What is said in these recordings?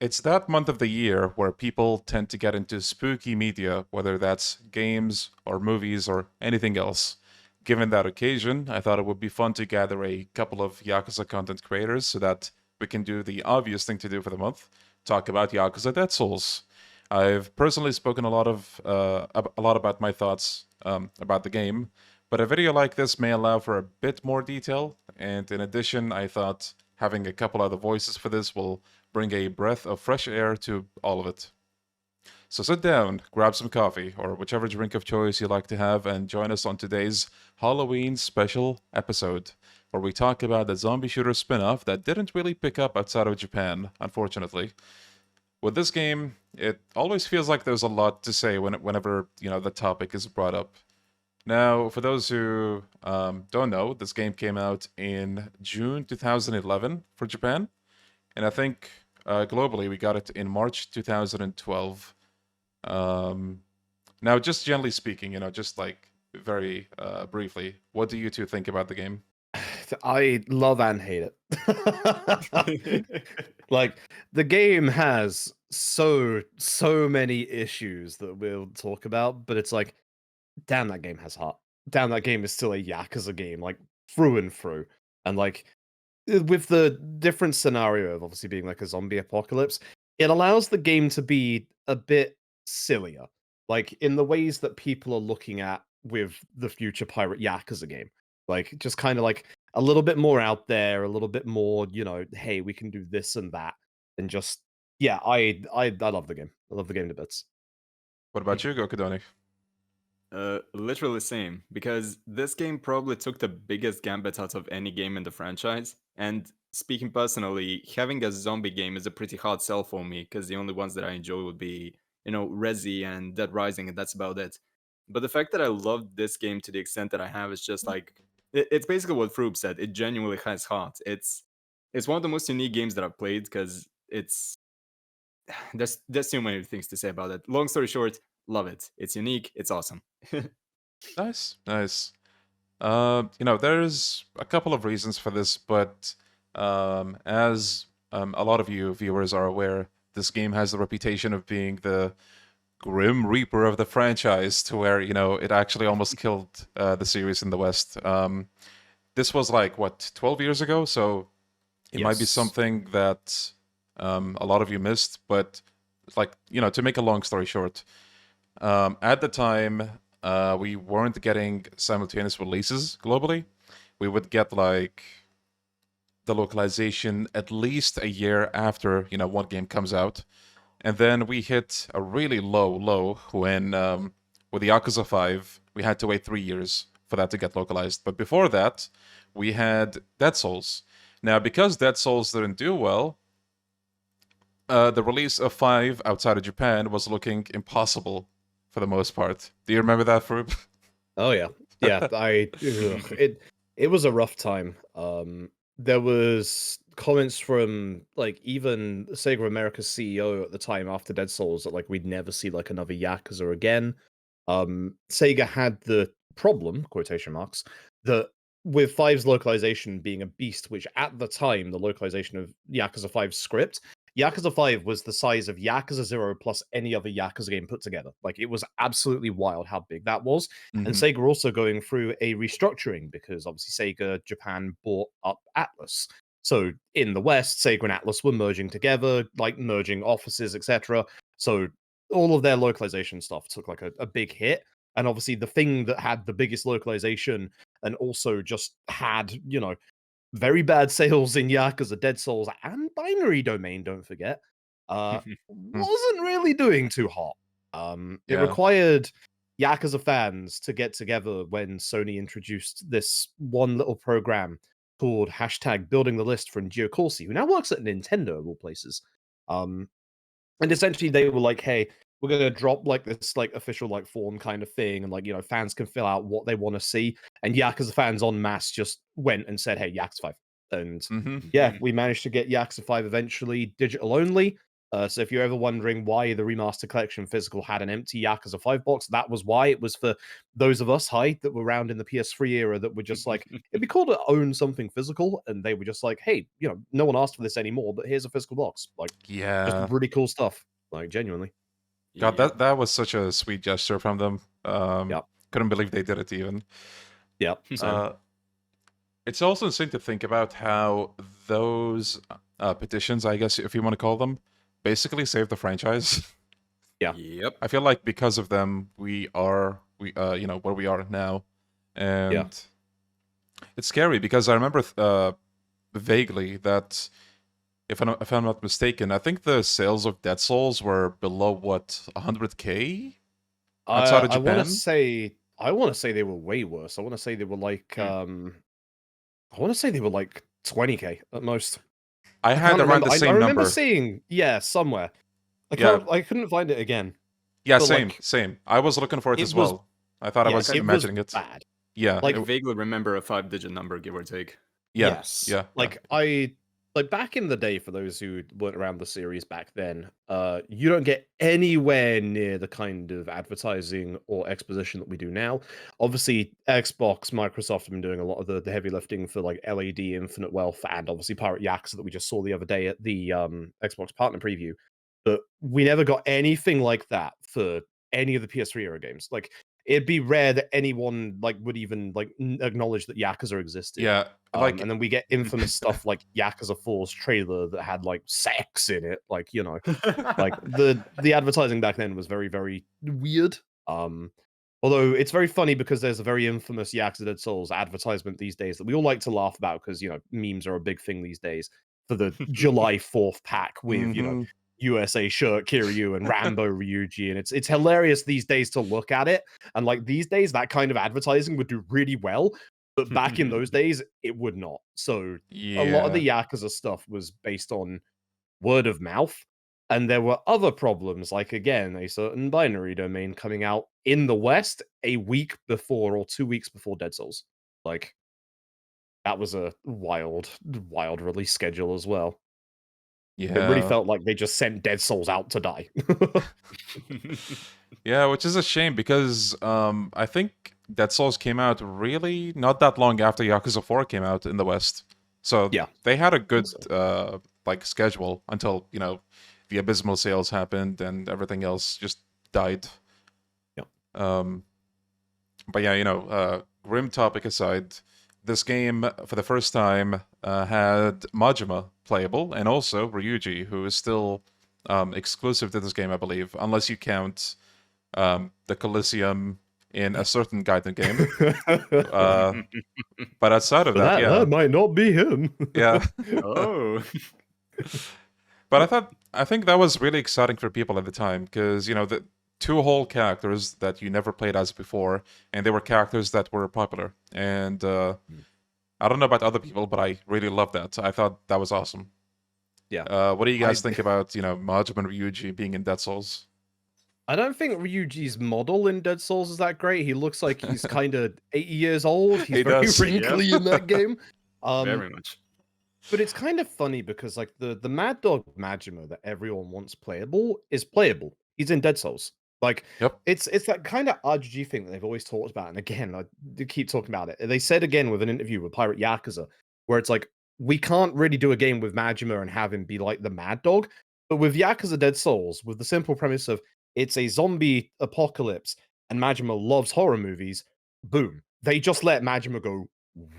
It's that month of the year where people tend to get into spooky media, whether that's games or movies or anything else. Given that occasion, I thought it would be fun to gather a couple of Yakuza content creators so that we can do the obvious thing to do for the month, talk about Yakuza Dead Souls. I've personally spoken a lot about my thoughts about the game, but a video like this may allow for a bit more detail, and in addition, I thought having a couple other voices for this will bring a breath of fresh air to all of it. So sit down, grab some coffee, or whichever drink of choice you like to have, and join us on today's Halloween special episode, where we talk about the zombie shooter spin off that didn't really pick up outside of Japan, unfortunately. With this game, it always feels like there's a lot to say whenever the topic is brought up. Now, for those who don't know, this game came out in June 2011 for Japan, and I think globally we got it in March 2012. Um, Now, just generally speaking, just like very briefly, what do you two think about the game? I love and hate it. Like the game has so many issues that we'll talk about, but it's like, damn, that game has heart. Damn, that game is still a Yakuza game, like through and through. And like with the different scenario of obviously being like a zombie apocalypse, it allows the game to be a bit sillier, like in the ways that people are looking at with the future Pirate Yakuza game. Like just kind of like a little bit more out there, a little bit more, hey, we can do this and that, and just yeah, I love the game. I love the game to bits. What about you, Gokudoni? Literally same, because this game probably took the biggest gambit out of any game in the franchise. And speaking personally, having a zombie game is a pretty hard sell for me, because the only ones that I enjoy would be, Resi and Dead Rising, and that's about it. But the fact that I loved this game to the extent that I have is just like it's basically what Froob said. It genuinely has heart. It's one of the most unique games that I've played because it's there's too many things to say about it. Long story short, love it. It's unique. It's awesome. Nice, nice. There's a couple of reasons for this, but as a lot of you viewers are aware, this game has the reputation of being the grim reaper of the franchise, to where it actually almost killed the series in the West. This was like what 12 years ago, so it might be Yes. something that a lot of you missed. But like to make a long story short, at the time we weren't getting simultaneous releases globally. We would get like the localization at least a year after one game comes out, and then we hit a really low when with the Yakuza 5 we had to wait 3 years for that to get localized. But before that, we had Dead Souls. Now, because Dead Souls didn't do well, the release of 5 outside of Japan was looking impossible for the most part. Do you remember that, Froob? Oh yeah, yeah. It was a rough time. There was comments from like even Sega America's CEO at the time after Dead Souls that like we'd never see like another Yakuza again. Sega had the problem, quotation marks, that with Five's localization being a beast, which at the time the localization of Yakuza 5 script, Yakuza 5 was the size of Yakuza 0 plus any other Yakuza game put together. Like it was absolutely wild how big that was. And Mhm. Sega also going through a restructuring because obviously Sega Japan bought up Atlas. So in the West, Sega and Atlas were merging together, like merging offices, etc. So all of their localization stuff took like a big hit. And obviously the thing that had the biggest localization and also just had, very bad sales in Yakuza, Dead Souls, and Binary Domain, don't forget, Hmm. wasn't really doing too hot. It Yeah. required Yakuza fans to get together when Sony introduced this one little program called hashtag Building the List from Gio Corsi, who now works at Nintendo of all places. Um, and essentially they were like, hey, we're gonna drop like this like official like form kind of thing, and like fans can fill out what they want to see. And Yakuza fans en masse just went and said, hey, Yakuza 5. And Hmm. yeah, we managed to get Yakuza 5 eventually digital only. So if you're ever wondering why the Remaster Collection physical had an empty Yakuza 5 box, that was why. It was for those of us, that were around in the PS3 era that were just like, it'd be cool to own something physical, and they were just like, hey, no one asked for this anymore, but here's a physical box. Like, just Yeah. really cool stuff. Like, genuinely. God, Yep. that was such a sweet gesture from them. Yep. Couldn't believe they did it even. Yep. It's also insane to think about how those petitions, I guess, if you want to call them, basically saved the franchise. Yeah. Yep. I feel like because of them, we are where we are now, and it's scary because I remember vaguely that if I'm not mistaken, I think the sales of Dead Souls were below what 100K outside of I Japan. I want to say they were way worse. I want to say they were like I want to say they were like 20K at most. I had can't around remember. the I same remember number. seeing somewhere. Yeah. I couldn't find it again. Yeah, but, same, like, same. I was looking for it it as was- well. I thought I was imagining it. Bad. Yeah, Like, I vaguely remember a 5-digit number, give or take. yeah, yes. yeah. Like back in the day, for those who weren't around the series back then, you don't get anywhere near the kind of advertising or exposition that we do now. Obviously, Xbox, Microsoft have been doing a lot of the heavy lifting for like LED, Infinite Wealth, and obviously Pirate Yakuza that we just saw the other day at the Xbox partner preview. But we never got anything like that for any of the PS3 era games. Like, it'd be rare that anyone like would even like acknowledge that Yakuza existed. Yeah, like And then we get infamous stuff like Yakuza 4's trailer that had like sex in it. Like, like the advertising back then was very, very weird. Although it's very funny because there's a very infamous Yakuza Dead Souls advertisement these days that we all like to laugh about because memes are a big thing these days for the July 4th pack with mhm. USA shirt Kiryu and Rambo Ryuji, and it's hilarious these days to look at it. And like these days, that kind of advertising would do really well, but back in those days, it would not. So a lot of the Yakuza stuff was based on word of mouth, and there were other problems, like again, a certain binary domain coming out in the West a week before or 2 weeks before Dead Souls. Like, that was a wild release schedule as well. Yeah. It really felt like they just sent Dead Souls out to die. Yeah, which is a shame because I think Dead Souls came out really not that long after Yakuza 4 came out in the West. So Yeah, they had a good like schedule until, the abysmal sales happened and everything else just died. Yep. But yeah, grim topic aside, this game for the first time had Majima playable and also Ryuji, who is still exclusive to this game, I believe, unless you count the Coliseum in a certain Gaiden game. But outside of that, that might not be him. yeah. Oh. But I think that was really exciting for people at the time because the two whole characters that you never played as before, and they were characters that were popular. And I don't know about other people, but I really loved that. I thought that was awesome. Yeah. What do you guys think about Majima and Ryuji being in Dead Souls? I don't think Ryuji's model in Dead Souls is that great. He looks like he's kind of 80 years old. He's He very does, wrinkly in that game. Very much. But it's kind of funny because like the Mad Dog Majima that everyone wants playable is playable. He's in Dead Souls. Like, Yep. it's that kind of RGG thing that they've always talked about. And again, I keep talking about it. They said again with an interview with Pirate Yakuza, where it's like, we can't really do a game with Majima and have him be like the Mad Dog. But with Yakuza Dead Souls, with the simple premise of it's a zombie apocalypse and Majima loves horror movies, boom. They just let Majima go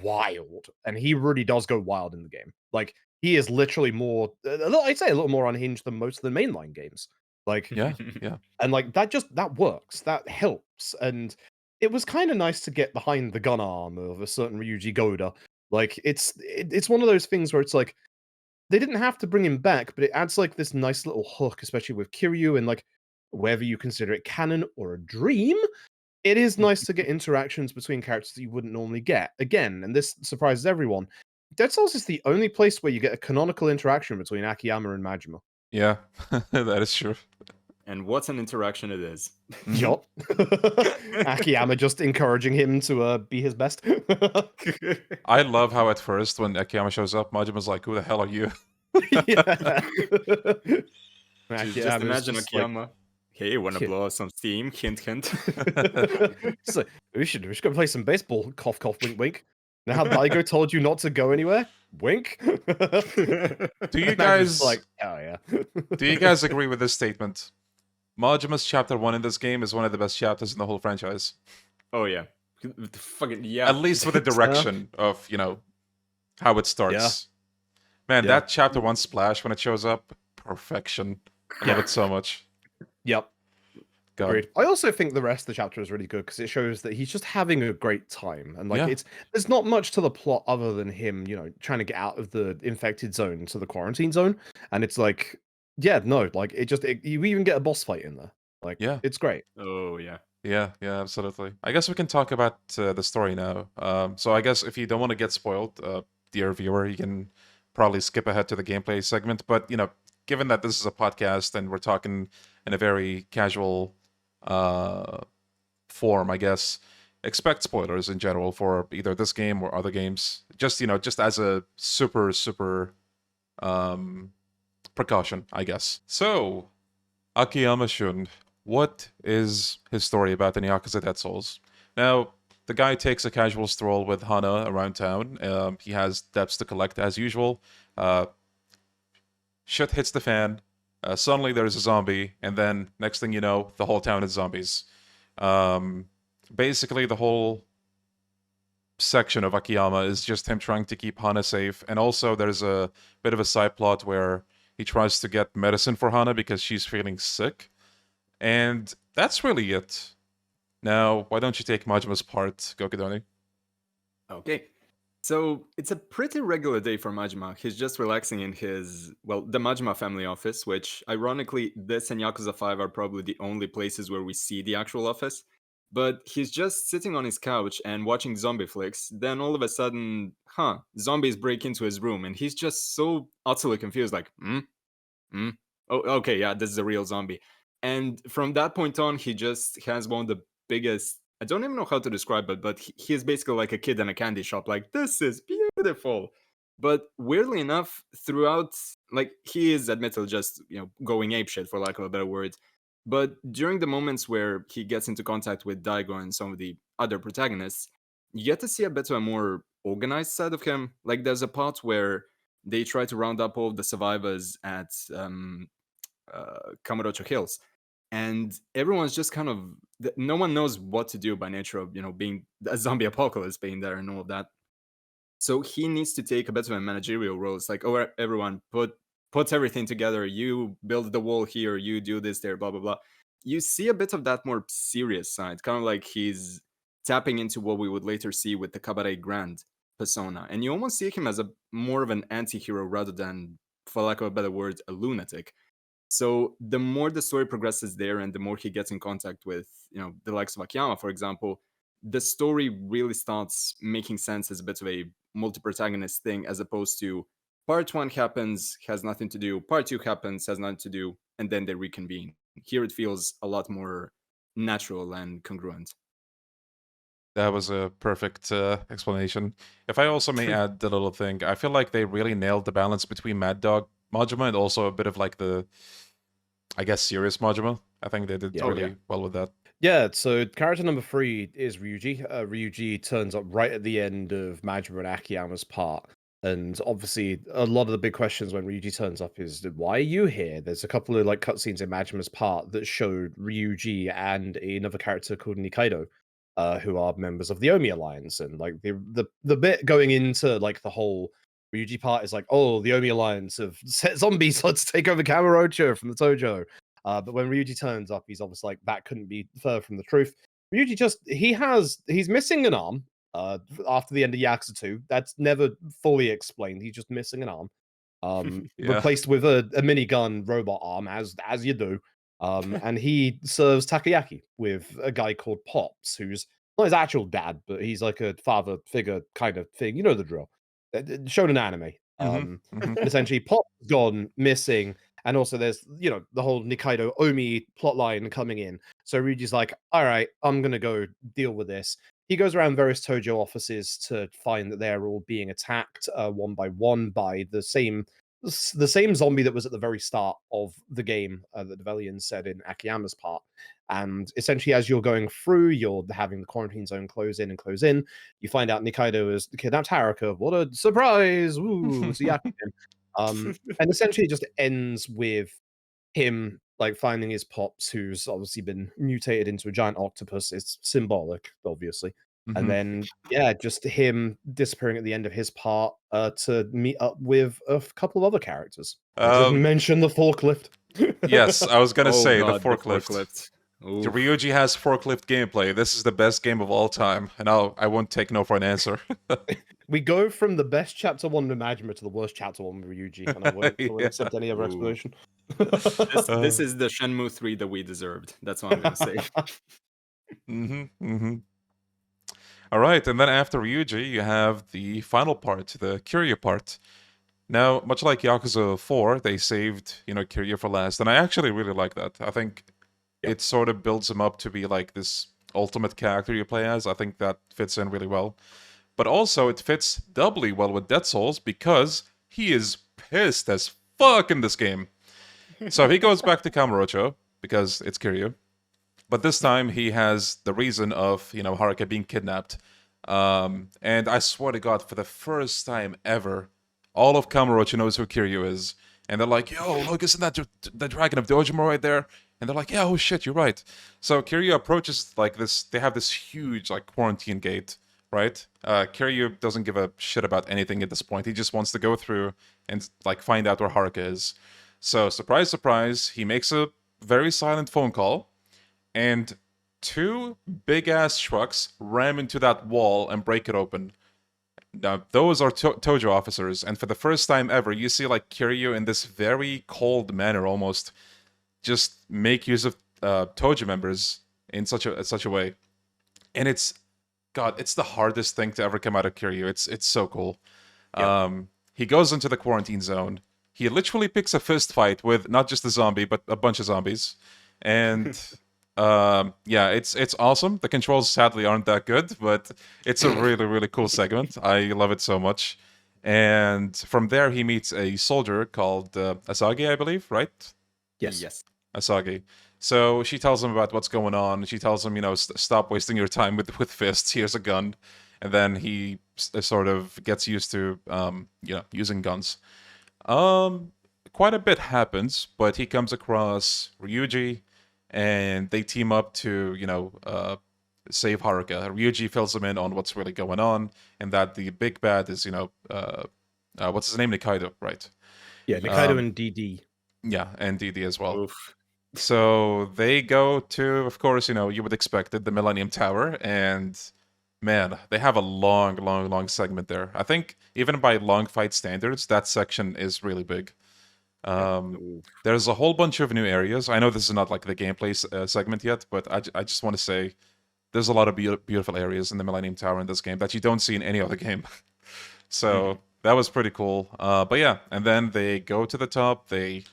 wild. And he really does go wild in the game. Like, he is literally more, I'd say a little more unhinged than most of the mainline games. Like, Yeah. and like that works, that helps. And it was kind of nice to get behind the gun arm of a certain Ryuji Goda. Like, it's one of those things where it's like, they didn't have to bring him back, but it adds like this nice little hook, especially with Kiryu, and like whether you consider it canon or a dream, it is nice to get interactions between characters that you wouldn't normally get. Again, and this surprises everyone, Dead Souls is the only place where you get a canonical interaction between Akiyama and Majima. Yeah, that is true. And what an interaction it is. Yup. Akiyama just encouraging him to be his best. I love how at first when Akiyama shows up, Majima's like, "Who the hell are you?" Yeah. Just Akiyama's imagine just like, Akiyama. Hey, wanna Yeah. blow out some steam? Hint, hint. it's like, we should go play some baseball. Cough, cough, wink, wink. Now how Daigo told you not to go anywhere? Wink. Do you And Magnus guys is like, oh yeah. do you guys agree with this statement? Majima's chapter 1 in this game is one of the best chapters in the whole franchise. Oh yeah. Fucking yeah. At least with the direction of, how it starts. Man, Yeah. that chapter 1 splash when it shows up, perfection. I love it so much. Yep. God. Agreed. I also think the rest of the chapter is really good because it shows that he's just having a great time, and like Yeah. there's not much to the plot other than him, trying to get out of the infected zone to the quarantine zone, and it's like, yeah, no, like you even get a boss fight in there, like, Yeah. it's great. Oh yeah. Yeah, absolutely. I guess we can talk about the story now. So I guess if you don't want to get spoiled, dear viewer, you can probably skip ahead to the gameplay segment. But, given that this is a podcast and we're talking in a very casual form, I guess, expect spoilers in general for either this game or other games. Just as a super precaution, I guess. So, Akiyama Shun, what is his story about in Yakuza Dead Souls? Now, the guy takes a casual stroll with Hana around town. He has debts to collect as usual. Shit hits the fan. Suddenly there's a zombie, and then next thing you know, the whole town is zombies. Basically, the whole section of Akiyama is just him trying to keep Hana safe, and also there's a bit of a side plot where he tries to get medicine for Hana because she's feeling sick. And that's really it. Now, why don't you take Majima's part, Gokudoni? Okay. So it's a pretty regular day for Majima. He's just relaxing in the Majima family office, which ironically, this and Yakuza 5 are probably the only places where we see the actual office. But he's just sitting on his couch and watching zombie flicks. Then all of a sudden, zombies break into his room, and he's just so utterly confused, like, oh, okay, yeah, this is a real zombie. And from that point on, he just has one of the biggest, I don't even know how to describe it, but he's basically like a kid in a candy shop, like, this is beautiful. But weirdly enough, throughout, like, he is admittedly just, going apeshit, for lack of a better word. But during the moments where he gets into contact with Daigo and some of the other protagonists, you get to see a bit of a more organized side of him. Like, there's a part where they try to round up all of the survivors at Kamurocho Hills. And everyone's just kind of, no one knows what to do by nature of, being a zombie apocalypse being there and all of that. So he needs to take a bit of a managerial role. It's like, oh, everyone, put everything together. You build the wall here, you do this there, blah, blah, blah. You see a bit of that more serious side, kind of like he's tapping into what we would later see with the Cabaret Grand persona. And you almost see him as a more of an anti-hero rather than, for lack of a better word, a lunatic. So the more the story progresses there and the more he gets in contact with, the likes of Akiyama, for example, the story really starts making sense as a bit of a multi-protagonist thing, as opposed to part 1 happens, has nothing to do, part 2 happens, has nothing to do, and then they reconvene. Here it feels a lot more natural and congruent. That was a perfect explanation. If I also may add a little thing, I feel like they really nailed the balance between Mad Dog Majima and also a bit of like the, I guess, serious Majima. I think they did really well with that. Yeah, so character number 3 is Ryuji. Ryuji turns up right at the end of Majima and Akiyama's part. And obviously, a lot of the big questions when Ryuji turns up is, why are you here? There's a couple of like cutscenes in Majima's part that showed Ryuji and another character called Nikaido, who are members of the Omi Alliance. And like the bit going into like the whole Ryuji part is like, oh, the Omi Alliance have set zombies to take over Kamurocho from the Tojo. But when Ryuji turns up, he's obviously like, that couldn't be further from the truth. Ryuji he's missing an arm after the end of Yakuza 2. That's never fully explained. He's just missing an arm. Replaced with a minigun robot arm, as you do. And he serves takoyaki with a guy called Pops, who's not his actual dad, but he's like a father figure kind of thing. You know the drill. Shown in anime. And essentially, Pop's gone missing. And also there's, the whole Nikaido Omi plotline coming in. So Ryuji's like, all right, I'm going to go deal with this. He goes around various Tojo offices to find that they're all being attacked one by one by the same the same zombie that was at the very start of the game that the Velians said in Akiyama's part. And essentially, as you're going through, you're having the quarantine zone close in and close in. You find out Nikaido has kidnapped Haruka. What a surprise! Ooh, it's a Yakuza. And essentially, it just ends with him like finding his pops, who's obviously been mutated into a giant octopus. It's symbolic, obviously. And then, yeah, just him disappearing at the end of his part to meet up with a couple of other characters. I didn't mention the forklift. Yes, I was gonna say God, the forklift. The Oof. Ryuji has forklift gameplay. This is the best game of all time, and I won't take no for an answer. We go from the best chapter 1 with Majima to the worst chapter 1 with Ryuji, and I won't Yeah. accept any other Ooh. explanation. This is the Shenmue 3 that we deserved. That's what I'm gonna say. All right, and then after Ryuji, you have the final part, the Kiryu part. Now, much like Yakuza 4, they saved, Kiryu for last, and I actually really like that. I think it sort of builds him up to be like this ultimate character you play as. I think that fits in really well. But also, it fits doubly well with Dead Souls because he is pissed as fuck in this game. So he goes back to Kamurocho because it's Kiryu. But this time he has the reason of, Haruka being kidnapped. And I swear to God, for the first time ever, all of Kamurocho knows who Kiryu is. And they're like, yo, look, isn't that the Dragon of Dojima right there? And they're like, yeah, oh shit, you're right. So Kiryu approaches like this, they have this huge like quarantine gate, right? Kiryu doesn't give a shit about anything at this point. He just wants to go through and like find out where Haruka is. So surprise, surprise, he makes a very silent phone call. And 2 big-ass trucks ram into that wall and break it open. Now, those are Tojo officers, and for the first time ever, you see like Kiryu in this very cold manner almost just make use of Tojo members in such a way. And it's the hardest thing to ever come out of Kiryu. It's so cool. Yep. He goes into the quarantine zone. He literally picks a fist fight with not just a zombie, but a bunch of zombies. And yeah, it's awesome. The controls sadly aren't that good, but it's a really, really cool segment. I love it so much. And from there, he meets a soldier called Asagi, I believe, right? Yes. Asagi. So she tells him about what's going on. She tells him, stop wasting your time with fists. Here's a gun. And then he sort of gets used to, using guns. Quite a bit happens, but he comes across Ryuji, and they team up to, save Haruka. Ryuji fills him in on what's really going on, and that the big bad is, what's his name? Nikaido, right? Yeah, Nikaido and DD. Yeah, and DD as well. Oof. So they go to, of course, you would expect it, the Millennium Tower, and man, they have a long, long, long segment there. I think even by long fight standards, that section is really big. There's a whole bunch of new areas. I know this is not like the gameplay segment yet, but I just want to say there's a lot of beautiful areas in the Millennium Tower in this game that you don't see in any other game. So that was pretty cool. But yeah, and then they go to the top. They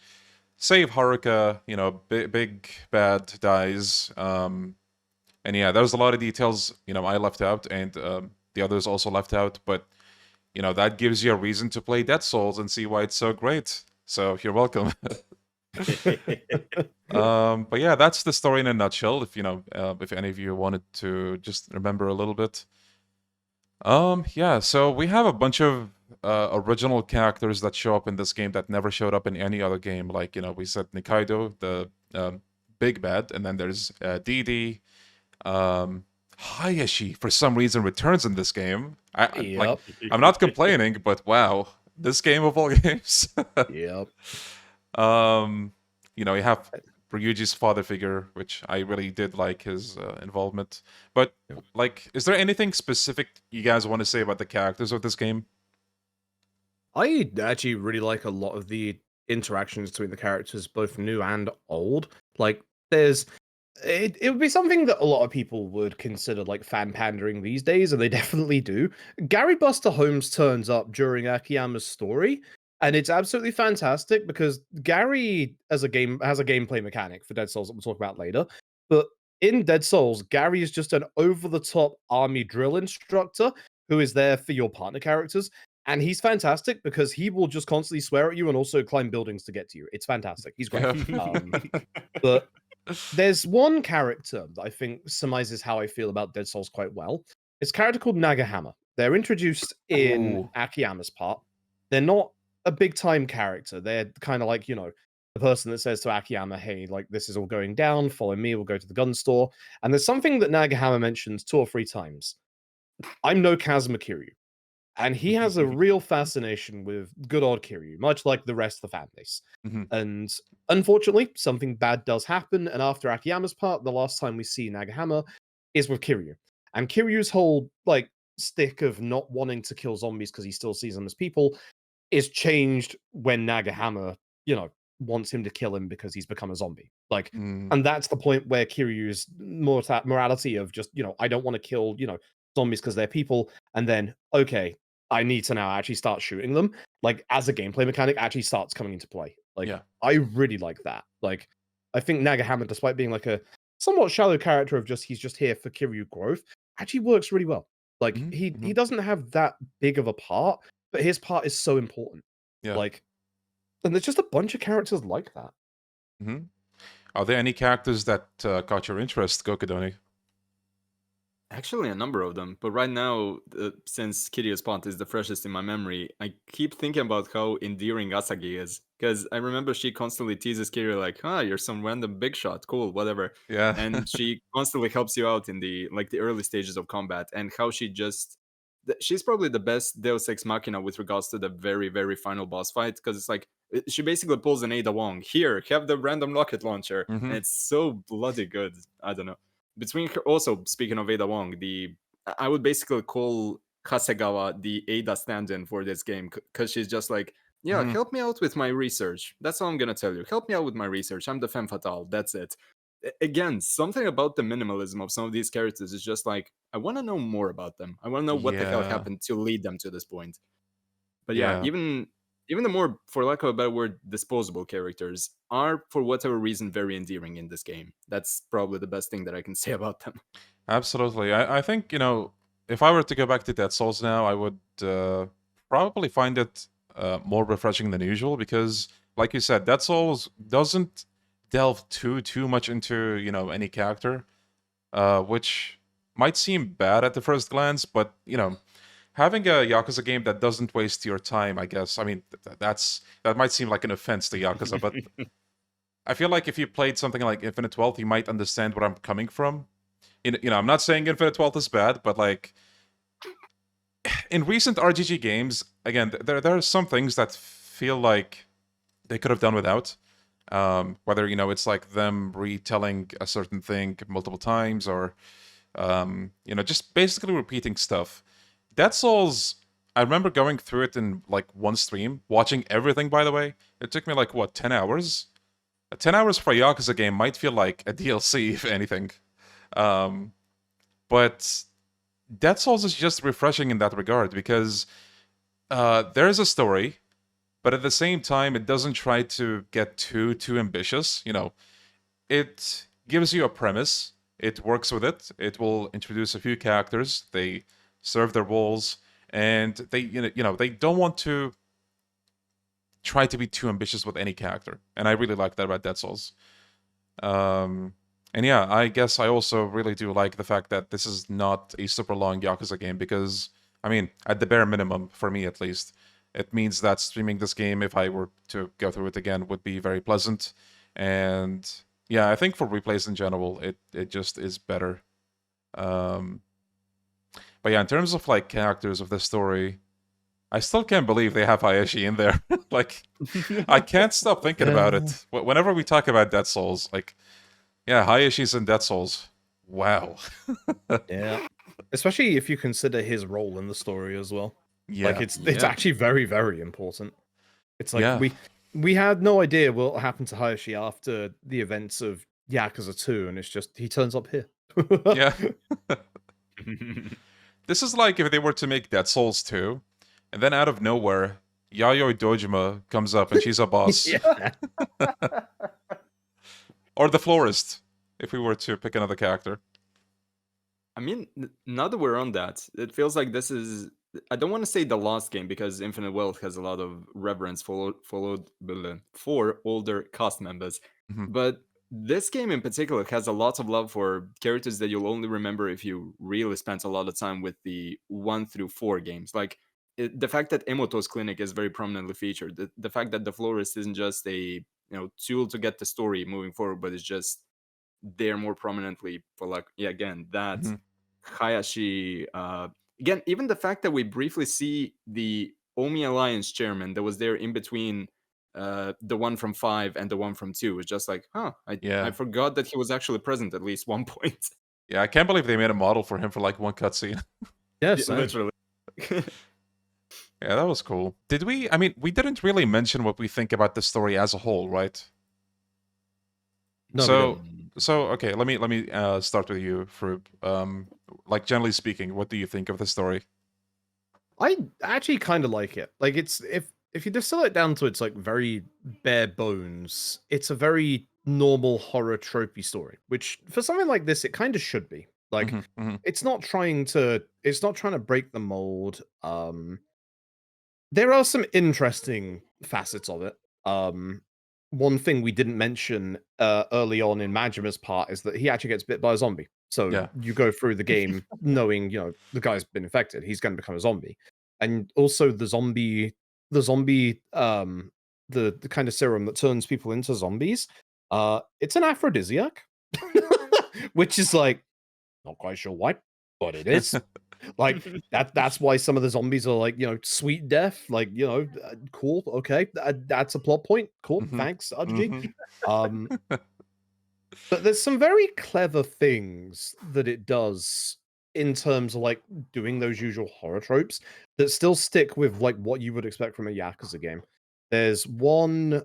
save Haruka. Big bad dies. And yeah, there's a lot of details I left out, and the others also left out. But that gives you a reason to play Dead Souls and see why it's so great. So you're welcome. But yeah, that's the story in a nutshell. If any of you wanted to just remember a little bit. Yeah. So we have a bunch of original characters that show up in this game that never showed up in any other game. Like we said, Nikaido, the big bad, and then there's DD. Hayashi, for some reason, returns in this game. I'm not complaining, but wow. This game of all games. Yep. You have Ryuji's father figure, which I really did like his involvement. But is there anything specific you guys want to say about the characters of this game? I actually really like a lot of the interactions between the characters, both new and old. Like, it would be something that a lot of people would consider like fan pandering these days, and they definitely do. Gary Buster Holmes turns up during Akiyama's story, and it's absolutely fantastic because Gary has a gameplay mechanic for Dead Souls that we'll talk about later. But in Dead Souls, Gary is just an over-the-top army drill instructor who is there for your partner characters. And he's fantastic because he will just constantly swear at you and also climb buildings to get to you. It's fantastic. He's great. But there's one character that I think surmises how I feel about Dead Souls quite well. It's a character called Nagahama. They're introduced in Ooh. Akiyama's part. They're not a big time character. They're kind of like, the person that says to Akiyama, hey, like, this is all going down. Follow me. We'll go to the gun store. And there's something that Nagahama mentions 2 or 3 times. I'm no Kazuma Kiryu. And he has a real fascination with good old Kiryu, much like the rest of the fan base. Mhm. And unfortunately, something bad does happen. And after Akiyama's part, the last time we see Nagahama is with Kiryu. And Kiryu's whole stick of not wanting to kill zombies because he still sees them as people is changed when Nagahama, wants him to kill him because he's become a zombie. Mm. And that's the point where Kiryu's morality of just, I don't want to kill, zombies because they're people, and then, okay, I need to now actually start shooting them, as a gameplay mechanic, actually starts coming into play. Yeah. I really like that. I think Nagahama, despite being a somewhat shallow character of he's just here for Kiryu growth, actually works really well. He doesn't have that big of a part, but his part is so important. Yeah. And there's just a bunch of characters like that. Mm-hmm. Are there any characters that caught your interest, Gokudoni? Actually, a number of them. But right now, since Kiryu's part is the freshest in my memory, I keep thinking about how endearing Asagi is. Because I remember she constantly teases Kiryu like, you're some random big shot, cool, whatever. Yeah. And she constantly helps you out in the early stages of combat. And how she just... She's probably the best Deus Ex Machina with regards to the very, very final boss fight. Because it's she basically pulls an Ada Wong. Here, have the random rocket launcher. Mhm. And it's so bloody good. I don't know. Between her, also speaking of Ada Wong, I would basically call Hasegawa the Ada stand-in for this game because she's just like, Mhm. help me out with my research. That's all I'm gonna tell you. Help me out with my research. I'm the femme fatale. That's it. Again, something about the minimalism of some of these characters is just like, I want to know more about them. I want to know what the hell Yeah. happened to lead them to this point. But Yeah. even the more, for lack of a better word, disposable characters are, for whatever reason, very endearing in this game. That's probably the best thing that I can say about them. Absolutely. I think, if I were to go back to Dead Souls now, I would probably find it more refreshing than usual because, like you said, Dead Souls doesn't delve too much into, any character, which might seem bad at the first glance, but, having a Yakuza game that doesn't waste your time, I guess. I mean, that might seem like an offense to Yakuza, but I feel like if you played something like Infinite Wealth, you might understand where I'm coming from. I'm not saying Infinite Wealth is bad, but in recent RGG games, again, there are some things that feel like they could have done without. Whether it's like them retelling a certain thing multiple times, or just basically repeating stuff. Dead Souls, I remember going through it in one stream, watching everything. By the way, it took me 10 hours. 10 hours for a Yakuza game might feel like a DLC, if anything. But Dead Souls is just refreshing in that regard because there is a story, but at the same time, it doesn't try to get too ambitious. It gives you a premise. It works with it. It will introduce a few characters. They serve their roles, and they they don't want to try to be too ambitious with any character. And I really like that about Dead Souls. And yeah, I guess I also really do like the fact that this is not a super long Yakuza game because, I mean, at the bare minimum, for me at least, it means that streaming this game, if I were to go through it again, would be very pleasant. And yeah, I think for replays in general, it just is better. But yeah, in terms of characters of the story, I still can't believe they have Hayashi in there. I can't stop thinking about it. Whenever we talk about Dead Souls, yeah, Hayashi's in Dead Souls. Wow. Yeah. Especially if you consider his role in the story as well. Yeah. It's actually very, very important. It's Yeah. we had no idea what happened to Hayashi after the events of Yakuza 2, and it's just he turns up here. Yeah. This is like if they were to make Dead Souls 2, and then out of nowhere, Yayoi Dojima comes up and she's a boss. Yeah. Or the florist, if we were to pick another character. I mean, now that we're on that, it feels like this is I don't want to say the last game because Infinite Wealth has a lot of reverence for older cast members, Mhm. but this game in particular has a lot of love for characters that you'll only remember if you really spent a lot of time with the 1 through 4 games. Like the fact that Emoto's clinic is very prominently featured, the fact that the florist isn't just a tool to get the story moving forward, but it's just there more prominently for like again that Mhm. Hayashi. Again, even the fact that we briefly see the Omi Alliance chairman that was there in between the one from 5 and the one from 2 is just like, I Yeah. forgot that he was actually present at least one point. Yeah, I can't believe they made a model for him for like one cutscene. Yes, Literally. Yeah, that was cool. Did we? I mean, we didn't really mention what we think about the story as a whole, right? No, we So, didn't. okay, let me start with you, Froob. Like generally speaking, what do you think of the story? I actually kind of like it. Like, it's if you distill it down to its like very bare bones, it's a very normal horror tropey story. Which for something like this, it kind of should be. Like, Mhm, mhm. it's not trying to break the mold. There are some interesting facets of it. One thing we didn't mention early on in Majima's part is that he actually gets bit by a zombie. So Yeah. you go through the game knowing, the guy's been infected. He's going to become a zombie, and also the kind of serum that turns people into zombies. It's an aphrodisiac, which is like not quite sure why, but it is. Like that's why some of the zombies are like, sweet death, like, cool, okay. That's a plot point. Cool. Mhm, Thanks, RGG. mhm. But there's some very clever things that it does in terms of like doing those usual horror tropes that still stick with like what you would expect from a Yakuza game. There's one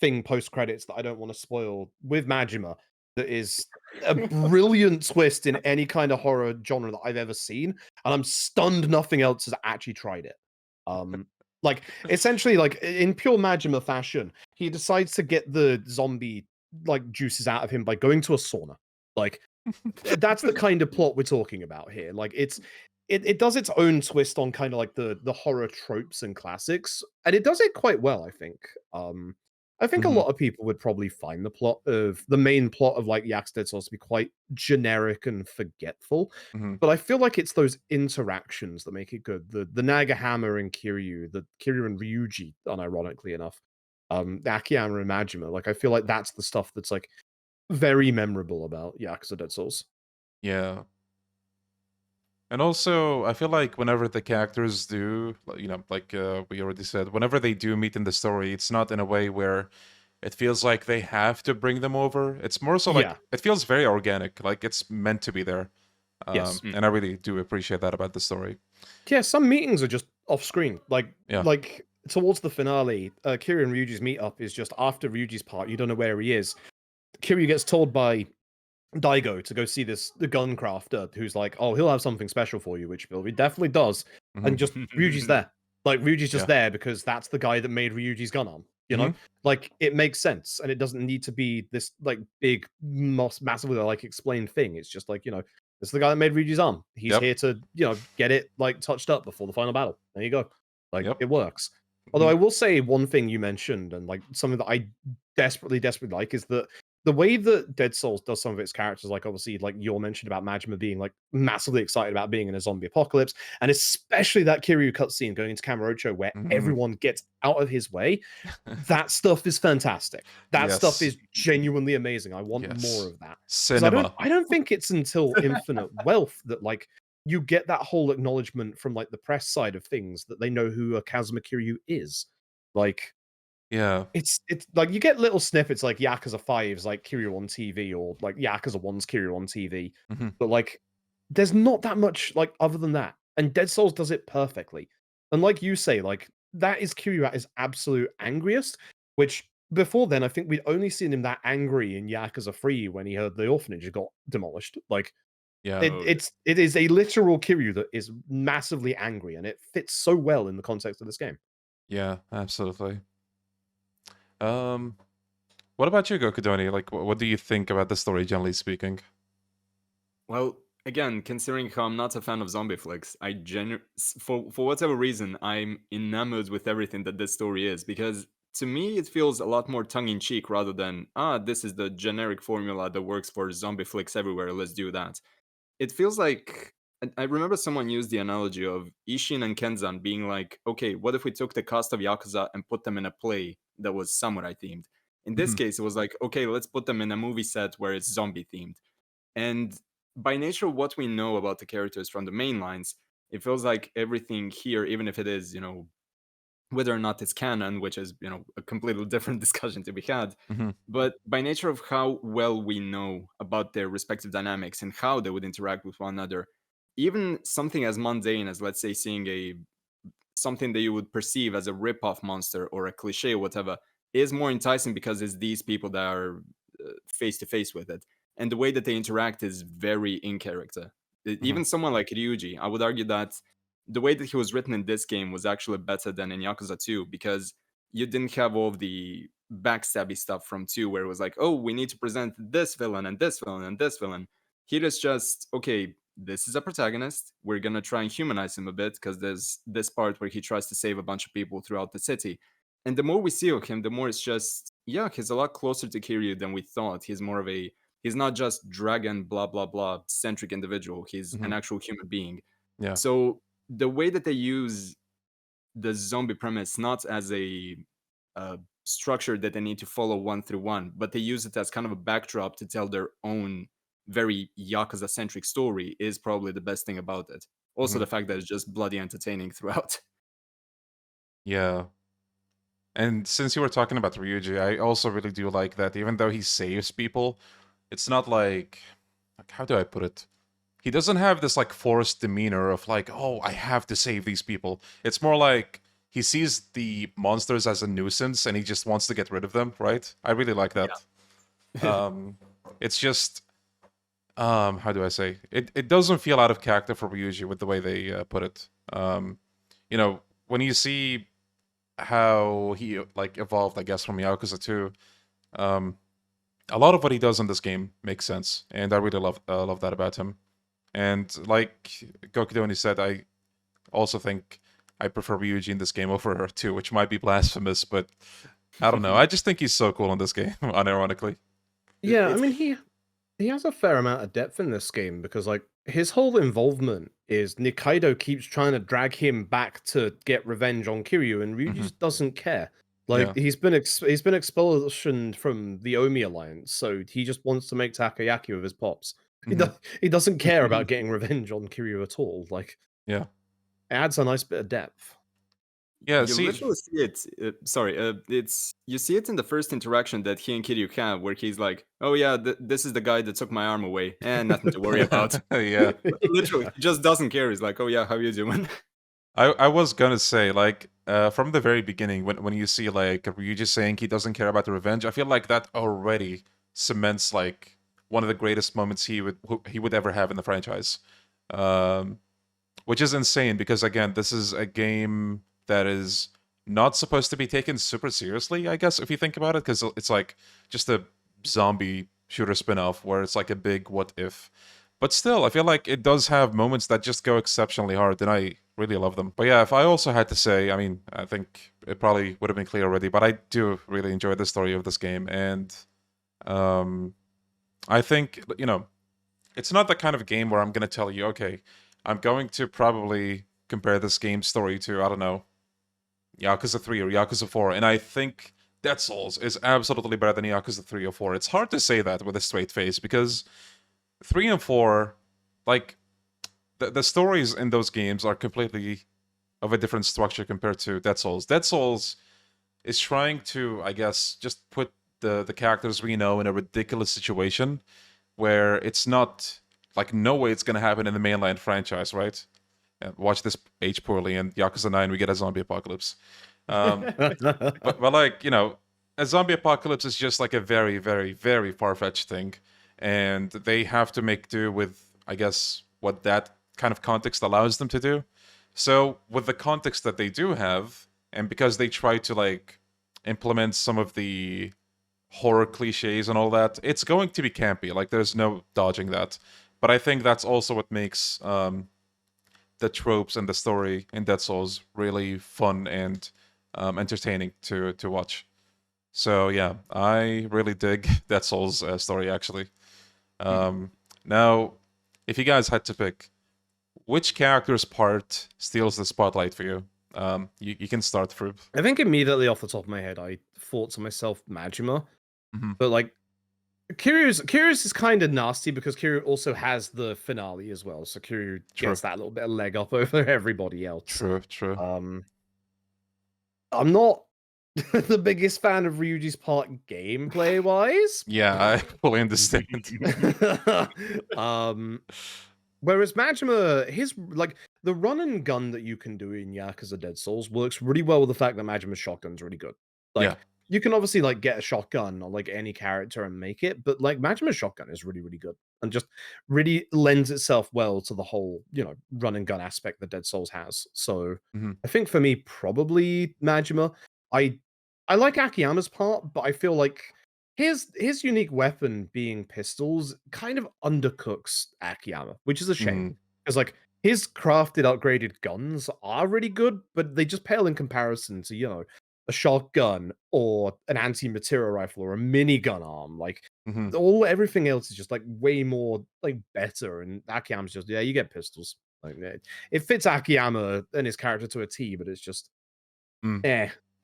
thing post credits that I don't want to spoil with Majima that is a brilliant twist in any kind of horror genre that I've ever seen, and I'm stunned nothing else has actually tried it. Like essentially, like in pure Majima fashion, he decides to get the zombie like juices out of him by going to a sauna. Like that's the kind of plot we're talking about here. Like it does its own twist on kind of like the horror tropes and classics, and it does it quite well, I think. I think a Mhm, lot of people would probably find the main plot of like Yak's Dead Souls to be quite generic and forgetful. mhm. But I feel like it's those interactions that make it good. The Nagahama and Kiryu, the Kiryu and Ryuji, unironically enough. Akiyama and Majima. Like I feel like that's the stuff that's like very memorable about Yakuza Dead Souls. Yeah. And also, I feel like whenever the characters do, like we already said, whenever they do meet in the story, it's not in a way where it feels like they have to bring them over. It's more so like Yeah. it feels very organic, like it's meant to be there. Yes. And I really do appreciate that about the story. Yeah, some meetings are just off screen. Yeah. Like towards the finale, Kiryu and Ryuji's meetup is just after Ryuji's part. You don't know where he is. Kiryu gets told by Daigo to go see the gun crafter who's like, oh, he'll have something special for you, which he definitely does. And Mhm. just Ryuji's there. Like Ryuji's just Yeah. there because that's the guy that made Ryuji's gun arm. Mhm. Like it makes sense, and it doesn't need to be this like big, massively like explained thing. It's just like this is the guy that made Ryuji's arm. He's Yep. here to get it like touched up before the final battle. There you go. Like Yep. it works. Although Mhm. I will say one thing you mentioned, and like something that I desperately like, is that the way that Dead Souls does some of its characters, like obviously, like you mentioned about Majima being like massively excited about being in a zombie apocalypse, and especially that Kiryu cutscene going into Kamurocho where Mhm. everyone gets out of his way. That stuff is fantastic. That stuff Yes. is genuinely amazing. I want more Yes. of that. Because Cinema. I don't think it's until Infinite Wealth that like you get that whole acknowledgement from like the press side of things that they know who a Kazuma Kiryu is. Like Yeah. it's like you get little snippets like Yakuza 5's like Kiryu on TV or like Yakuza 1's Kiryu on TV. Mhm. But like there's not that much like other than that. And Dead Souls does it perfectly. And like you say, like that is Kiryu at his absolute angriest, which before then I think we'd only seen him that angry in Yakuza 3 when he heard the orphanage got demolished. Like Yeah. it is a literal Kiryu that is massively angry, and it fits so well in the context of this game. Yeah, absolutely. What about you, Gokudoni? Like, what do you think about the story, generally speaking? Well, again, considering how I'm not a fan of zombie flicks, for whatever reason, I'm enamored with everything that this story is, because to me it feels a lot more tongue in cheek rather than this is the generic formula that works for zombie flicks everywhere. Let's do that. It feels like I remember someone used the analogy of Ishin and Kenzan being like, okay, what if we took the cast of Yakuza and put them in a play that was samurai themed? In this Mhm. case, it was like, okay, let's put them in a movie set where it's zombie themed. And by nature of what we know about the characters from the main lines, it feels like everything here, even if it is, whether or not it's canon, which is, a completely different discussion to be had, Mhm. but by nature of how well we know about their respective dynamics and how they would interact with one another, even something as mundane as, let's say, seeing something that you would perceive as a rip-off monster or a cliche or whatever is more enticing because it's these people that are face to face with it, and the way that they interact is very in character. Mhm. Even someone like Ryuji, I would argue that the way that he was written in this game was actually better than in Yakuza 2, because you didn't have all of the backstabby stuff from 2 where it was like, oh, we need to present this villain and this villain and this villain. Here it's just, okay, this is a protagonist. We're gonna try and humanize him a bit because there's this part where he tries to save a bunch of people throughout the city. And the more we see of him, the more it's just, yeah, he's a lot closer to Kiryu than we thought. He's not just dragon blah blah blah centric individual. He's an Mhm. actual human being. Yeah. So the way that they use the zombie premise not as a structure that they need to follow one through one, but they use it as kind of a backdrop to tell their own very Yakuza centric story is probably the best thing about it. Also, Mhm. the fact that it's just bloody entertaining throughout. Yeah. And since you were talking about Ryuji, I also really do like that even though he saves people, it's not like how do I put it? He doesn't have this like forced demeanor of like, oh, I have to save these people. It's more like he sees the monsters as a nuisance and he just wants to get rid of them, right? I really like that. Um, it's just how do I say? It doesn't feel out of character for Ryuji with the way they put it. When you see how he like evolved, I guess, from Yakuza 2, um, a lot of what he does in this game makes sense, and I really love that about him. And like Gokudoni said, I also think I prefer Ryuji in this game over her too, which might be blasphemous, but I don't know. I just think he's so cool in this game, unironically. Yeah, I It's mean he has a fair amount of depth in this game because like his whole involvement is Nikaido keeps trying to drag him back to get revenge on Kiryu, and Ryuji Mhm. just doesn't care. Yeah. Like he's been expulsioned from the Omi alliance, so he just wants to make takoyaki with his pops. Mhm. He doesn't care about getting revenge on Kiryu at all. Like Yeah. it adds a nice bit of depth. Yeah. you See. literally see it. It's you see it in the first interaction that he and Kiryu have, where he's like, "Oh yeah, this is the guy that took my arm away, and nothing to worry about." Yeah. Literally, he just doesn't care. He's like, "Oh yeah, how you doing?" I was gonna say, like, from the very beginning, when you see like Ryuji saying he doesn't care about the revenge, I feel like that already cements like one of the greatest moments he would ever have in the franchise. Um, which is insane because again, this is a game that is not supposed to be taken super seriously, I guess, if you think about it, because it's like just a zombie shooter spin-off where it's like a big what if. But still, I feel like it does have moments that just go exceptionally hard, and I really love them. But yeah, if I also had to say, I mean, I think it probably would have been clear already, but I do really enjoy the story of this game, and um, I think, it's not the kind of game where I'm going to tell you, okay, I'm going to probably compare this game's story to, I don't know, Yakuza 3 or Yakuza 4, and I think Dead Souls is absolutely better than Yakuza 3 or 4. It's hard to say that with a straight face, because 3 and 4, like, the stories in those games are completely of a different structure compared to Dead Souls. Dead Souls is trying to, I guess, just put the characters we know in a ridiculous situation where it's not like no way it's gonna happen in the mainline franchise, right? Watch this age poorly, and Yakuza 9 we get a zombie apocalypse. But like a zombie apocalypse is just like a very very very far fetched thing, and they have to make do with I guess what that kind of context allows them to do. So with the context that they do have, and because they try to like implement some of the horror cliches and all that, it's going to be campy. Like there's no dodging that. But I think that's also what makes the tropes and the story in Dead Souls really fun and entertaining to watch. So yeah, I really dig Dead Souls story actually. Now, if you guys had to pick, which character's part steals the spotlight for you? You can start, Froob. I think immediately off the top of my head, I thought to myself Majima, Mhm. but like Kiryu's is kind of nasty because Kiryu also has the finale as well, so Kiryu True. gets that little bit of leg up over everybody else. True. I'm not the biggest fan of Ryuji's part gameplay wise. Yeah, I fully understand. Whereas Majima, his like the run and gun that you can do in Yakuza Dead Souls works really well with the fact that Majima's shotgun's really good. Like Yeah. you can obviously like get a shotgun on like any character and make it, but like Majima's shotgun is really, really good and just really lends itself well to the whole, run and gun aspect that Dead Souls has. So Mhm. I think for me, probably Majima. I like Akiyama's part, but I feel like his unique weapon being pistols kind of undercooks Akiyama, which is a shame. Because like his crafted upgraded guns are really good, but they just pale in comparison to, a shotgun or an anti-material rifle or a minigun arm. Like Mhm. everything else is just like way more like better. And Akiyama's just, you get pistols. Like it fits Akiyama and his character to a T, but it's just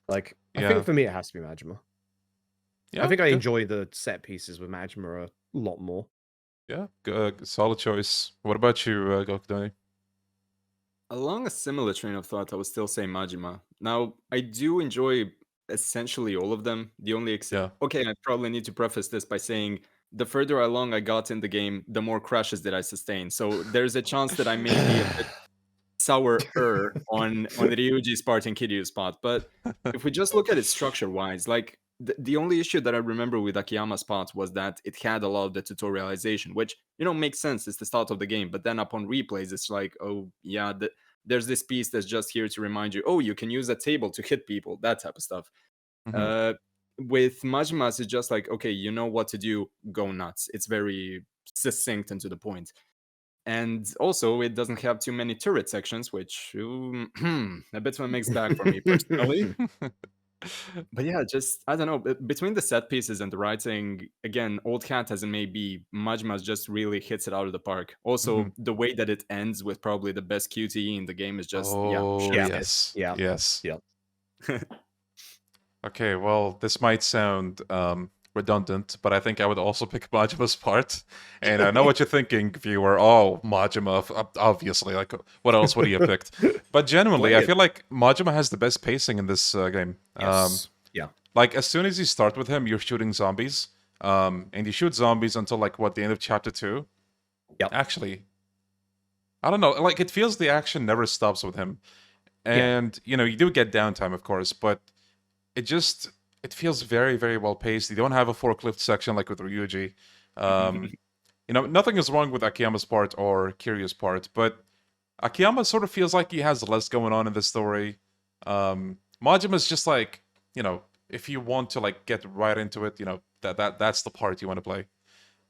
Like I Yeah. think for me it has to be Majima. Yeah. I think I good. enjoy the set pieces with Majima a lot more. Yeah, solid choice. What about you, Gokudoni? Along a similar train of thought, I would still say Majima. Now, I do enjoy essentially all of them. The only Yeah. okay, I probably need to preface this by saying the further along I got in the game, the more crashes that I sustained. So there's a chance that I may be a bit sourer on Ryuji's part and Kiryu's part. But if we just look at it structure wise, like the only issue that I remember with Akiyama's part was that it had a lot of the tutorialization, which makes sense. It's the start of the game, but then upon replays, it's like, oh yeah, there's this piece that's just here to remind you, oh, you can use a table to hit people, that type of stuff. Mhm. With Majima's, it's just like, okay, you know what to do, go nuts. It's very succinct and to the point. And also, it doesn't have too many turret sections, which a bit of a mixed bag for me personally. But yeah, just I don't know. Between the set pieces and the writing, again, Old Cat as it may be, Majima just really hits it out of the park. Also, Mhm. the way that it ends with probably the best QTE in the game is just Oh, chef's yes. Yeah. Yes. Yeah. Okay, well, this might sound redundant, but I think I would also pick Majima's part. And I know what you're thinking, viewer. Oh, Majima, obviously. Like, what else would he have picked? But genuinely, I Play it. feel like Majima has the best pacing in this game. Yes. Yeah. Like, as soon as you start with him, you're shooting zombies. And you shoot zombies until, like, what, the end of chapter 2? Yep. Actually, I don't know. Like, it feels the action never stops with him. And, you do get downtime, of course, but it feels very, very well paced. You don't have a forklift section like with Ryuji. Nothing is wrong with Akiyama's part or Kiryu's part, but Akiyama sort of feels like he has less going on in the story. Majima's just like, if you want to like get right into it, that's the part you want to play.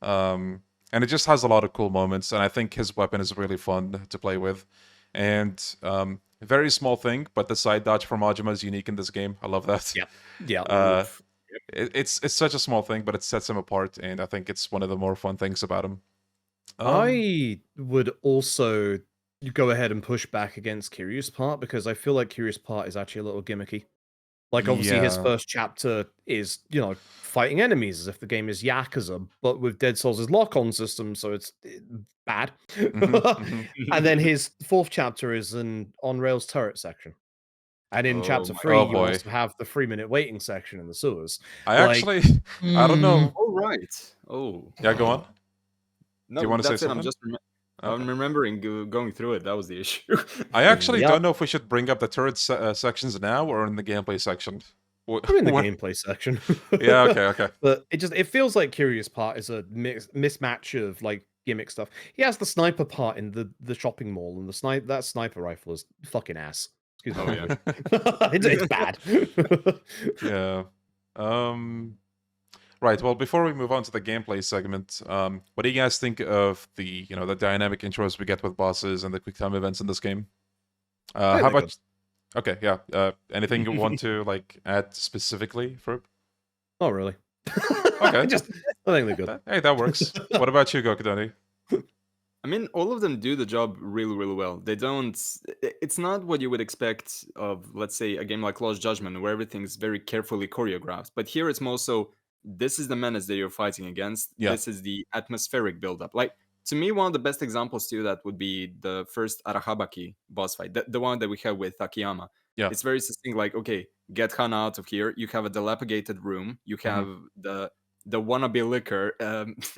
And it just has a lot of cool moments, and I think his weapon is really fun to play with. And very small thing, but the side dodge for Majima is unique in this game. I love that. Yeah. It's such a small thing, but it sets him apart, and I think it's one of the more fun things about him. I would also go ahead and push back against Kiryu's part because I feel like Kiryu's part is actually a little gimmicky. Like, obviously, his Yeah. first chapter is, fighting enemies as if the game is Yakuza, but with Dead Souls' lock-on system, so it's bad. And then his fourth chapter is an on-rails turret section. And in chapter 3, Oh you boy. also have the 3-minute waiting section in the sewers. I Like, actually, I don't know. Oh right. Oh Yeah, go on. no, Do you want to say that's it. something? I'm Okay. remembering going through it. That was the issue. I actually Yep. don't know if we should bring up the turret sections now or in the gameplay section. We're in the gameplay section. Yeah, okay. But it feels like Curious part is a mismatch of like gimmick stuff. He has the sniper part in the shopping mall, and that sniper rifle is fucking ass. Excuse me. Oh, yeah. It's bad. Yeah. Right. Well, before we move on to the gameplay segment, what do you guys think of the the dynamic intros we get with bosses and the quick time events in this game? I think How they're about? Okay, yeah. Anything you want to like add specifically, Froob? Not really. Okay. I think they're good. Hey, that works. What about you, Gokudoni? I mean, all of them do the job really, really well. They don't. It's not what you would expect of, let's say, a game like Lost Judgment, where everything's very carefully choreographed. But here, it's more so. This is the menace that you're fighting against. Yeah. This is the atmospheric buildup. Like to me, one of the best examples to that would be the first Arahabaki boss fight, the one that we have with Takayama. Yeah. It's very succinct. Like, okay, get Hana out of here. You have a dilapidated room. You have the wannabe liquor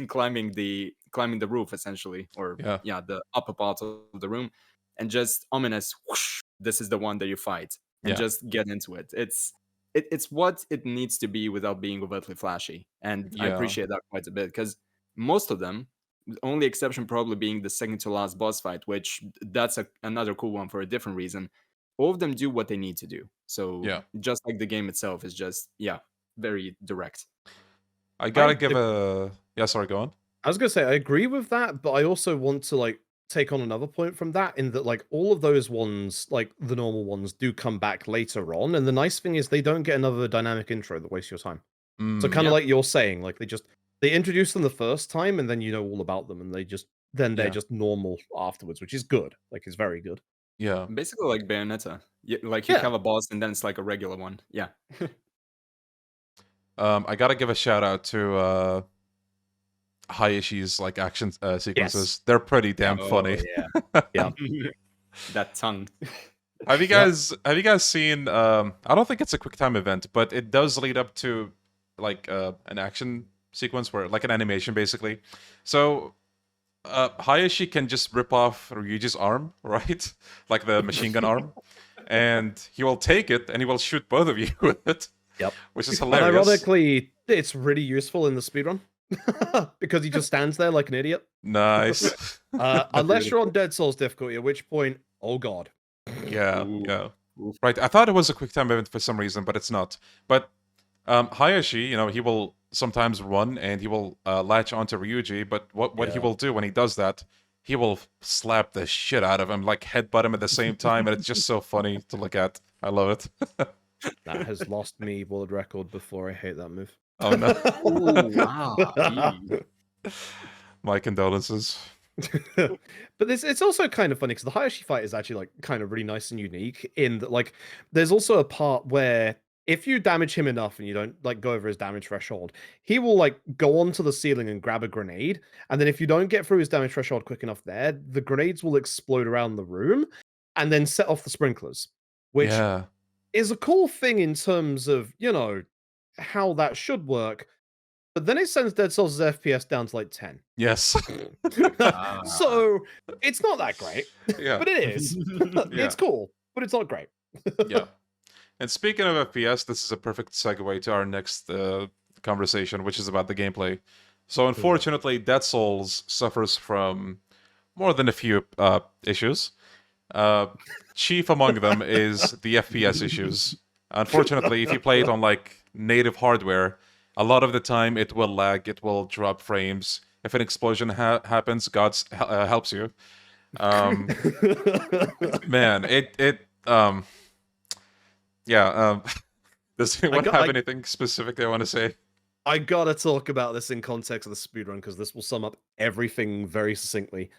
climbing the roof essentially, or the upper part of the room, and just ominous whoosh, this is the one that you fight, and just get into it. It's what it needs to be without being overtly flashy, and I appreciate that quite a bit, because most of them, the only exception probably being the second to last boss fight, which that's another cool one for a different reason, all of them do what they need to do. So just like the game itself is just very direct. I gotta give a... Yeah, sorry, go on. I was gonna say, I agree with that, but I also want to, like, take on another point from that, in that, like, all of those ones, like, the normal ones, do come back later on, and the nice thing is they don't get another dynamic intro that wastes your time. So kind of like you're saying, like, they introduce them the first time, and then you know all about them, and they're just normal afterwards, which is good. Like, it's very good. Yeah. Basically like Bayonetta. Like you have a boss, and then it's like a regular one. Yeah. I gotta give a shout out to Hayashi's like action sequences. Yes. They're pretty damn funny. Yeah. That tongue. Have you guys seen I don't think it's a quick time event, but it does lead up to like an action sequence where like an animation basically. So Hayashi can just rip off Ryuji's arm, right? Like the machine gun arm. And he will take it and he will shoot both of you with it. Yep. Which is hilarious. And ironically, it's really useful in the speedrun. Because he just stands there like an idiot. Nice. Unless you're on Dead Souls difficulty, at which point, oh god. Yeah. Right, I thought it was a quick time event for some reason, but it's not. But Hayashi, he will sometimes run and he will latch onto Ryuji, but what he will do when he does that, he will slap the shit out of him, like headbutt him at the same time, and it's just so funny to look at. I love it. That has lost me world record before. I hate that move. Oh no. Ooh, wow. My condolences. But it's also kind of funny because the Hayashi fight is actually like kind of really nice and unique in that, like, there's also a part where if you damage him enough and you don't like go over his damage threshold, he will like go onto the ceiling and grab a grenade, and then if you don't get through his damage threshold quick enough there, the grenades will explode around the room and then set off the sprinklers, which is a cool thing in terms of, how that should work. But then it sends Dead Souls' FPS down to like 10. Yes. So it's not that great. Yeah. But it is. It's cool, but it's not great. Yeah. And speaking of FPS, this is a perfect segue to our next conversation, which is about the gameplay. So unfortunately, Dead Souls suffers from more than a few issues. Chief among them is the FPS issues. Unfortunately, if you play it on like native hardware, a lot of the time it will lag, it will drop frames. If an explosion happens, God helps you. Man, does anyone have anything specific they want to say? I gotta talk about this in context of the speedrun because this will sum up everything very succinctly.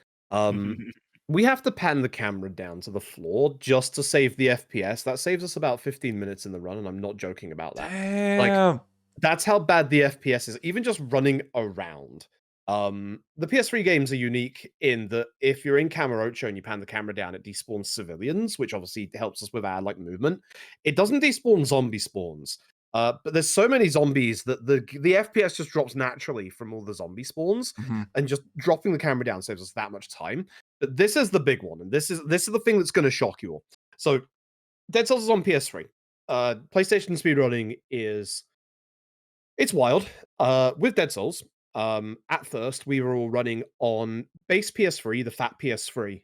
We have to pan the camera down to the floor just to save the FPS. That saves us about 15 minutes in the run, and I'm not joking about that. Damn. Like, that's how bad the FPS is, even just running around. The PS3 games are unique in that if you're in Kamurocho and you pan the camera down, it despawns civilians, which obviously helps us with our like movement. It doesn't despawn zombie spawns. But there's so many zombies that the FPS just drops naturally from all the zombie spawns, and just dropping the camera down saves us that much time. But this is the big one, and this is the thing that's going to shock you all. So, Dead Cells is on PS3. PlayStation speedrunning it's wild. With Dead Cells, at first we were all running on base PS3, the fat PS3,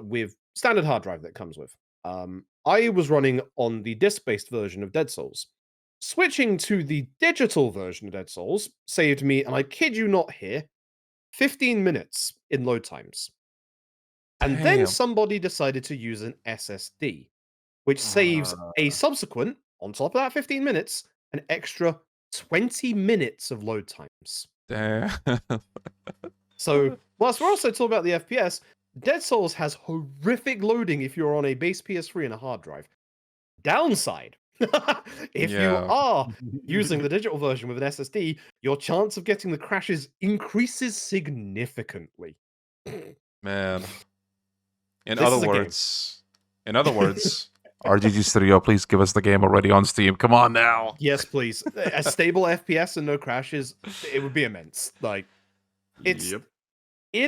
with standard hard drive that comes with. I was running on the disc-based version of Dead Souls. Switching to the digital version of Dead Souls saved me, and I kid you not here, 15 minutes in load times. And then Damn. somebody decided to use an SSD, which saves a subsequent, on top of that 15 minutes, an extra 20 minutes of load times. Damn. So, whilst we're also talking about the FPS, Dead Souls has horrific loading if you're on a base PS3 and a hard drive. Downside, if you Yeah. are using the digital version with an SSD, your chance of getting the crashes increases significantly. Man. In This other is a game. words, RGG Studio, please give us the game already on Steam. Come on now. Yes, please. A stable FPS and no crashes, it would be immense. Like, it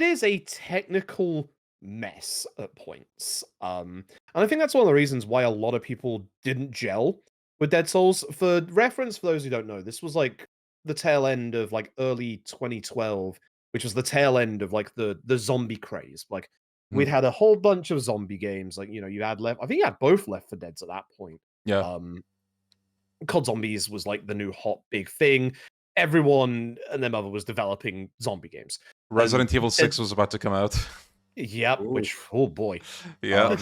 is a technical mess at points. And I think that's one of the reasons why a lot of people didn't gel with Dead Souls. For reference, for those who don't know, this was like the tail end of like early 2012, which was the tail end of like the zombie craze. Like we'd had a whole bunch of zombie games. Like, you know, you had I think you had both Left 4 Deads at that point. Yeah. COD Zombies was like the new hot big thing. Everyone and their mother was developing zombie games. Resident Evil 6 was about to come out. Yep, which oh boy. Yeah.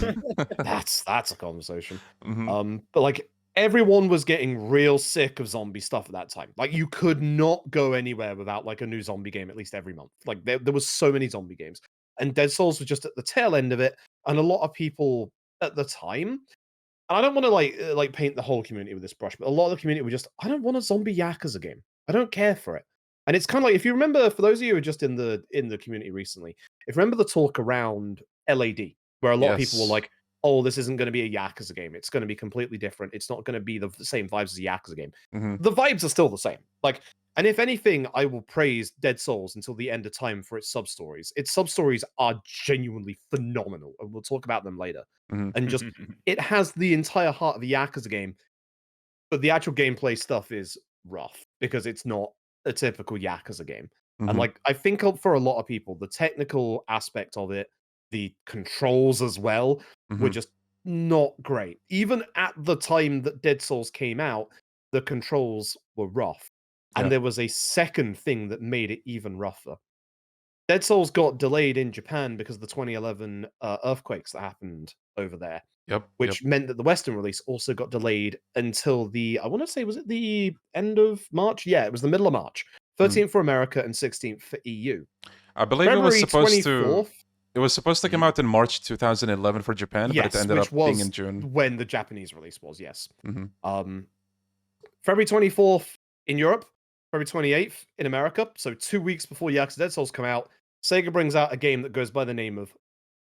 That's a conversation. Mhm. But like everyone was getting real sick of zombie stuff at that time. Like you could not go anywhere without like a new zombie game at least every month. Like there was so many zombie games. And Dead Souls was just at the tail end of it. And a lot of people at the time, and I don't want to like paint the whole community with this brush, but a lot of the community were just, I don't want a zombie Yakuza game. I don't care for it. And it's kind of like, if you remember, for those of you who are just in the community recently, if you remember the talk around LAD, where a lot of people were Yes. like, oh, this isn't going to be a Yakuza game. It's going to be completely different. It's not going to be the same vibes as a Yakuza game. Mhm. The vibes are still the same. Like, and if anything, I will praise Dead Souls until the end of time for its sub-stories. Its sub-stories are genuinely phenomenal, and we'll talk about them later. Mhm. And just, it has the entire heart of a Yakuza game, but the actual gameplay stuff is rough because it's not a typical Yakuza game. And Mhm. like, I think for a lot of people, the technical aspect of it, the controls as well, were Mhm. just not great. Even at the time that Dead Souls came out, the controls were rough. And Yeah. there was a second thing that made it even rougher. Dead Souls got delayed in Japan because of the 2011 earthquakes that happened over there, Yep. which meant that the Western release also got delayed until I want to say, was it the end of March? Yeah, it was the middle of March. 13th for America and 16th for EU. I believe February it was supposed to come Mhm. out in March 2011 for Japan, but it Yes, ended which up being was in June. when the Japanese release was, yes. Mhm. February 24th in Europe, February 28th in America. So 2 weeks before Yakuza Dead Souls come out, Sega brings out a game that goes by the name of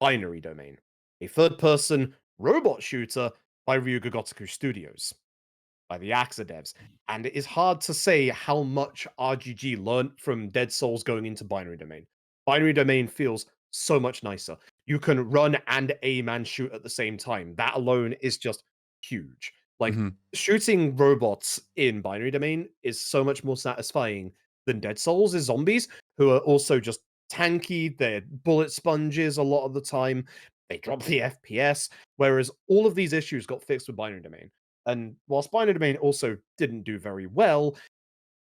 Binary Domain, a third-person robot shooter by Ryuga Gotoku Studios, by the Yakuza devs. And it is hard to say how much RGG learnt from Dead Souls going into Binary Domain. Binary Domain feels so much nicer. You can run and aim and shoot at the same time. That alone is just huge. Like, Mhm. shooting robots in Binary Domain is so much more satisfying than Dead Souls is zombies, who are also just tanky. They're bullet sponges a lot of the time. They drop the FPS. Whereas all of these issues got fixed with Binary Domain. And whilst Binary Domain also didn't do very well,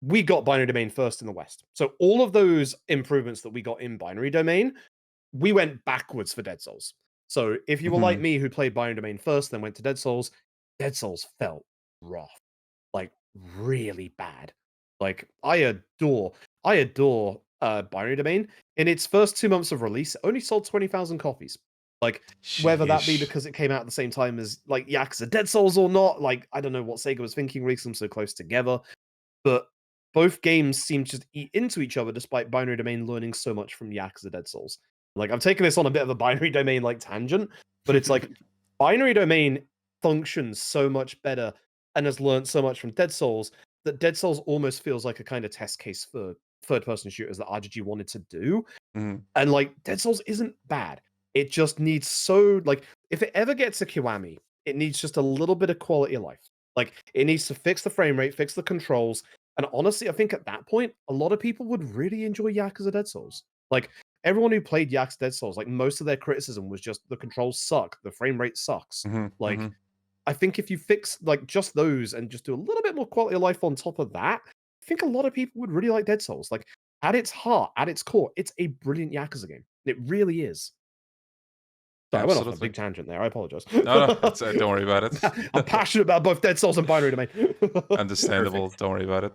we got Binary Domain first in the West. So all of those improvements that we got in Binary Domain, we went backwards for Dead Souls. So if you were like Mhm. me, who played Binary Domain first, then went to Dead Souls felt rough, like really bad. Like I adore Binary Domain. In its first 2 months of release, it only sold 20,000 copies. Like whether that be Sheesh. because it came out at the same time as like Yakuza Dead Souls or not, like I don't know what Sega was thinking, releasing them so close together. But both games seem to just eat into each other, despite Binary Domain learning so much from Yakuza Dead Souls. Like I'm taking this on a bit of a Binary Domain like tangent, but it's like Binary Domain functions so much better and has learned so much from Dead Souls that Dead Souls almost feels like a kind of test case for third-person shooters that RGG wanted to do. Mhm. And like Dead Souls isn't bad. It just needs so like if it ever gets a Kiwami, it needs just a little bit of quality of life. Like it needs to fix the frame rate, fix the controls. And honestly, I think at that point, a lot of people would really enjoy Yakuza Dead Souls. Like everyone who played Yakuza Dead Souls, like most of their criticism was just the controls suck, the frame rate sucks. Mhm. Like Mhm. I think if you fix like just those and just do a little bit more quality of life on top of that, I think a lot of people would really like Dead Souls. Like at its heart, at its core, it's a brilliant Yakuza game. It really is. Sorry, I went off on a Absolutely. big tangent there. I apologize. No, don't worry about it. I'm passionate about both Dead Souls and Binary Domain. Understandable. Don't worry about it.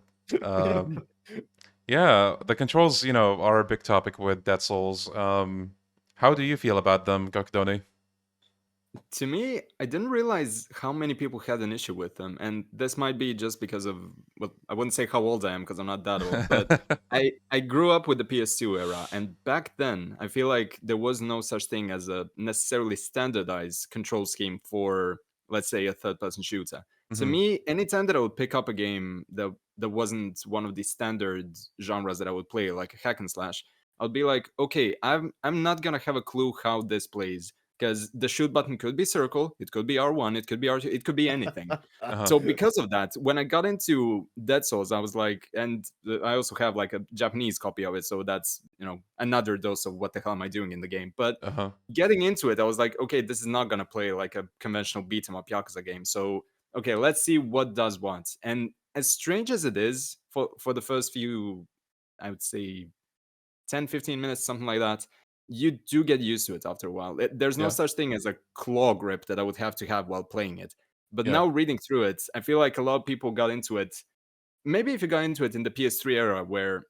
Yeah, the controls, are a big topic with Dead Souls. How do you feel about them, Gokudoni? To me, I didn't realize how many people had an issue with them, and this might be just because of, well, I wouldn't say how old I am because I'm not that old, but I grew up with the PS2 era, and back then I feel like there was no such thing as a necessarily standardized control scheme for, let's say, a third-person shooter. To Mhm. me, anytime that I would pick up a game that wasn't one of the standard genres that I would play, like a hack and slash, I would be like, okay, I'm not gonna have a clue how this plays. Because the shoot button could be circle, it could be R1, it could be R2, it could be anything. Uh-huh. So because of that, when I got into Dead Souls, I was like, and I also have like a Japanese copy of it, so that's another dose of what the hell am I doing in the game. But Uh-huh. getting into it, I was like, okay, this is not gonna play like a conventional beat 'em up Yakuza game. So okay, let's see what does what. And as strange as it is, for the first few, I would say 10, 15 minutes, something like that, you do get used to it after a while. There's no Yeah. such thing as a claw grip that I would have to have while playing it. But Yeah. now reading through it, I feel like a lot of people got into it. Maybe if you got into it in the PS3 era where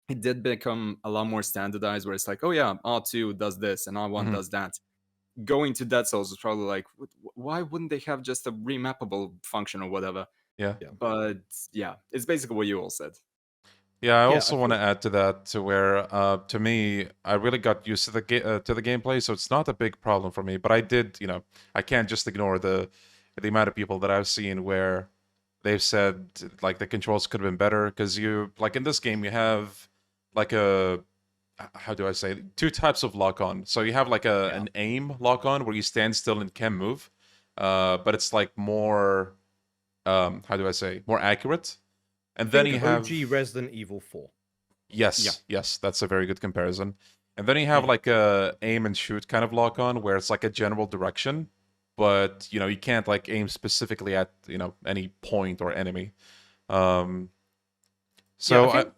it did become a lot more standardized, where it's like, oh yeah, R2 does this and R1 Mhm. does that. Going to Dead Souls is probably like, why wouldn't they have just a remappable function or whatever? Yeah. But yeah, it's basically what you all said. Yeah, I Yeah, also I want to add to that to where, to me, I really got used to the gameplay, so it's not a big problem for me. But I did, I can't just ignore the amount of people that I've seen where they've said like the controls could have been better because you like in this game you have like a how do I say two types of lock on. So you have like an aim lock on where you stand still and can move, but it's like more how do I say more accurate. And then you have OG Resident Evil 4. yes, that's a very good comparison. And then you have like a aim and shoot kind of lock on where it's like a general direction, but you can't like aim specifically at any point or enemy. So I think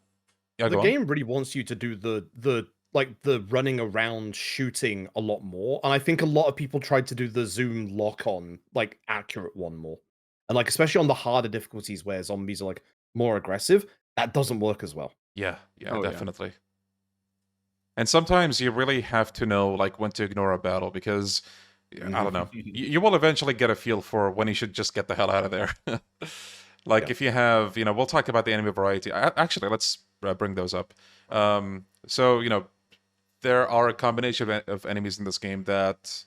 yeah, the go on. game really wants you to do the like the running around shooting a lot more, and I think a lot of people tried to do the zoom lock on like accurate one more, and like especially on the harder difficulties where zombies are like more aggressive, that doesn't work as well. Yeah, Oh, yeah. definitely. And sometimes you really have to know like when to ignore a battle because I don't know. You will eventually get a feel for when you should just get the hell out of there. Like Yeah. if you have, we'll talk about the enemy variety. Actually, let's bring those up. So there are a combination of enemies in this game that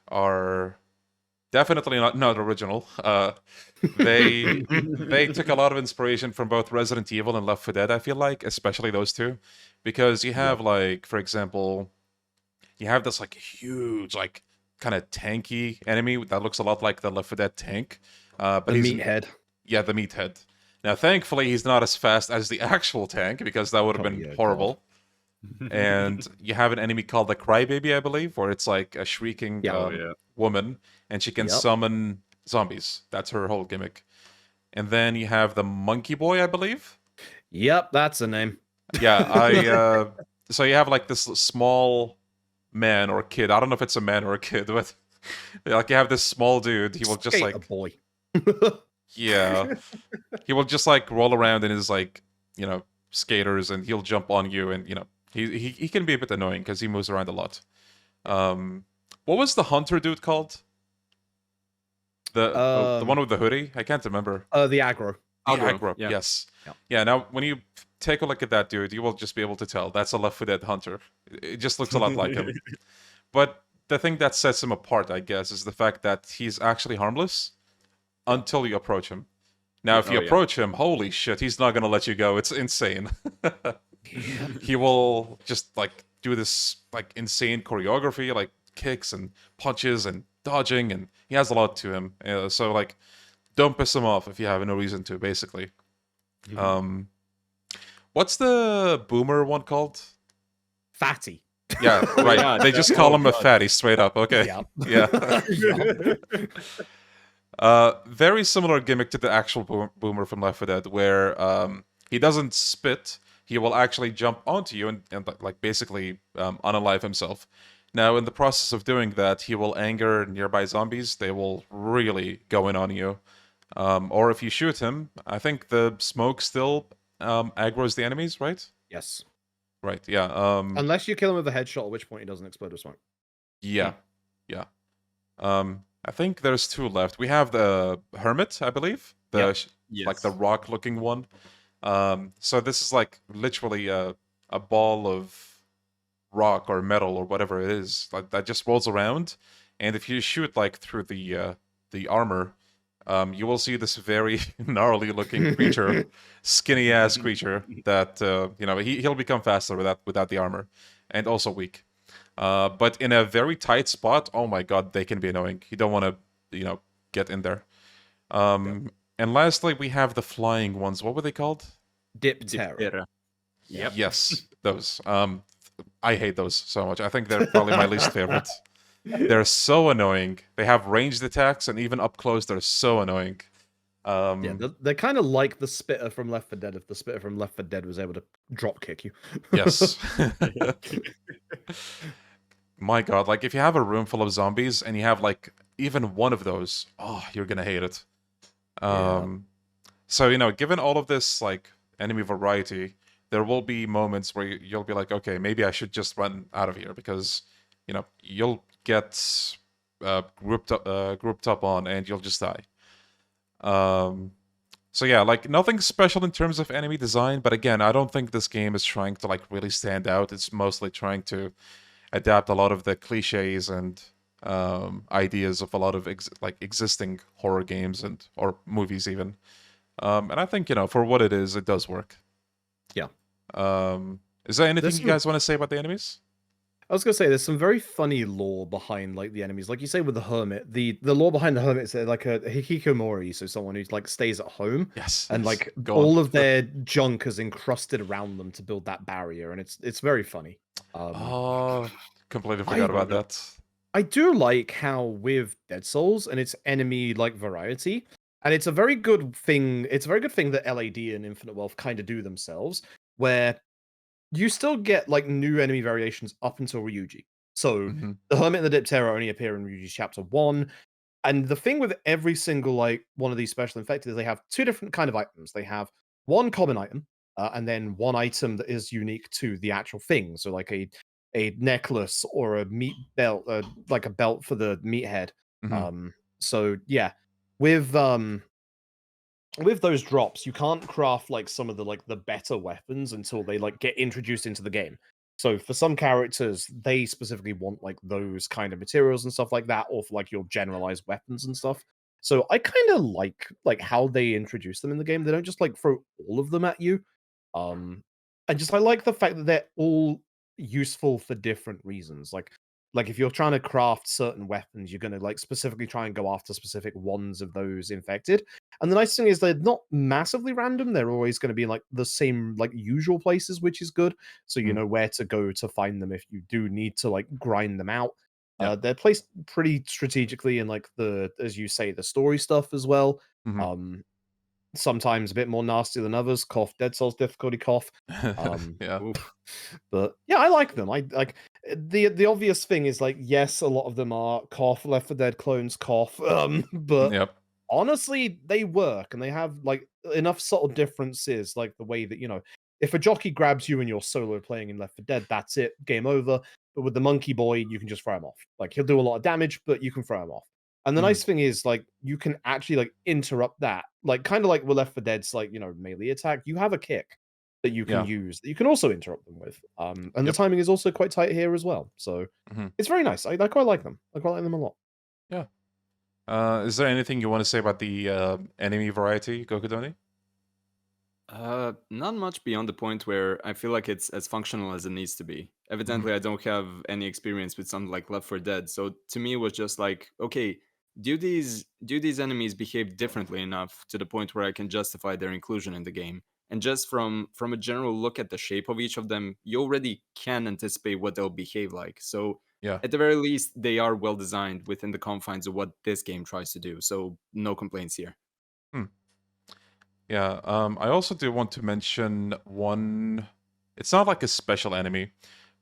are definitely not original. They took a lot of inspiration from both Resident Evil and Left 4 Dead. I feel like, especially those two, because you have like, for example, you have this like huge, like kind of tanky enemy that looks a lot like the Left 4 Dead tank. But The he's meathead. yeah, the meathead. Now, thankfully, he's not as fast as the actual tank because that would have Oh, been yeah, horrible. And you have an enemy called the Crybaby, I believe, where it's like a shrieking woman, and she can summon zombies. That's her whole gimmick. And then you have the Monkey Boy, I believe. Yep, that's the name. Yeah, so you have like this small man or kid. I don't know if it's a man or a kid, but like you have this small dude. He will just Skater like boy. yeah, he will just like roll around in his like skaters, and he'll jump on you, and he can be a bit annoying because he moves around a lot. What was the hunter dude called? The one with the hoodie? I can't remember. The aggro. Aggro. Yeah. Yes. Yeah. Now, when you take a look at that dude, you will just be able to tell that's a Left 4 Dead hunter. It just looks a lot like him. But the thing that sets him apart, I guess, is the fact that he's actually harmless until you approach him. Now, if you approach him, holy shit, he's not gonna let you go. It's insane. He will just like do this like insane choreography, like kicks and punches and dodging, and he has a lot to him. So like, don't piss him off if you have no reason to. Basically, what's the boomer one called? Fatty. Yeah, right. They just call him a fatty straight up. Okay. Yeah. Yeah. Very similar gimmick to the actual boomer from Left 4 Dead, where he doesn't spit. He will actually jump onto you and like basically unalive himself. Now, in the process of doing that, he will anger nearby zombies. They will really go in on you. Or if you shoot him, I think the smoke still aggroes the enemies, right? Yes. Right. Yeah. Unless you kill him with a headshot, at which point he doesn't explode with smoke. Yeah. Yeah. I think there's 2 left. We have the Hermit, I believe, like Yes. the rock-looking one. So this is like literally a ball of rock or metal or whatever it is like that just rolls around, and if you shoot like through the armor, you will see this very gnarly-looking creature, skinny-ass creature that he'll become faster without the armor, and also weak. But in a very tight spot, oh my god, they can be annoying. You don't want to, get in there. And lastly, we have the flying ones. What were they called? Diptera. Diptera. Yep. Yes, those. I hate those so much. I think they're probably my least favorite. They're so annoying. They have ranged attacks, and even up close, they're so annoying. Yeah, they're kind of like the spitter from Left 4 Dead. If the spitter from Left 4 Dead was able to drop kick you. Yes. My god, like if you have a room full of zombies and you have like even one of those, oh, you're gonna hate it. So, given all of this like enemy variety, there will be moments where you'll be like, okay, maybe I should just run out of here because, you'll get grouped up on and you'll just die. So yeah, like nothing special in terms of enemy design, but again, I don't think this game is trying to like really stand out. It's mostly trying to adapt a lot of the cliches and ideas of a lot of existing horror games or movies even. And I think for what it is, it does work. Yeah. Is there anything you guys want to say about the enemies? I was gonna say there's some very funny lore behind like the enemies. Like you say with the hermit, the lore behind the hermit is like a hikikomori, so someone who like stays at home. Yes. And like all of their junk is encrusted around them to build that barrier, and it's very funny. Completely forgot about that. I do like how with Dead Souls and its enemy like variety, and it's a very good thing. It's a very good thing that LAD and Infinite Wealth kind of do themselves, where you still get like new enemy variations up until Ryuji. So the Hermit and the Diptera only appear in Ryuji's chapter 1. And the thing with every single like one of these special infected is they have 2 different kind of items. They have one common item, and then one item that is unique to the actual thing. So like a necklace or a meat belt, like a belt for the meathead. So yeah, with those drops, you can't craft like some of the better weapons until they like get introduced into the game. So for some characters, they specifically want like those kind of materials and stuff like that, or for like your generalized weapons and stuff. So I kind of like how they introduce them in the game. They don't just like throw all of them at you. I like the fact that they're all useful for different reasons. Like if you're trying to craft certain weapons, you're going to like specifically try and go after specific ones of those infected. And the nice thing is they're not massively random. They're always going to be in like the same like usual places, which is good. So you know where to go to find them if you do need to like grind them out. They're placed pretty strategically in like as you say, the story stuff as well. Sometimes a bit more nasty than others. Cough, Dead Souls difficulty cough. Yeah. But yeah, I like them. I like the obvious thing is like, yes, a lot of them are cough, Left 4 Dead clones cough. But honestly, they work and they have like enough subtle differences, like the way that, if a jockey grabs you and you're solo playing in Left 4 Dead, that's it, game over. But with the monkey boy, you can just throw him off. Like he'll do a lot of damage, but you can throw him off. And the nice thing is, like, you can actually like interrupt that, like kind of like with Left 4 Dead's like melee attack. You have a kick that you can use that you can also interrupt them with. And the timing is also quite tight here as well. So it's very nice. I quite like them. I quite like them a lot. Yeah. Is there anything you want to say about the enemy variety, Gokudoni? Not much beyond the point where I feel like it's as functional as it needs to be. Evidently, I don't have any experience with something like Left 4 Dead, so to me it was just like, okay, do these enemies behave differently enough to the point where I can justify their inclusion in the game? And just from a general look at the shape of each of them, you already can anticipate what they'll behave like. So Yeah. at the very least, they are well designed within the confines of what this game tries to do. So no complaints here. Yeah, I also do want to mention one. It's not like a special enemy,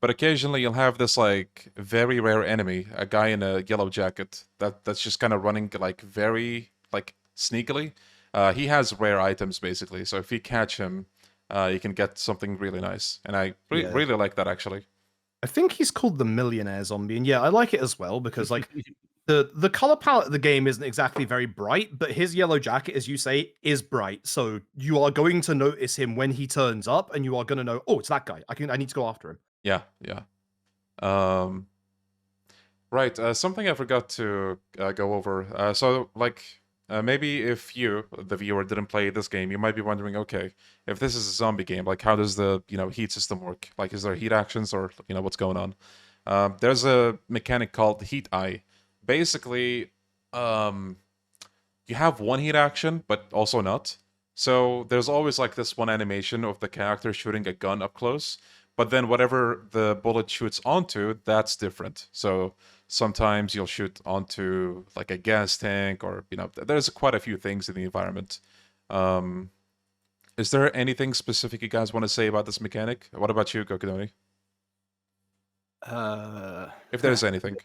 but occasionally you'll have this like very rare enemy, a guy in a yellow jacket that's just kind of running like very like sneakily. He has rare items basically, so if you catch him, you can get something really nice, and I Yeah. really like that actually. I think he's called the Millionaire Zombie, and yeah, I like it as well because like the color palette of the game isn't exactly very bright, but his yellow jacket, as you say, is bright. So you are going to notice him when he turns up, and you are going to know, oh, it's that guy. I need to go after him. Yeah, yeah. Right, something I forgot to go over. So, like, maybe if you, the viewer, didn't play this game, you might be wondering, okay, if this is a zombie game, like, how does the, heat system work? Like, is there heat actions or, what's going on? There's a mechanic called Heat Eye. Basically, you have one heat action, but also not. So there's always, like, this one animation of the character shooting a gun up close, but then whatever the bullet shoots onto, that's different. So sometimes you'll shoot onto like a gas tank, or there's quite a few things in the environment. Is there anything specific you guys want to say about this mechanic? What about you, Gokudoni? If there's anything.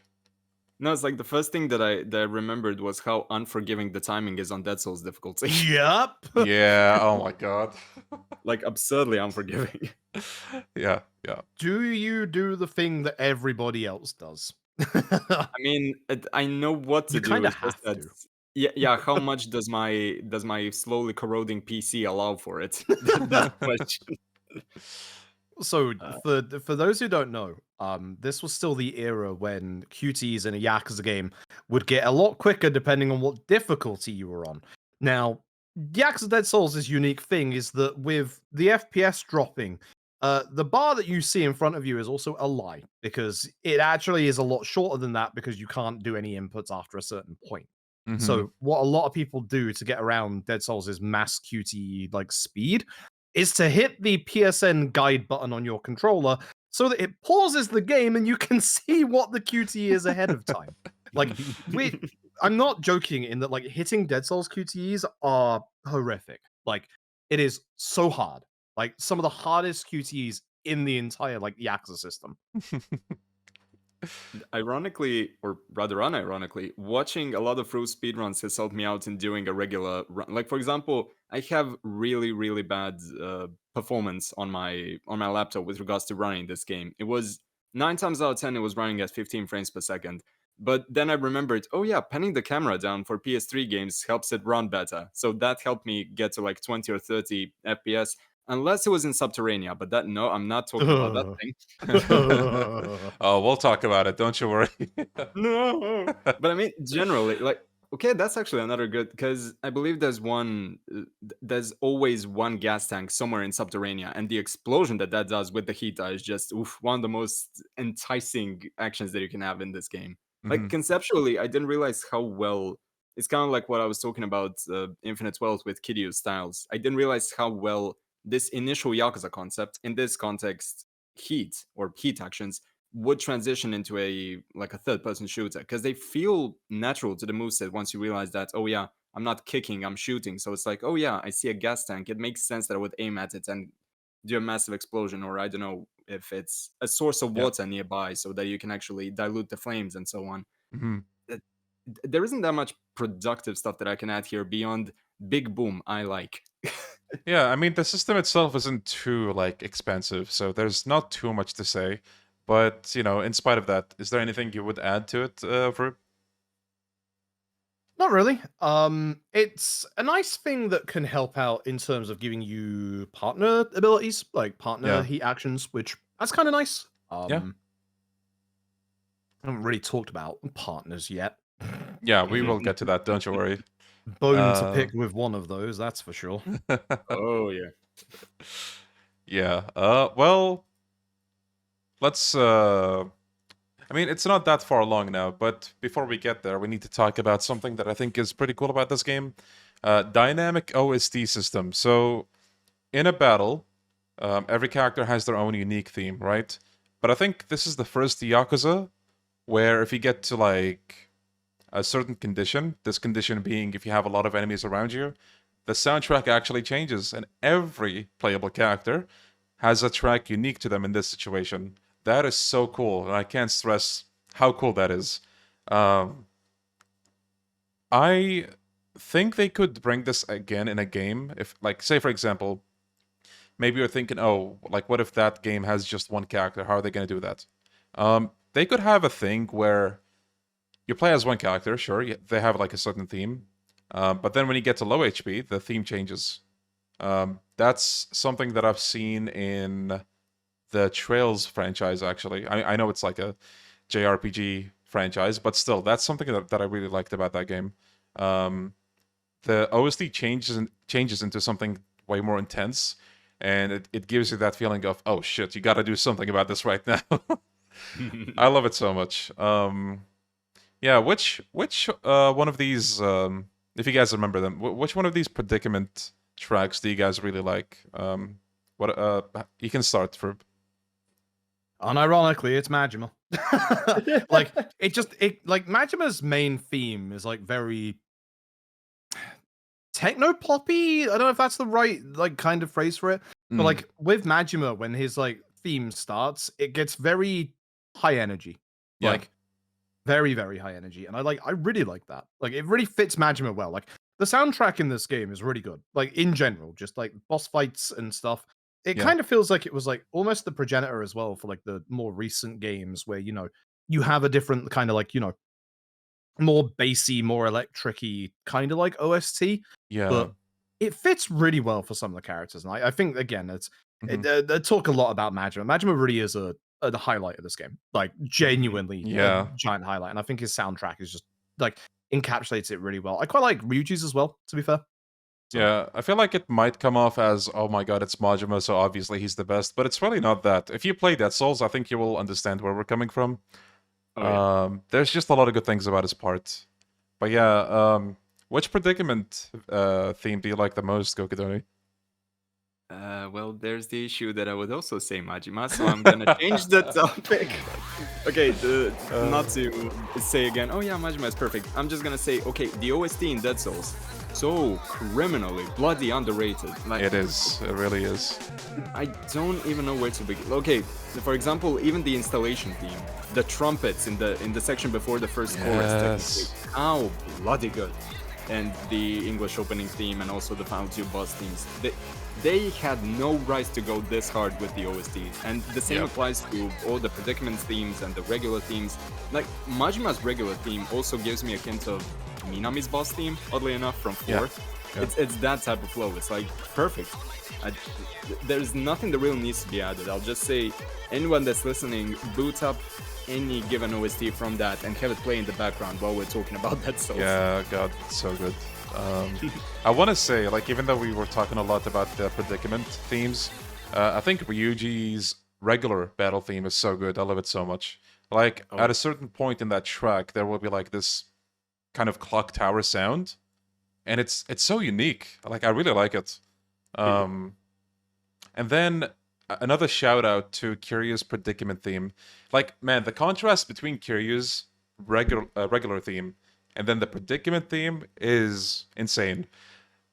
No, it's like the first thing that I remembered was how unforgiving the timing is on Dead Souls difficulty. Yep. Yeah. Oh my god. Like absurdly unforgiving. Yeah. Do you do the thing that everybody else does? I mean, I know what to You do. kinda It's just have that, to. yeah. How much does my slowly corroding PC allow for it? That's the question. So for those who don't know, this was still the era when QTEs in a Yakuza game would get a lot quicker depending on what difficulty you were on. Now, Yakuza Dead Souls' unique thing is that with the FPS dropping, the bar that you see in front of you is also a lie because it actually is a lot shorter than that because you can't do any inputs after a certain point. Mhm. So what a lot of people do to get around Dead Souls' mass QTE like speed is to hit the PSN guide button on your controller so that it pauses the game and you can see what the QTE is ahead of time. Like, I'm not joking in that like hitting Dead Souls QTEs are horrific. Like, it is so hard. Like some of the hardest QTEs in the entire like Yakuza system. Ironically, or rather unironically, watching a lot of Froob speedruns has helped me out in doing a regular run. Like, for example, I have really, really bad performance on my laptop with regards to running this game. It was 9 times out of 10, it was running at 15 frames per second. But then I remembered, oh yeah, panning the camera down for PS3 games helps it run better. So that helped me get to like 20 or 30 FPS. Unless it was in Subterranea, but no, I'm not talking about that thing. Oh, we'll talk about it. Don't you worry. No, but I mean, generally, like, okay, that's actually another good, because I believe there's always one gas tank somewhere in Subterranea, and the explosion that does with the heat is just one of the most enticing actions that you can have in this game. Like, Mhm. conceptually, I didn't realize how well. It's kind of like what I was talking about Infinite Wealth with Kiryu's styles. I didn't realize how well this initial Yakuza concept, in this context, heat or heat actions, would transition into a third person shooter, because they feel natural to the moveset once you realize that, oh yeah, I'm not kicking, I'm shooting. So it's like, oh yeah, I see a gas tank, it makes sense that I would aim at it and do a massive explosion, or I don't know if it's a source of Yeah. water nearby so that you can actually dilute the flames and so on. Mhm. There isn't that much productive stuff that I can add here beyond big boom I like. Yeah, I mean the system itself isn't too like expensive, so there's not too much to say. But in spite of that, is there anything you would add to it, Froob? Not really. It's a nice thing that can help out in terms of giving you partner abilities, like partner Yeah. heat actions, which that's kind of nice. Yeah. I haven't really talked about partners yet. Yeah, we will get to that. Don't you worry. Bone to pick with one of those, that's for sure. Oh yeah. Yeah. Well, let's. I mean, it's not that far along now, but before we get there, we need to talk about something that I think is pretty cool about this game: dynamic OST system. So, in a battle, every character has their own unique theme, right? But I think this is the first Yakuza where if you get to like a certain condition, this condition being if you have a lot of enemies around you, the soundtrack actually changes, and every playable character has a track unique to them in this situation. That is so cool, and I can't stress how cool that is. I think they could bring this again in a game. If, like, say for example, maybe you're thinking, oh, like what if that game has just one character? How are they going to do that? They could have a thing where you play as one character, sure, they have like a certain theme, but then when you get to low HP, the theme changes. That's something that I've seen in the Trails franchise, actually. I know it's like a JRPG franchise, but still, that's something that I really liked about that game. The OST changes into something way more intense, and it gives you that feeling of, oh shit, you gotta do something about this right now. I love it so much. Yeah, which one of these, if you guys remember them, which one of these predicament tracks do you guys really like? You can start, Froob. Unironically, it's Majima. Like like Majima's main theme is like very techno poppy. I don't know if that's the right like kind of phrase for it, but like with Majima, when his like theme starts, it gets very high energy, like very very high energy, and I really like that. Like it really fits Majima well. Like the soundtrack in this game is really good. Like in general, just like boss fights and stuff. It kind of feels like it was like almost the progenitor as well for like the more recent games where you have a different kind of like more bassy, more electric-y kind of like OST. Yeah. But it fits really well for some of the characters. And I think, again, they talk a lot about Majima. Majima really is a highlight of this game. Like, genuinely a giant highlight. And I think his soundtrack is just, like, encapsulates it really well. I quite like Ryuji's as well, to be fair. So. Yeah, I feel like it might come off as, oh my god, it's Majima, so obviously he's the best. But it's really not that. If you play Dead Souls, I think you will understand where we're coming from. There's just a lot of good things about his part. But yeah, which predicament theme do you like the most, Gokudoni? Well, there's the issue that I would also say Majima, so I'm gonna change the topic. Okay, not to say again, oh yeah, Majima is perfect. I'm just gonna say, okay, the OST in Dead Souls, so criminally, bloody underrated. Like, it is, it really is. I don't even know where to begin. Okay, for example, even the installation theme, the trumpets in the section before the first chorus, how bloody good. And the English opening theme and also the Final Two boss themes. They had no right to go this hard with the OSTs. And the same applies to all the predicaments themes and the regular themes. Like, Majima's regular theme also gives me a hint of Minami's boss theme, oddly enough, from 4. Yeah. It's that type of flow. It's like perfect. There's nothing that really needs to be added. I'll just say, anyone that's listening, boot up any given OST from that and have it play in the background while we're talking about that. So yeah, god, it's so good. I want to say, like, even though we were talking a lot about the predicament themes, I think Ryuji's regular battle theme is so good. I love it so much. Like, at a certain point in that track, there will be like this kind of clock tower sound, and it's so unique. Like, I really like it. And then another shout out to Kiryu's predicament theme. Like, man, the contrast between Kiryu's regular theme and then the predicament theme is insane.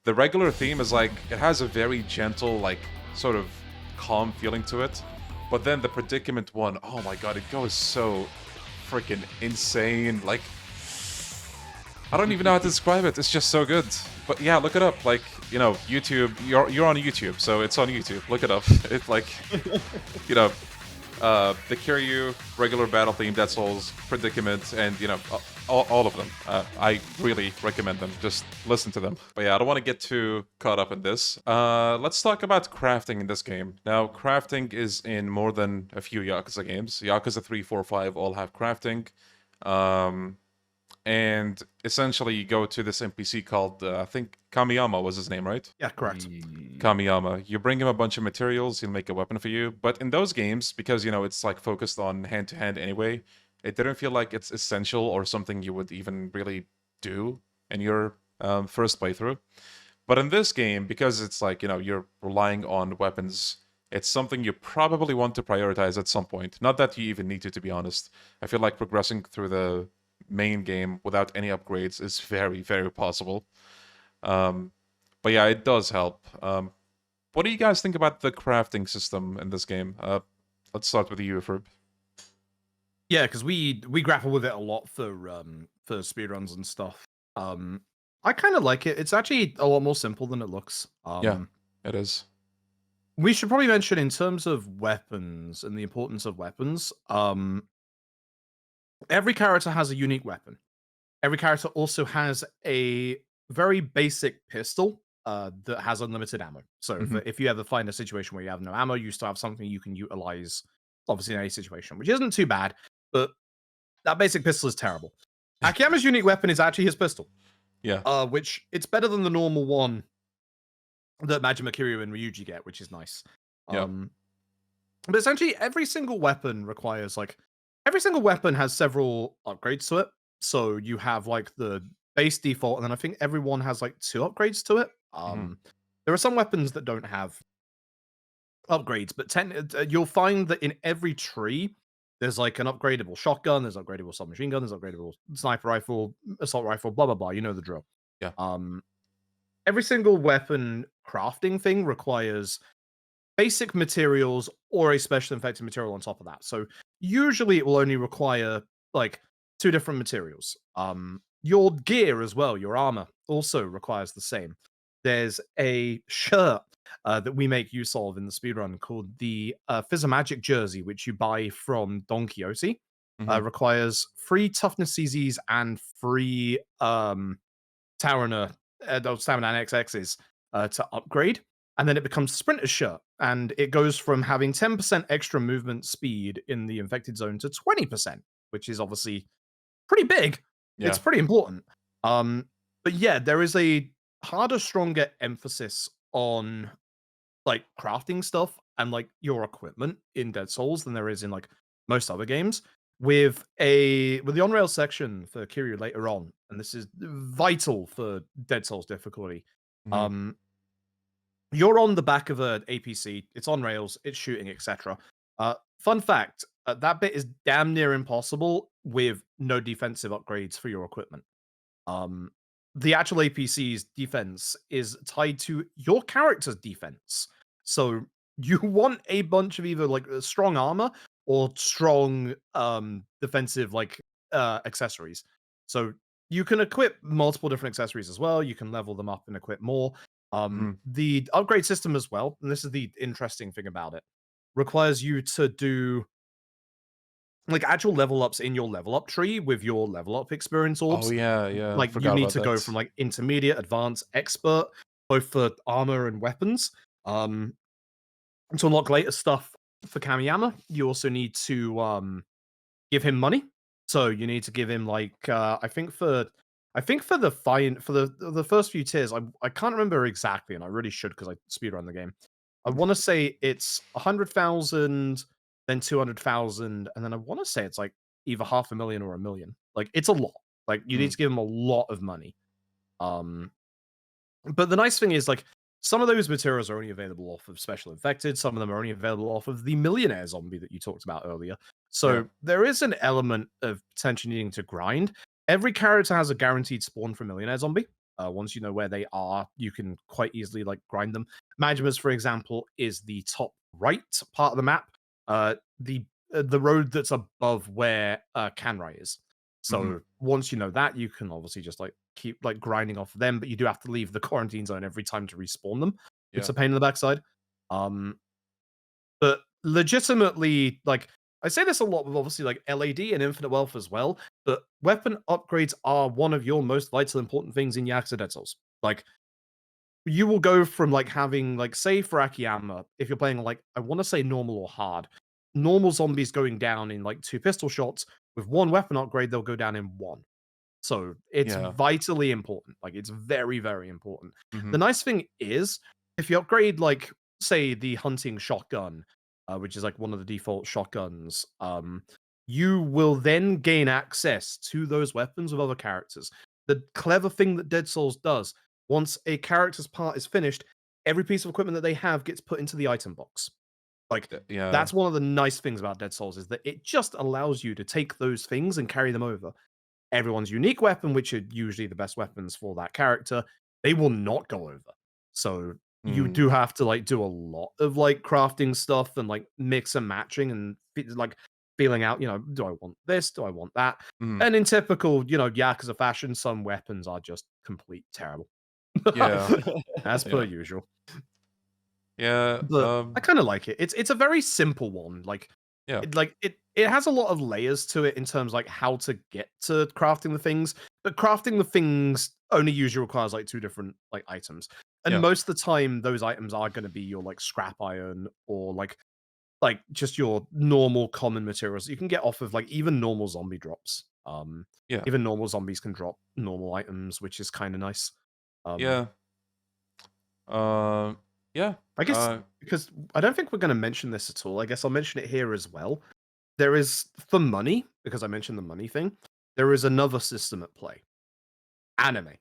The regular theme is like, it has a very gentle, like, sort of calm feeling to it. But then the predicament one, oh my god, it goes so freaking insane. Like, I don't even know how to describe it. It's just so good. But yeah, look it up. Like, YouTube. You're on YouTube, so it's on YouTube. Look it up. It's like, the Kiryu, regular battle theme, Dead Souls, predicament, and all of them. I really recommend them. Just listen to them. But yeah, I don't want to get too caught up in this. Let's talk about crafting in this game. Now, crafting is in more than a few Yakuza games. Yakuza 3, 4, 5 all have crafting. And essentially, you go to this NPC called, I think Kamiyama was his name, right? Yeah, correct. Kamiyama. You bring him a bunch of materials, he'll make a weapon for you. But in those games, because, it's like focused on hand-to-hand anyway, it didn't feel like it's essential or something you would even really do in your first playthrough. But in this game, because it's like, you're relying on weapons, it's something you probably want to prioritize at some point. Not that you even need to be honest. I feel like progressing through the main game without any upgrades is very, very possible. But yeah, it does help. What do you guys think about the crafting system in this game? Let's start with you, Froob. Yeah, because we grapple with it a lot for speedruns and stuff. I kind of like it. It's actually a lot more simple than it looks. Yeah, it is. We should probably mention in terms of weapons and the importance of weapons. Every character has a unique weapon. Every character also has a very basic pistol that has unlimited ammo. So if you ever find a situation where you have no ammo, you still have something you can utilize, obviously, in any situation, which isn't too bad, but that basic pistol is terrible. Akiyama's unique weapon is actually his pistol. Yeah. Which it's better than the normal one that Majima, Kiryu, and Ryuji get, which is nice. Yeah. But essentially, every single weapon has several upgrades to it. So you have like the base default, and then I think everyone has like 2 upgrades to it. There are some weapons that don't have upgrades, but you'll find that in every tree, there's like an upgradable shotgun, there's upgradable submachine gun, there's upgradable sniper rifle, assault rifle, blah blah blah. You know the drill. Yeah. Every single weapon crafting thing requires basic materials or a special infected material on top of that. So usually it will only require like 2 different materials. Your gear as well, your armor, also requires the same. There's a shirt that we make use of in the speedrun called the Physimagic jersey, which you buy from Don Quixote. Requires 3 toughness CZs and 3 Stamina XXs to upgrade. And then it becomes Sprinter's shirt. And it goes from having 10% extra movement speed in the infected zone to 20%, which is obviously pretty big. Yeah. It's pretty important. But yeah, there is a harder, stronger emphasis on like crafting stuff and like your equipment in Dead Souls than there is in like most other games. With the on-rail section for Kiryu later on, and this is vital for Dead Souls difficulty. You're on the back of an APC, it's on rails, it's shooting, etc. Fun fact, that bit is damn near impossible with no defensive upgrades for your equipment. The actual APC's defense is tied to your character's defense. So you want a bunch of either like strong armor or strong defensive like accessories. So you can equip multiple different accessories as well. You can level them up and equip more. The upgrade system as well, and this is the interesting thing about it, requires you to do like actual level ups in your level up tree with your level up experience orbs. Oh yeah. Like you need to go from like intermediate, advanced, expert, both for armor and weapons. To unlock later stuff for Kamiyama, you also need to give him money. So you need to give him like I think for the first few tiers, I can't remember exactly, and I really should because I speedrun the game. I want to say it's 100,000, then 200,000, and then I want to say it's like either 500,000 or 1 million. Like it's a lot. Like you need to give him a lot of money. But the nice thing is like some of those materials are only available off of Special Infected. Some of them are only available off of the Millionaire Zombie that you talked about earlier. So there is an element of potentially needing to grind. Every character has a guaranteed spawn for Millionaire Zombie. Once you know where they are, you can quite easily like grind them. Majima's, for example, is the top right part of the map. The road that's above where Kanrai is. So once you know that, you can obviously just like keep like grinding off them, but you do have to leave the quarantine zone every time to respawn them. It's a pain in the backside. But legitimately, like I say this a lot with obviously like LAD and Infinite Wealth as well, but weapon upgrades are one of your most vital important things in Yakuza Dead Souls. Like you will go from like having like say for Akiyama, if you're playing like I want to say normal or hard, normal zombies going down in like 2 pistol shots. With 1 weapon upgrade, they'll go down in 1. So it's vitally important. Like it's very, very important. The nice thing is, if you upgrade, like, say, the hunting shotgun, which is like one of the default shotguns, you will then gain access to those weapons with other characters. The clever thing that Dead Souls does, once a character's part is finished, every piece of equipment that they have gets put into the item box. Like, Yeah. that's one of the nice things about Dead Souls is that it just allows you to take those things and carry them over. Everyone's unique weapon, which are usually the best weapons for that character, they will not go over. So you do have to like do a lot of like crafting stuff and like mix and matching and like feeling out, do I want this? Do I want that? And in typical, Yakuza fashion, some weapons are just complete terrible. Yeah. As per usual. Yeah. But I kind of like it. It's a very simple one. Like, Yeah. it has a lot of layers to it in terms like how to get to crafting the things, but crafting the things only usually requires like 2 different like items. And Yeah. most of the time those items are going to be your like scrap iron or like just your normal common materials you can get off of like even normal zombie drops. Yeah. Even normal zombies can drop normal items, which is kind of nice. Yeah. Yeah. I guess because I don't think we're going to mention this at all. I guess I'll mention it here as well. There is, for money, because I mentioned the money thing, there is another system at play. Anime.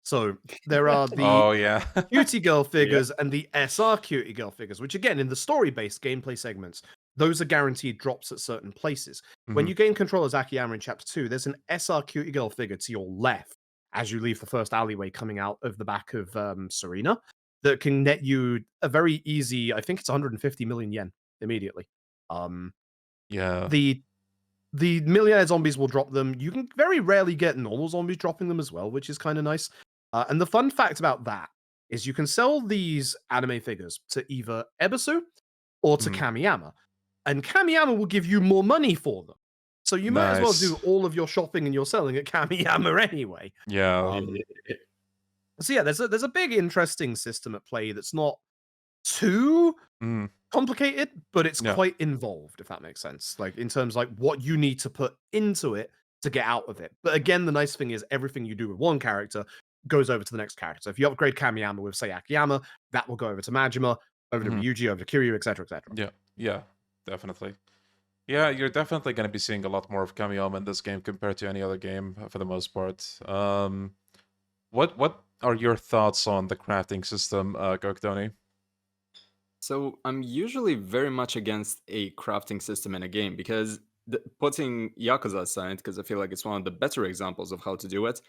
So there are the Oh yeah. cutie girl figures and the SR cutie girl figures, which again, in the story-based gameplay segments, those are guaranteed drops at certain places. When you gain control of Akiyama in Chapter 2, there's an SR cutie girl figure to your left as you leave the first alleyway coming out of the back of Serena that can net you a very easy, I think it's 150 million yen immediately. Yeah. The millionaire zombies will drop them. You can very rarely get normal zombies dropping them as well, which is kind of nice. And the fun fact about that is you can sell these anime figures to either Ebisu or to Kamiyama. And Kamiyama will give you more money for them. So you might as well do all of your shopping and your selling at Kamiyama anyway. Yeah. So yeah, there's a big interesting system at play that's not too complicated, but it's quite involved, if that makes sense. Like in terms like what you need to put into it to get out of it. But again, the nice thing is everything you do with one character goes over to the next character. So if you upgrade Kamiyama with, say, Akiyama, that will go over to Majima, over to Ryuji, over to Kiryu, etc., etc. Yeah, definitely. Yeah, you're definitely going to be seeing a lot more of Kamiyama in this game compared to any other game for the most part. What are your thoughts on the crafting system, Gokudoni? So I'm usually very much against a crafting system in a game because putting Yakuza aside, because I feel like it's one of the better examples of how to do it,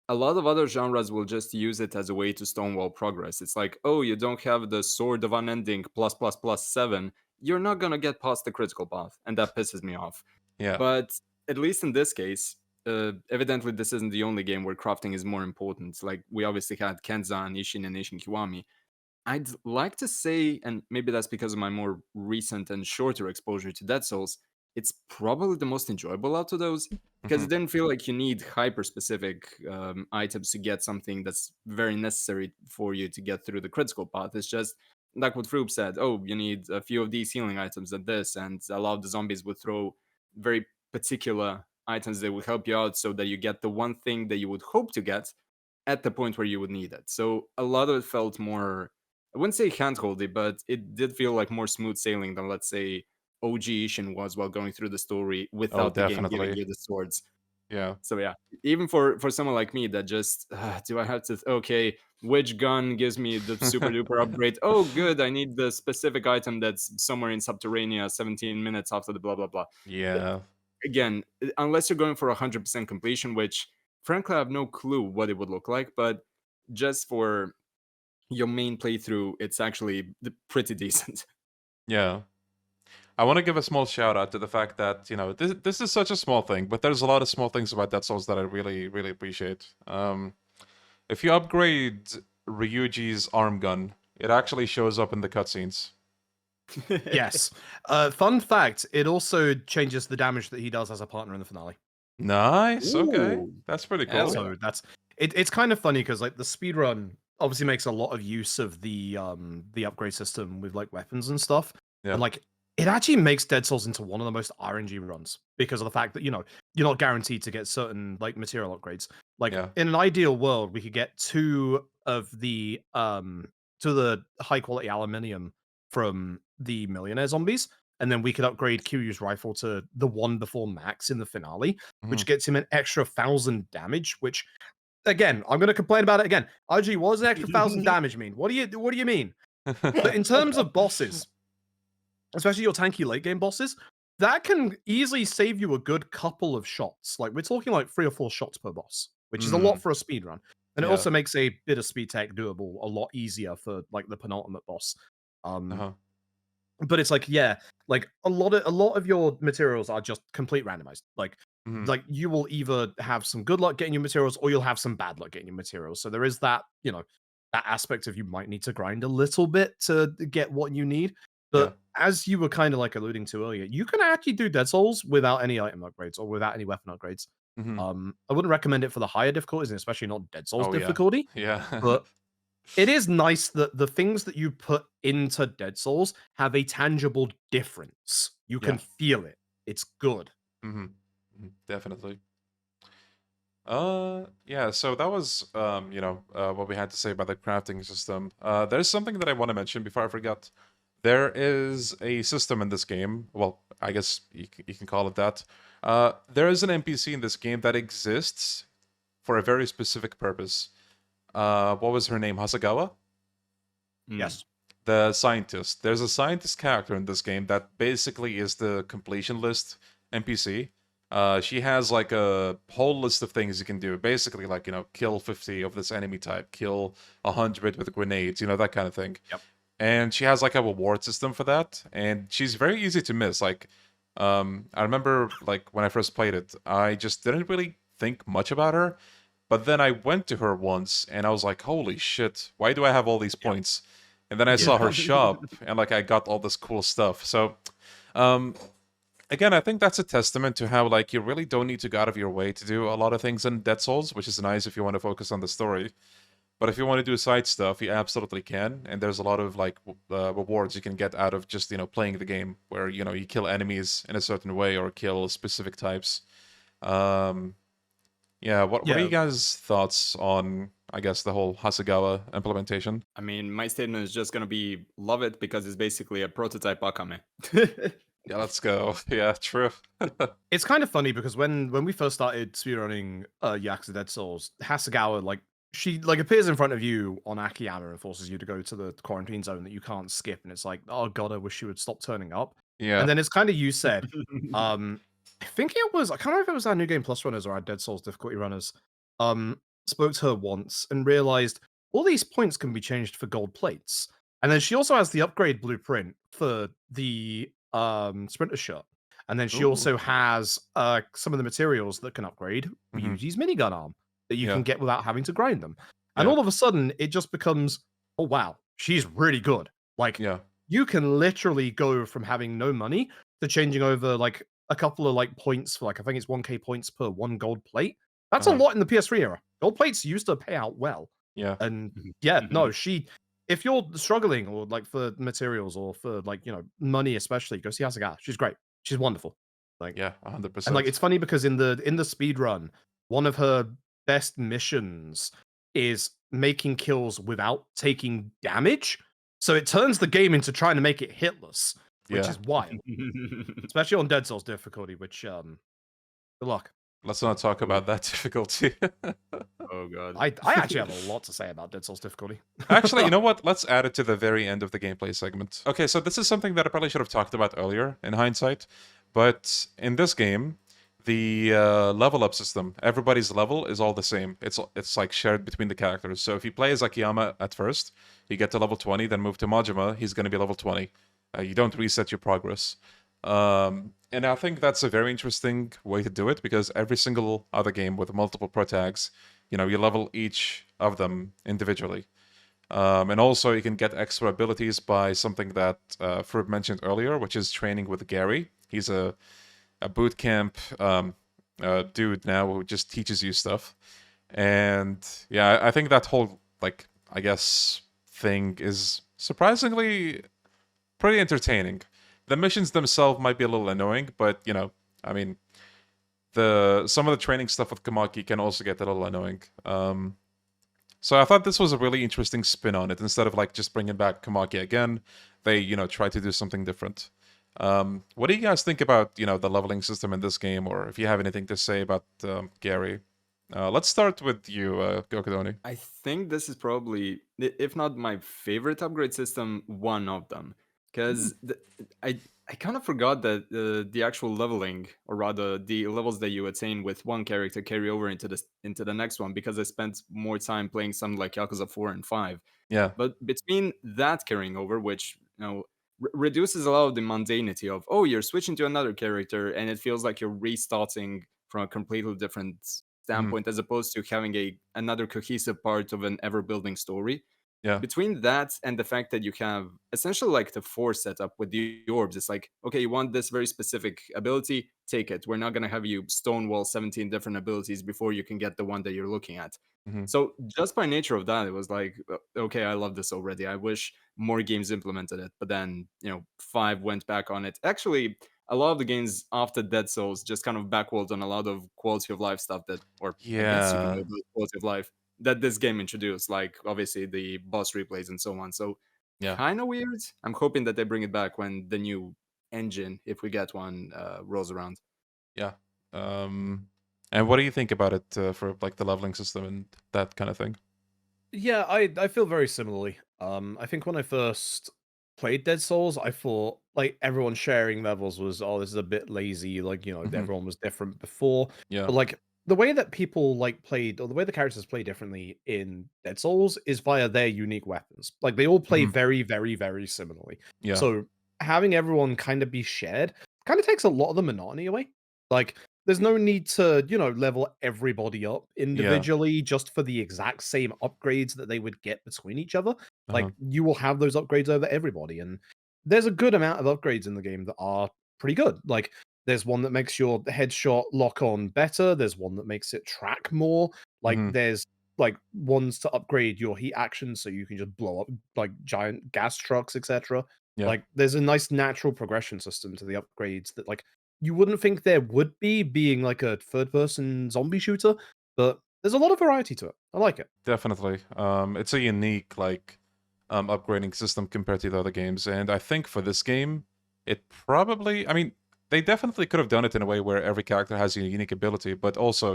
a lot of other genres will just use it as a way to stonewall progress. It's like, oh, you don't have the sword of unending +++7, you're not going to get past the critical path, and that pisses me off. Yeah. But at least in this case, evidently this isn't the only game where crafting is more important. Like, we obviously had Kenzan, Ishin, and Ishin Kiwami. I'd like to say, and maybe that's because of my more recent and shorter exposure to Dead Souls, it's probably the most enjoyable out of those because it didn't feel like you need hyper-specific items to get something that's very necessary for you to get through the critical path. It's just like what Froob said, oh, you need a few of these healing items and this, and a lot of the zombies would throw very particular items that would help you out so that you get the one thing that you would hope to get at the point where you would need it. So a lot of it felt more, I wouldn't say handholdy, but it did feel like more smooth sailing than, let's say, OG Ishin was while going through the story without the game giving you the swords. Yeah. So yeah, even for someone like me that just, do I have to, okay, which gun gives me the super duper upgrade? Oh, good, I need the specific item that's somewhere in Subterranea 17 minutes after the blah, blah, blah. Yeah. Again, unless you're going for 100% completion, which frankly I have no clue what it would look like, but just for your main playthrough, it's actually pretty decent. Yeah. I want to give a small shout out to the fact that, this is such a small thing, but there's a lot of small things about Dead Souls that I really, really appreciate. If you upgrade Ryuji's arm gun, it actually shows up in the cutscenes. Yes. Fun fact, it also changes the damage that he does as a partner in the finale. Nice. Ooh. Okay. That's pretty cool. So it's kind of funny because like the speedrun obviously makes a lot of use of the upgrade system with like weapons and stuff. Yeah. And like it actually makes Dead Souls into one of the most RNG runs because of the fact that you're not guaranteed to get certain like material upgrades. Like in an ideal world, we could get two of the high quality aluminium from the millionaire zombies, and then we could upgrade Kiryu's rifle to the one before max in the finale, which gets him an extra 1,000 damage. Which, again, I'm going to complain about it again. RG, what does an extra 1,000 damage mean? What do you mean? But in terms of bosses, especially your tanky late game bosses, that can easily save you a good couple of shots. Like we're talking like 3 or 4 shots per boss, which is a lot for a speed run. And it Yeah. also makes a bit of speed tech doable a lot easier for like the penultimate boss. But it's like, yeah, like a lot of your materials are just complete randomized. Like you will either have some good luck getting your materials or you'll have some bad luck getting your materials. So there is that, that aspect of you might need to grind a little bit to get what you need. But as you were kind of like alluding to earlier, you can actually do Dead Souls without any item upgrades or without any weapon upgrades. I wouldn't recommend it for the higher difficulties, and especially not Dead Souls difficulty. Yeah. But it is nice that the things that you put into Dead Souls have a tangible difference. You can feel it. It's good. Definitely. Yeah, so that was what we had to say about the crafting system. There's something that I want to mention before I forget. There is a system in this game. Well, I guess you can call it that. There is an NPC in this game that exists for a very specific purpose. What was her name? Hasegawa? Yes. The scientist. There's a scientist character in this game that basically is the completion list NPC. She has like a whole list of things you can do. Basically, like, kill 50 of this enemy type, kill 100 with grenades, that kind of thing. Yep. And she has like a reward system for that. And she's very easy to miss. Like, I remember like when I first played it, I just didn't really think much about her. But then I went to her once and I was like, holy shit, why do I have all these points? And then I saw her shop and like I got all this cool stuff. So, again, I think that's a testament to how like you really don't need to go out of your way to do a lot of things in Dead Souls, which is nice if you want to focus on the story. But if you want to do side stuff, you absolutely can. And there's a lot of like rewards you can get out of just, playing the game where, you kill enemies in a certain way or kill specific types. Yeah, what are you guys' thoughts on, I guess, the whole Hasegawa implementation? I mean, my statement is just gonna be love it because it's basically a prototype Akame. Yeah, let's go. Yeah, true. It's kind of funny because when we first started speedrunning Yakuza Dead Souls, Hasegawa, she appears in front of you on Akiyama and forces you to go to the quarantine zone that you can't skip, and it's like, oh god, I wish she would stop turning up. Yeah. And then it's kind of you said, I think it was, I can't remember if it was our New Game Plus runners or our Dead Souls difficulty runners, spoke to her once and realized all these points can be changed for gold plates. And then she also has the upgrade blueprint for the Sprinter shirt. And then she also has some of the materials that can upgrade Ryuji's minigun arm that you can get without having to grind them. And all of a sudden, it just becomes, oh wow, she's really good. Like, you can literally go from having no money to changing over like a couple of like points for like, I think it's 1k points per 1 gold plate. That's a lot in the PS3 era. Gold plates used to pay out well. Yeah. And no, if you're struggling or like for materials or for like, money especially, go see Hasegawa. She's great. She's wonderful. Like, yeah, 100%. And like, it's funny because in the speed run, one of her best missions is making kills without taking damage. So it turns the game into trying to make it hitless, which is wild. Especially on Dead Souls difficulty, which good luck. Let's not talk about that difficulty. Oh god. I actually have a lot to say about Dead Souls difficulty. Actually, you know what? Let's add it to the very end of the gameplay segment. Okay, so this is something that I probably should have talked about earlier in hindsight. But in this game, the level up system, everybody's level is all the same. It's like shared between the characters. So if you play as Akiyama at first, you get to level 20, then move to Majima, he's going to be level 20. You don't reset your progress. And I think that's a very interesting way to do it because every single other game with multiple pro tags, you level each of them individually. And also you can get extra abilities by something that Froob mentioned earlier, which is training with Gary. He's a boot camp dude now who just teaches you stuff. And yeah, I think that whole, I guess, thing is surprisingly pretty entertaining. The missions themselves might be a little annoying, but, I mean, some of the training stuff with Kamaki can also get a little annoying. So I thought this was a really interesting spin on it. Instead of, just bringing back Kamaki again, they, try to do something different. What do you guys think about, the leveling system in this game, or if you have anything to say about Gary? Let's start with you, Gokudoni. I think this is probably, if not my favorite upgrade system, one of them. because I kind of forgot that the actual leveling, or rather the levels that you attain with one character, carry over into the next one, because I spent more time playing something like Yakuza 4 and 5. Yeah. But between that carrying over, which reduces a lot of the mundanity of, oh, you're switching to another character and it feels like you're restarting from a completely different standpoint, as opposed to having another cohesive part of an ever building story. Yeah. Between that and the fact that you have essentially like the force setup with the orbs, it's like, okay, you want this very specific ability, take it. We're not going to have you stonewall 17 different abilities before you can get the one that you're looking at. Hmm. So just by nature of that, it was like, okay, I love this already. I wish more games implemented it. But then, 5 went back on it. Actually, a lot of the games after Dead Souls just kind of backwards on a lot of quality of life stuff or I guess you can Yeah. label it quality of life, that this game introduced, like obviously the boss replays and so on. So Yeah. kind of weird. I'm hoping that they bring it back when the new engine, if we get one, rolls around. Yeah. And what do you think about it for like the leveling system and that kind of thing? Yeah, I feel very similarly. I think when I first played Dead Souls, I thought like everyone sharing levels was, oh, this is a bit lazy. Like, Mhm. everyone was different before. Yeah. But like the way that people like played, or the way the characters play differently in Dead Souls is via their unique weapons. Like they all play Mhm. very, very, very similarly. Yeah. So having everyone kind of be shared kind of takes a lot of the monotony away. Like there's no need to, level everybody up individually just for the exact same upgrades that they would get between each other. Uh-huh. Like you will have those upgrades over everybody, and there's a good amount of upgrades in the game that are pretty good. Like there's one that makes your headshot lock on better. There's one that makes it track more. Like Mhm. there's like ones to upgrade your heat action so you can just blow up like giant gas trucks, etc. Yeah. Like there's a nice natural progression system to the upgrades that like you wouldn't think there would be, being like a third person zombie shooter, but there's a lot of variety to it. I like it. Definitely. It's a unique like upgrading system compared to the other games, and I think for this game, it probably. I mean, they definitely could have done it in a way where every character has a unique ability, but also,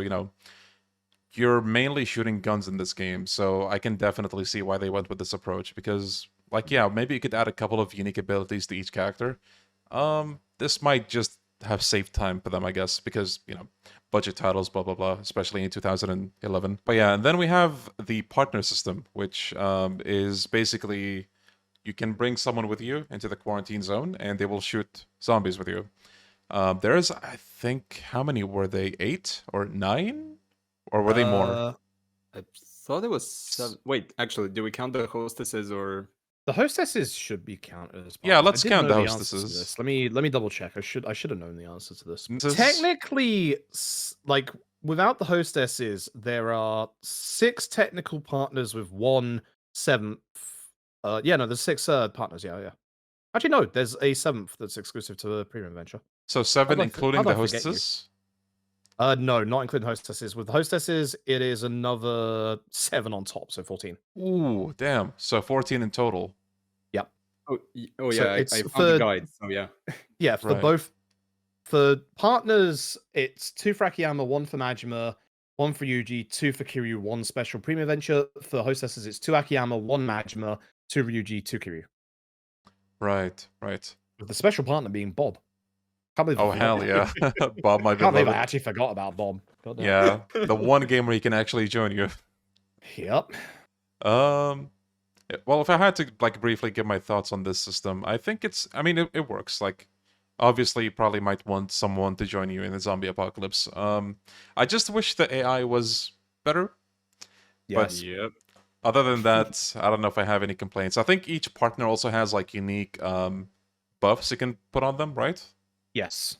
you're mainly shooting guns in this game, so I can definitely see why they went with this approach. Because, like, yeah, maybe you could add a couple of unique abilities to each character. This might just have saved time for them, I guess, because budget titles, blah blah blah, especially in 2011. But yeah, and then we have the partner system, which is basically you can bring someone with you into the quarantine zone, and they will shoot zombies with you. There's, I think, how many were they? 8 or 9? Or were they more? I thought it was 7. Wait, actually, do we count the hostesses or? The hostesses should be counted as Yeah, partners. let's I did count know the the answers to hostesses. this. Let me double check. I should have known the answer to this. This is- Technically, like without the hostesses, there are 6 technical partners with 1/7. Yeah, no, there's 6 partners. Yeah, yeah. Actually, no, there's a 7th that's exclusive to the premium adventure. So 7 including how'd I the forget you? hostesses? No, not including hostesses. With the hostesses, it is another 7 on top, so 14. Ooh, damn. So 14 in total. Yep. Oh, So yeah, it's I found for the guide. So yeah. Yeah, for Right. both. For partners, it's 2 for Akiyama, 1 for Majima, 1 for Yuji, 2 for Kiryu, 1 special premium adventure. For hostesses, it's 2 Akiyama, 1 Majima, 2 Ryuji, 2 Kiryu. Right, right. With the special partner being Bob. Can't believe I Oh, forgot hell that. yeah. Bob, my Can't believe I beloved. actually forgot about Bob. God damn. Yeah, the one game where he can actually join you. Yep. Well, if I had to like briefly give my thoughts on this system, I think it works. Like, obviously, you probably might want someone to join you in the zombie apocalypse. I just wish the AI was better. Yes. Yep. Other than that, I don't know if I have any complaints. I think each partner also has like unique buffs you can put on them, right? Yes.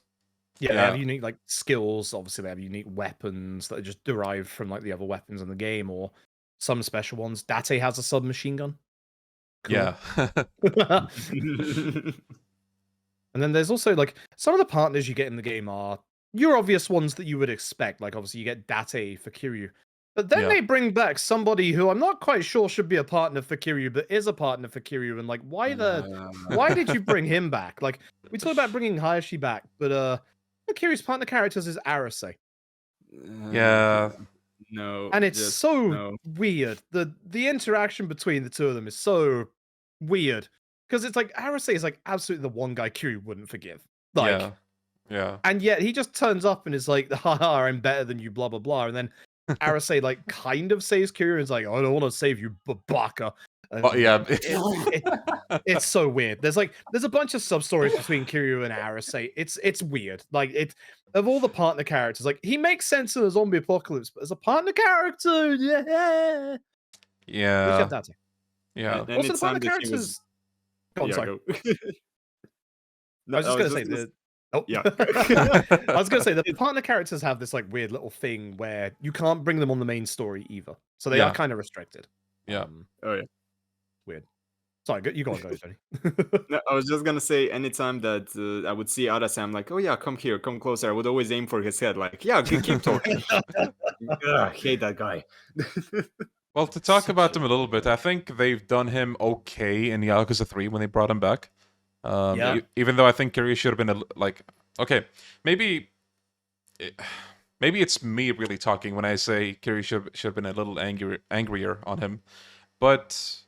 Yeah, they have unique like skills. Obviously, they have unique weapons that are just derived from like the other weapons in the game, or some special ones. Date has a submachine gun. Cool. Yeah. And then there's also like some of the partners you get in the game are your obvious ones that you would expect. Like obviously you get Date for Kiryu. But then Yeah. they bring back somebody who I'm not quite sure should be a partner for Kiryu, but is a partner for Kiryu. And like, why did you bring him back? Like, we talked about bringing Hayashi back, but one of Kiryu's partner characters is Arase. Yeah. No. And it's just so no. weird. The interaction between the two of them is so weird. because it's like Arase is like absolutely the one guy Kiryu wouldn't forgive. Like, yeah. and yet he just turns up and is like, haha, I'm better than you, blah blah blah. And then Arase like kind of saves Kiryu and is like, I don't want to save you, baka. But yeah, It's so weird. There's a bunch of sub stories between Kiryu and Arase. It's weird. Like it of all the partner characters, like he makes sense in a zombie apocalypse, but as a partner character, yeah. yeah, That's yeah. And also, the it's partner time that he characters. was. Oh, I'm Yeah, sorry. go. No, I was just gonna say gonna Oh, yeah. I was gonna say the partner characters have this like weird little thing where you can't bring them on the main story either, so they Yeah. are kind of restricted. Yeah. Oh yeah. Weird. Sorry, you go on, Tony. No, I was just gonna say, anytime that I would see Arase, I'm like, oh yeah, come here, come closer. I would always aim for his head, like, yeah, keep talking. I hate that guy. Well, to talk about him a little bit, I think they've done him okay in Yakuza 3 when they brought him back. Yeah. Even though I think Kiryu should have been okay, maybe it's me really talking when I say Kiryu should have been a little angrier on him, but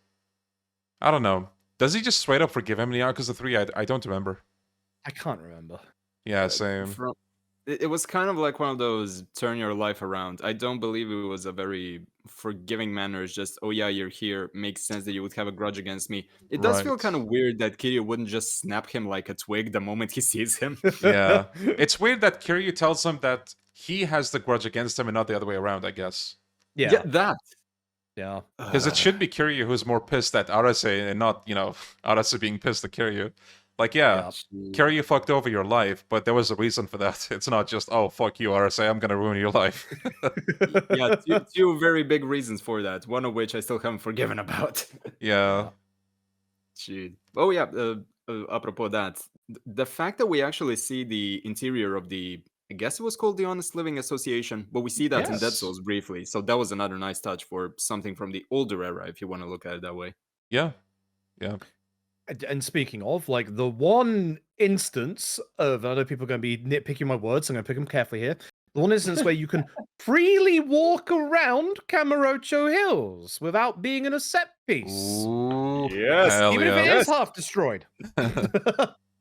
I don't know. Does he just straight up forgive him in Yakuza 3? I don't remember. I can't remember. Yeah, same. It was kind of like one of those turn your life around. I don't believe it was a very forgiving manner. It's just, oh yeah, you're here. Makes sense that you would have a grudge against me. It does feel Right. kind of weird that Kiryu wouldn't just snap him like a twig the moment he sees him. Yeah. It's weird that Kiryu tells him that he has the grudge against him and not the other way around, I guess. Yeah. That. Yeah. Because it should be Kiryu who's more pissed at Arase and not, Arase being pissed at Kiryu. Like, yeah, Kiryu fucked over your life, but there was a reason for that. It's not just, oh, fuck you, Arase, I'm gonna ruin your life. Yeah, two very big reasons for that. One of which I still haven't forgiven about. Yeah. Gee. Oh yeah, apropos that, the fact that we actually see the interior of the, I guess it was called the Honest Living Association, but we see that in Dead Yes. Souls briefly. So that was another nice touch for something from the older era, if you want to look at it that way. Yeah. Yeah. And speaking of, like, the one instance of, I know people are going to be nitpicking my words, so I'm going to pick them carefully here. The one instance where you can freely walk around Kamurocho Hills without being in a set piece. Ooh, Yes. hell Even if it yeah. is half destroyed.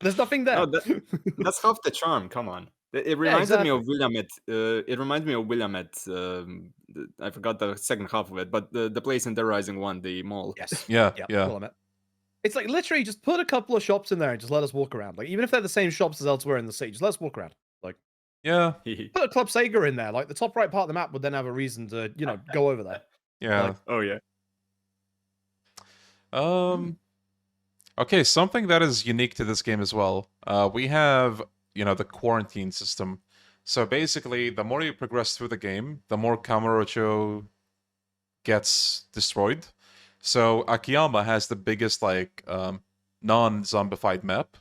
There's nothing there. No, that's half the charm. Come on. It reminds me of Willamette. It reminds me of Willamette. I forgot the second half of it, but the place in the Rising One, the mall. Yes. Yeah. Willamette. It's like literally just put a couple of shops in there and just let us walk around. Like, even if they're the same shops as elsewhere in the city, just let us walk around. Like, Yeah. put a Club Sega in there. Like, the top right part of the map would then have a reason to, go over there. Yeah. Like, Oh yeah. Okay, something that is unique to this game as well. We have, the quarantine system. So basically, the more you progress through the game, the more Kamurocho gets destroyed. So Akiyama has the biggest, non-zombified map.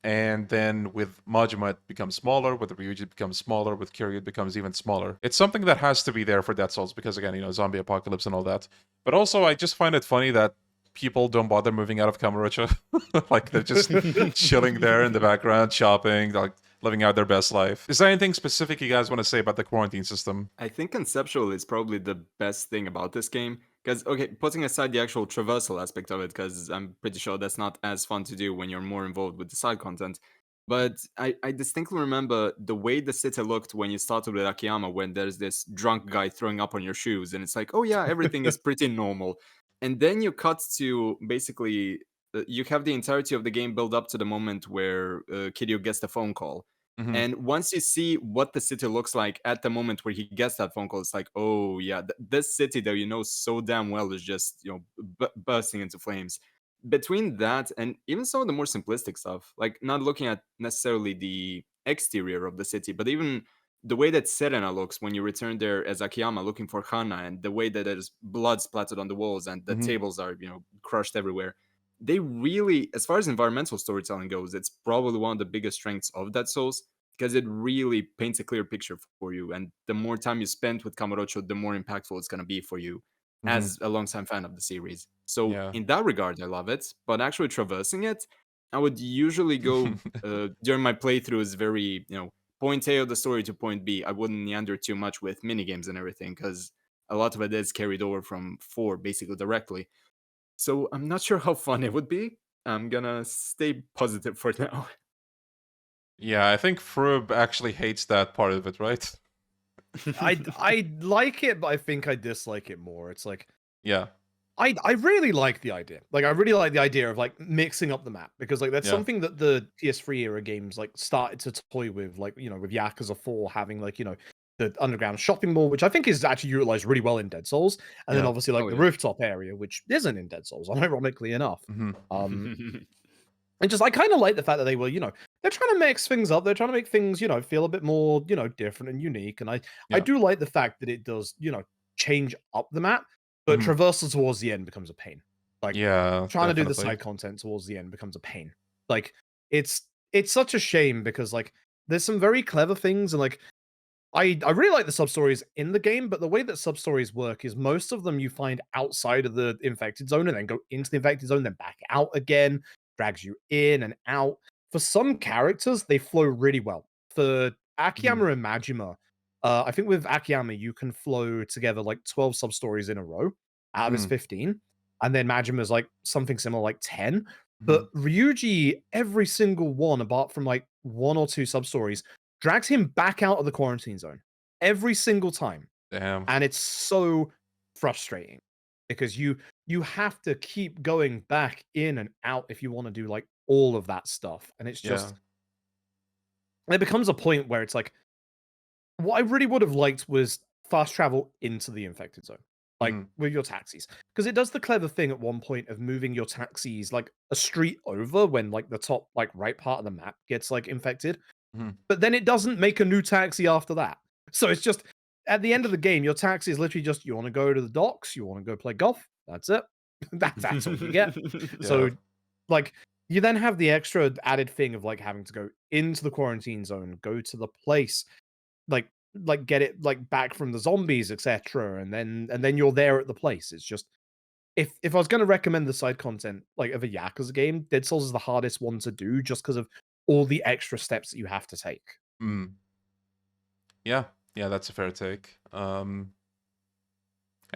And then with Majima, it becomes smaller. With Ryuji, it becomes smaller. With Kiryu, it becomes even smaller. It's something that has to be there for Dead Souls because, again, zombie apocalypse and all that. But also, I just find it funny that people don't bother moving out of Kamurocho. Like, they're just chilling there in the background, shopping, like, living out their best life. Is there anything specific you guys want to say about the quarantine system? I think conceptually it's probably the best thing about this game. Because, okay, putting aside the actual traversal aspect of it, because I'm pretty sure that's not as fun to do when you're more involved with the side content. But I distinctly remember the way the city looked when you started with Akiyama, when there's this drunk guy throwing up on your shoes, and it's like, oh yeah, everything is pretty normal. And then you cut to basically, you have the entirety of the game build up to the moment where Kiryu gets the phone call. Mhm. And once you see what the city looks like at the moment where he gets that phone call, it's like, oh yeah, this city that you know so damn well is just bursting into flames. Between that and even some of the more simplistic stuff, like not looking at necessarily the exterior of the city, but even the way that Serena looks when you return there as Akiyama looking for Hannya, and the way that there's blood splattered on the walls and the tables are crushed everywhere. They really, as far as environmental storytelling goes, it's probably one of the biggest strengths of Dead Souls, because it really paints a clear picture for you. And the more time you spend with Kamurocho, the more impactful it's going to be for you as a longtime fan of the series. So in that regard, I love it. But actually traversing it, I would usually go during my playthroughs very, point A of the story to point B. I wouldn't meander too much with minigames and everything, because a lot of it is carried over from 4 basically directly. So I'm not sure how fun it would be. I'm gonna stay positive for now. Yeah, I think Froob actually hates that part of it, right? I like it, but I think I dislike it more. It's like Yeah, I really like the idea. Like I really like the idea of like mixing up the map because like that's Yeah. something that the PS3 era games like started to toy with, like with Yakuza 4 having like the underground shopping mall, which I think is actually utilized really well in Dead Souls, and then Yeah. obviously like Oh, the yeah. rooftop area, which isn't in Dead Souls, ironically enough. hmm And just I kind of like the fact that they were, they're trying to mix things up. They're trying to make things, feel a bit more, different and unique. And I Yeah. do like the fact that it does, change up the map, but Mhm. traversal towards the end becomes a pain. Like Yeah, trying to do the definitely. side content towards the end becomes a pain. Like it's such a shame because like there's some very clever things and like I really like the sub stories in the game, but the way that sub stories work is most of them you find outside of the infected zone and then go into the infected zone, then back out again, drags you in and out. For some characters, they flow really well. For Akiyama and Majima, I think with Akiyama, you can flow together like 12 sub stories in a row out of his Mm. 15. And then Majima's like something similar, like 10. Mhm. But Ryuji, every single one, apart from like one or two sub stories, drags him back out of the quarantine zone every single time. Damn. And it's so frustrating because you have to keep going back in and out if you want to do like all of that stuff. And it's just it becomes a point where it's like what I really would have liked was fast travel into the infected zone. Like with your taxis. Because it does the clever thing at one point of moving your taxis like a street over when like the top like right part of the map gets like infected. Mhm. But then it doesn't make a new taxi after that. So it's just at the end of the game, your taxi is literally just you want to go to the docks, you want to go play golf. That's it. That's all you get. So like you then have the extra added thing of like having to go into the quarantine zone, go to the place, like get it like back from the zombies, etc. And then you're there at the place. It's just if I was going to recommend the side content like of a Yakuza game, Dead Souls is the hardest one to do just because of all the extra steps that you have to take. Yeah, that's a fair take. And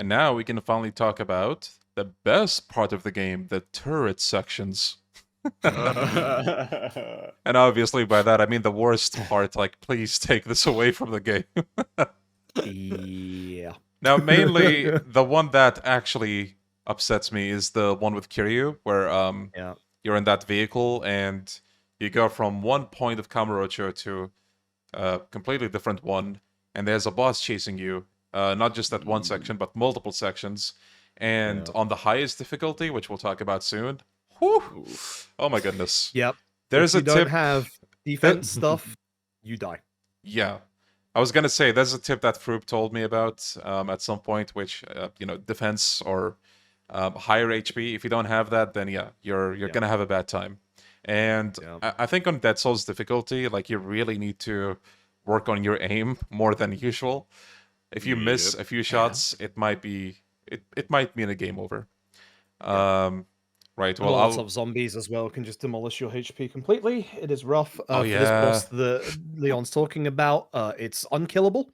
now we can finally talk about the best part of the game, the turret sections. And obviously by that I mean the worst part, like please take this away from the game. Yeah. Now mainly the one that actually upsets me is the one with Kiryu, where you're in that vehicle and you go from one point of Kamurocho to a completely different one, and there's a boss chasing you, not just that one section, but multiple sections. And on the highest difficulty, which we'll talk about soon, whew, oh my goodness. Yep. There's if a you don't tip. have defense stuff, you die. Yeah. I was gonna say there's a tip that Froob told me about at some point, which defense or higher HP. If you don't have that, then you're gonna have a bad time. And I think on Dead Souls difficulty, like you really need to work on your aim more than usual. If you miss a few shots, it might be it might mean a game over. Right. Well, lots of zombies as well can just demolish your HP completely. It is rough. For yeah. this boss that Leon's talking about, it's unkillable.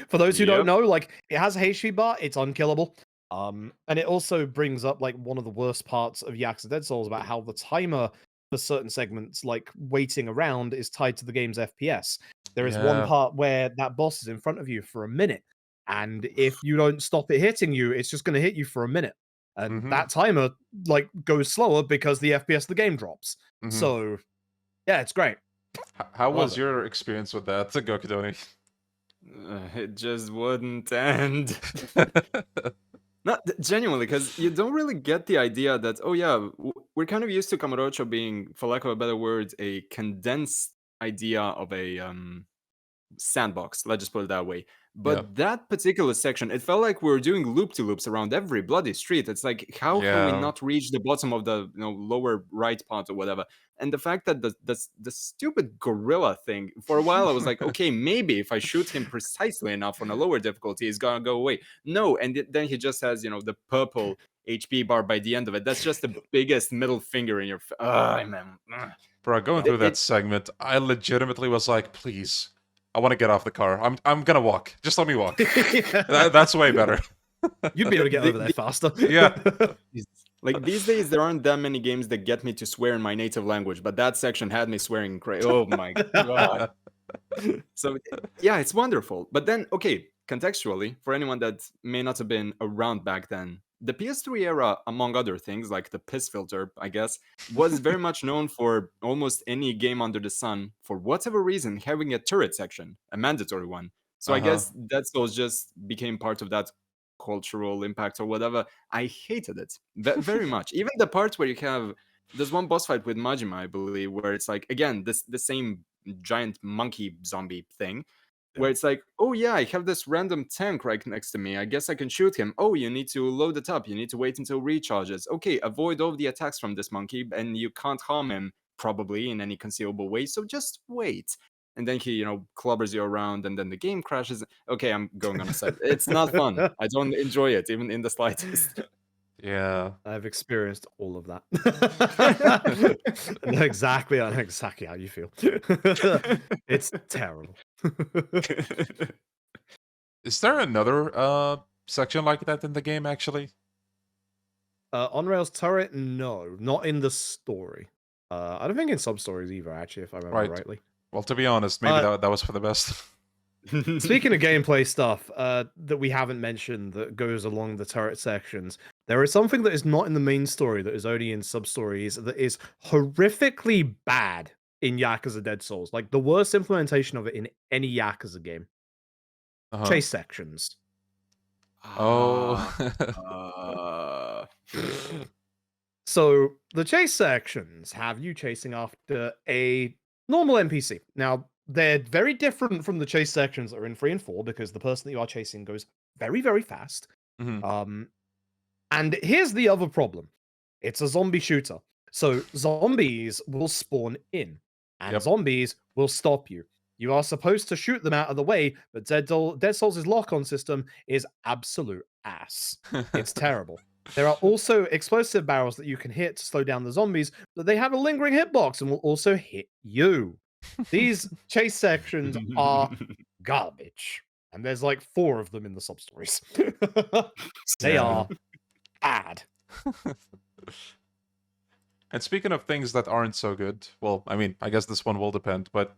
For those who don't know, like it has a HP bar, it's unkillable. And it also brings up like one of the worst parts of Yakuza Dead Souls about how the timer for certain segments, like waiting around, is tied to the game's FPS. There is one part where that boss is in front of you for a minute, and if you don't stop it hitting you, it's just going to hit you for a minute. And that timer like goes slower because the FPS of the game drops. So yeah, it's great. How was your experience with that, Gokudoni? It just wouldn't end. Not genuinely, because you don't really get the idea that, oh yeah, we're kind of used to Kamurocho being, for lack of a better word, a condensed idea of a sandbox, let's just put it that way. But that particular section, it felt like we were doing loop-to-loops around every bloody street. It's like, how can we not reach the bottom of the lower right part or whatever? And the fact that the stupid gorilla thing, for a while I was like, okay, maybe if I shoot him precisely enough on a lower difficulty, it's gonna go away. No, and then he just has, the purple HP bar by the end of it. That's just the biggest middle finger in your man. Bro, going through that segment, I legitimately was like, please, I want to get off the car. I'm gonna walk. Just let me walk. That's way better. You'd be able to get over there faster. Yeah. Like these days, there aren't that many games that get me to swear in my native language, but that section had me swearing crazy. Oh my god! So yeah, it's wonderful. But then, okay, contextually, for anyone that may not have been around back then, the PS3 era, among other things, like the piss filter, I guess, was very much known for almost any game under the sun, for whatever reason, having a turret section, a mandatory one. So I Uh-huh. guess Dead Souls just became part of that cultural impact or whatever. I hated it very much. Even the part where you have there's one boss fight with Majima, I believe, where it's like again this the same giant monkey zombie thing where Yeah. it's like, oh yeah, I have this random tank right next to me. I guess I can shoot him. Oh, you need to load it up. You need to wait until recharges. Okay, avoid all the attacks from this monkey, and you can't harm him probably in any conceivable way. So just wait. And then he, clubbers you around, and then the game crashes. Okay, I'm going on a side. It's not fun. I don't enjoy it, even in the slightest. Yeah. I've experienced all of that. I know exactly how you feel. It's terrible. Is there another section like that in the game actually? On Rails turret, no, not in the story. I don't think in sub stories either, actually, if I remember Right. rightly. Well, to be honest, maybe that was for the best. Speaking of gameplay stuff that we haven't mentioned that goes along the turret sections, there is something that is not in the main story that is only in sub stories that is horrifically bad in Yakuza Dead Souls. Like the worst implementation of it in any Yakuza game. Uh-huh. Chase sections. Oh. So the chase sections have you chasing after a normal NPC. Now, they're very different from the chase sections that are in 3 and 4 because the person that you are chasing goes very, very fast. Mhm. And here's the other problem. It's a zombie shooter. So zombies will spawn in, and Yep. zombies will stop you. You are supposed to shoot them out of the way, but Dead Souls' lock-on system is absolute ass. It's terrible. There are also explosive barrels that you can hit to slow down the zombies, but they have a lingering hitbox and will also hit you. These chase sections are garbage. And there's like 4 of them in the sub-stories. They Yeah. are bad. And speaking of things that aren't so good, well, I mean, I guess this one will depend, but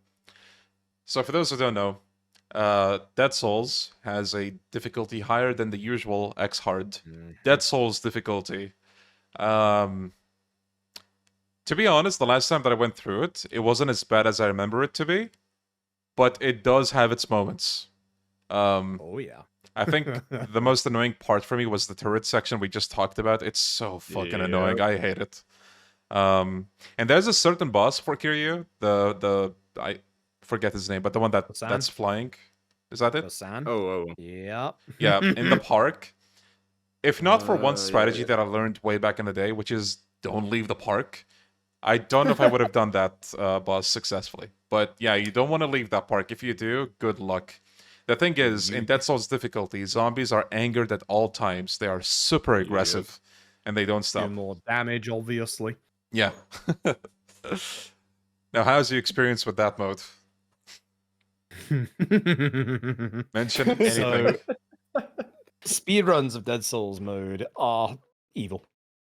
so for those who don't know, Dead Souls has a difficulty higher than the usual X hard. Dead Souls difficulty. To be honest, the last time that I went through it, it wasn't as bad as I remember it to be, but it does have its moments. Oh yeah. I think the most annoying part for me was the turret section we just talked about. It's so fucking annoying. I hate it. And there's a certain boss for Kiryu, I forget his name, but the one that's flying. Is that it? Hassan? Oh. Yeah. Yeah, in the park. If not for one strategy that I learned way back in the day, which is don't leave the park, I don't know if I would have done that boss successfully. But yeah, you don't want to leave that park. If you do, good luck. The thing is, in Dead Souls difficulty, zombies are angered at all times. They are super aggressive, and they don't stop. Do more damage, obviously. Yeah. Now, how's your experience with that mode? Mention anything. So, speedruns of Dead Souls mode are evil,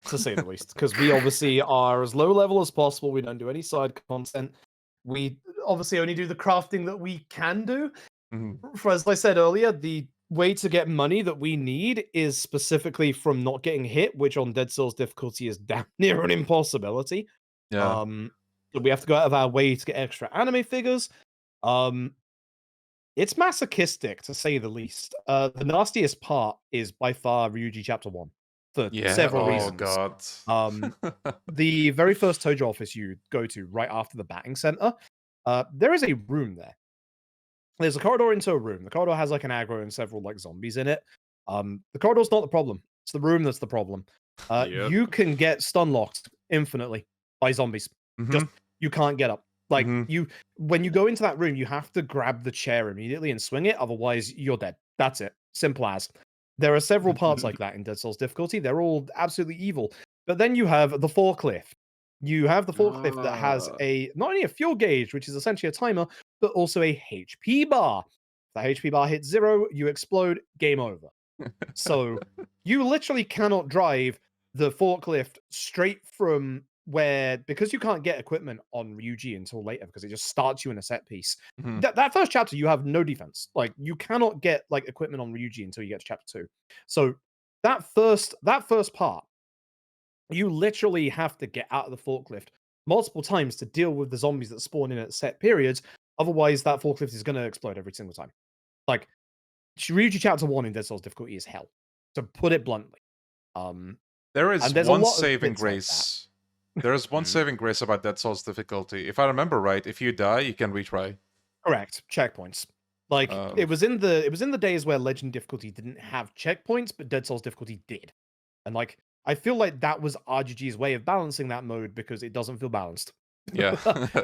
to say the least, because we obviously are as low level as possible. We don't do any side content. We obviously only do the crafting that we can do. For, as I said earlier, the way to get money that we need is specifically from not getting hit, which on Dead Souls difficulty is damn near an impossibility. Yeah. So we have to go out of our way to get extra anime figures. It's masochistic, to say the least. The nastiest part is by far Ryuji Chapter 1 for several reasons. Oh, God. The very first Tojo office you go to right after the batting center, there is a room there. There's a corridor into a room. The corridor has like an aggro and several like zombies in it. The corridor's not the problem. It's the room that's the problem. You can get stun locked infinitely by zombies. Just you can't get up. Like when you go into that room, you have to grab the chair immediately and swing it. Otherwise, you're dead. That's it. Simple as. There are several parts like that in Dead Souls difficulty. They're all absolutely evil. But then you have the forklift. You have the forklift that has not only a fuel gauge, which is essentially a timer, but also a HP bar. If the HP bar hits 0, you explode, game over. So you literally cannot drive the forklift straight from where, because you can't get equipment on Ryuji until later because it just starts you in a set piece. Mhm. That first chapter, you have no defense. Like you cannot get like equipment on Ryuji until you get to chapter 2. So that first part, you literally have to get out of the forklift multiple times to deal with the zombies that spawn in at set periods. Otherwise, that forklift is going to explode every single time. Like Ryuji chapter 1 in Dead Cells difficulty is hell, to put it bluntly. There is and there's a one lot of saving bits like that. grace. There is one Mhm. saving grace about Dead Souls difficulty. If I remember right, if you die, you can retry. Correct. Checkpoints. Like it was in the days where Legend difficulty didn't have checkpoints, but Dead Cells difficulty did. And like I feel like that was RGG's way of balancing that mode because it doesn't feel balanced. Yeah.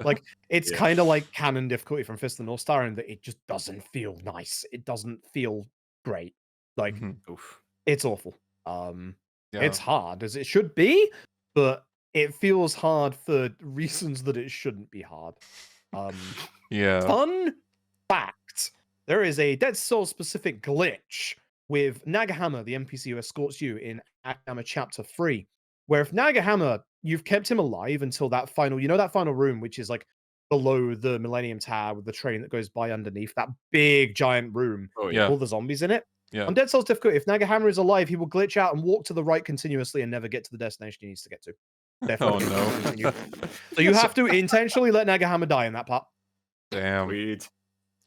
Like it's Yeah. kind of like canon difficulty from Fist of the North Star in that it just doesn't feel nice. It doesn't feel great. Like Mhm. Oof. it's awful. Yeah. It's hard as it should be, but it feels hard for reasons that it shouldn't be hard. Yeah. Fun fact: there is a Dead Souls specific glitch with Nagahammer, the NPC who escorts you in Nagahammer Chapter 3, where if Nagahammer, you've kept him alive until that final, that final room, which is like below the Millennium Tower with the train that goes by underneath, that big giant room Oh Yeah. yeah. with all the zombies in it. Yeah. On Dead Souls difficulty, if Nagahammer is alive, he will glitch out and walk to the right continuously and never get to the destination he needs to get to. Therefore, Oh the game will no. continue. So you have to intentionally let Nagahammer die in that part. Damn. Sweet.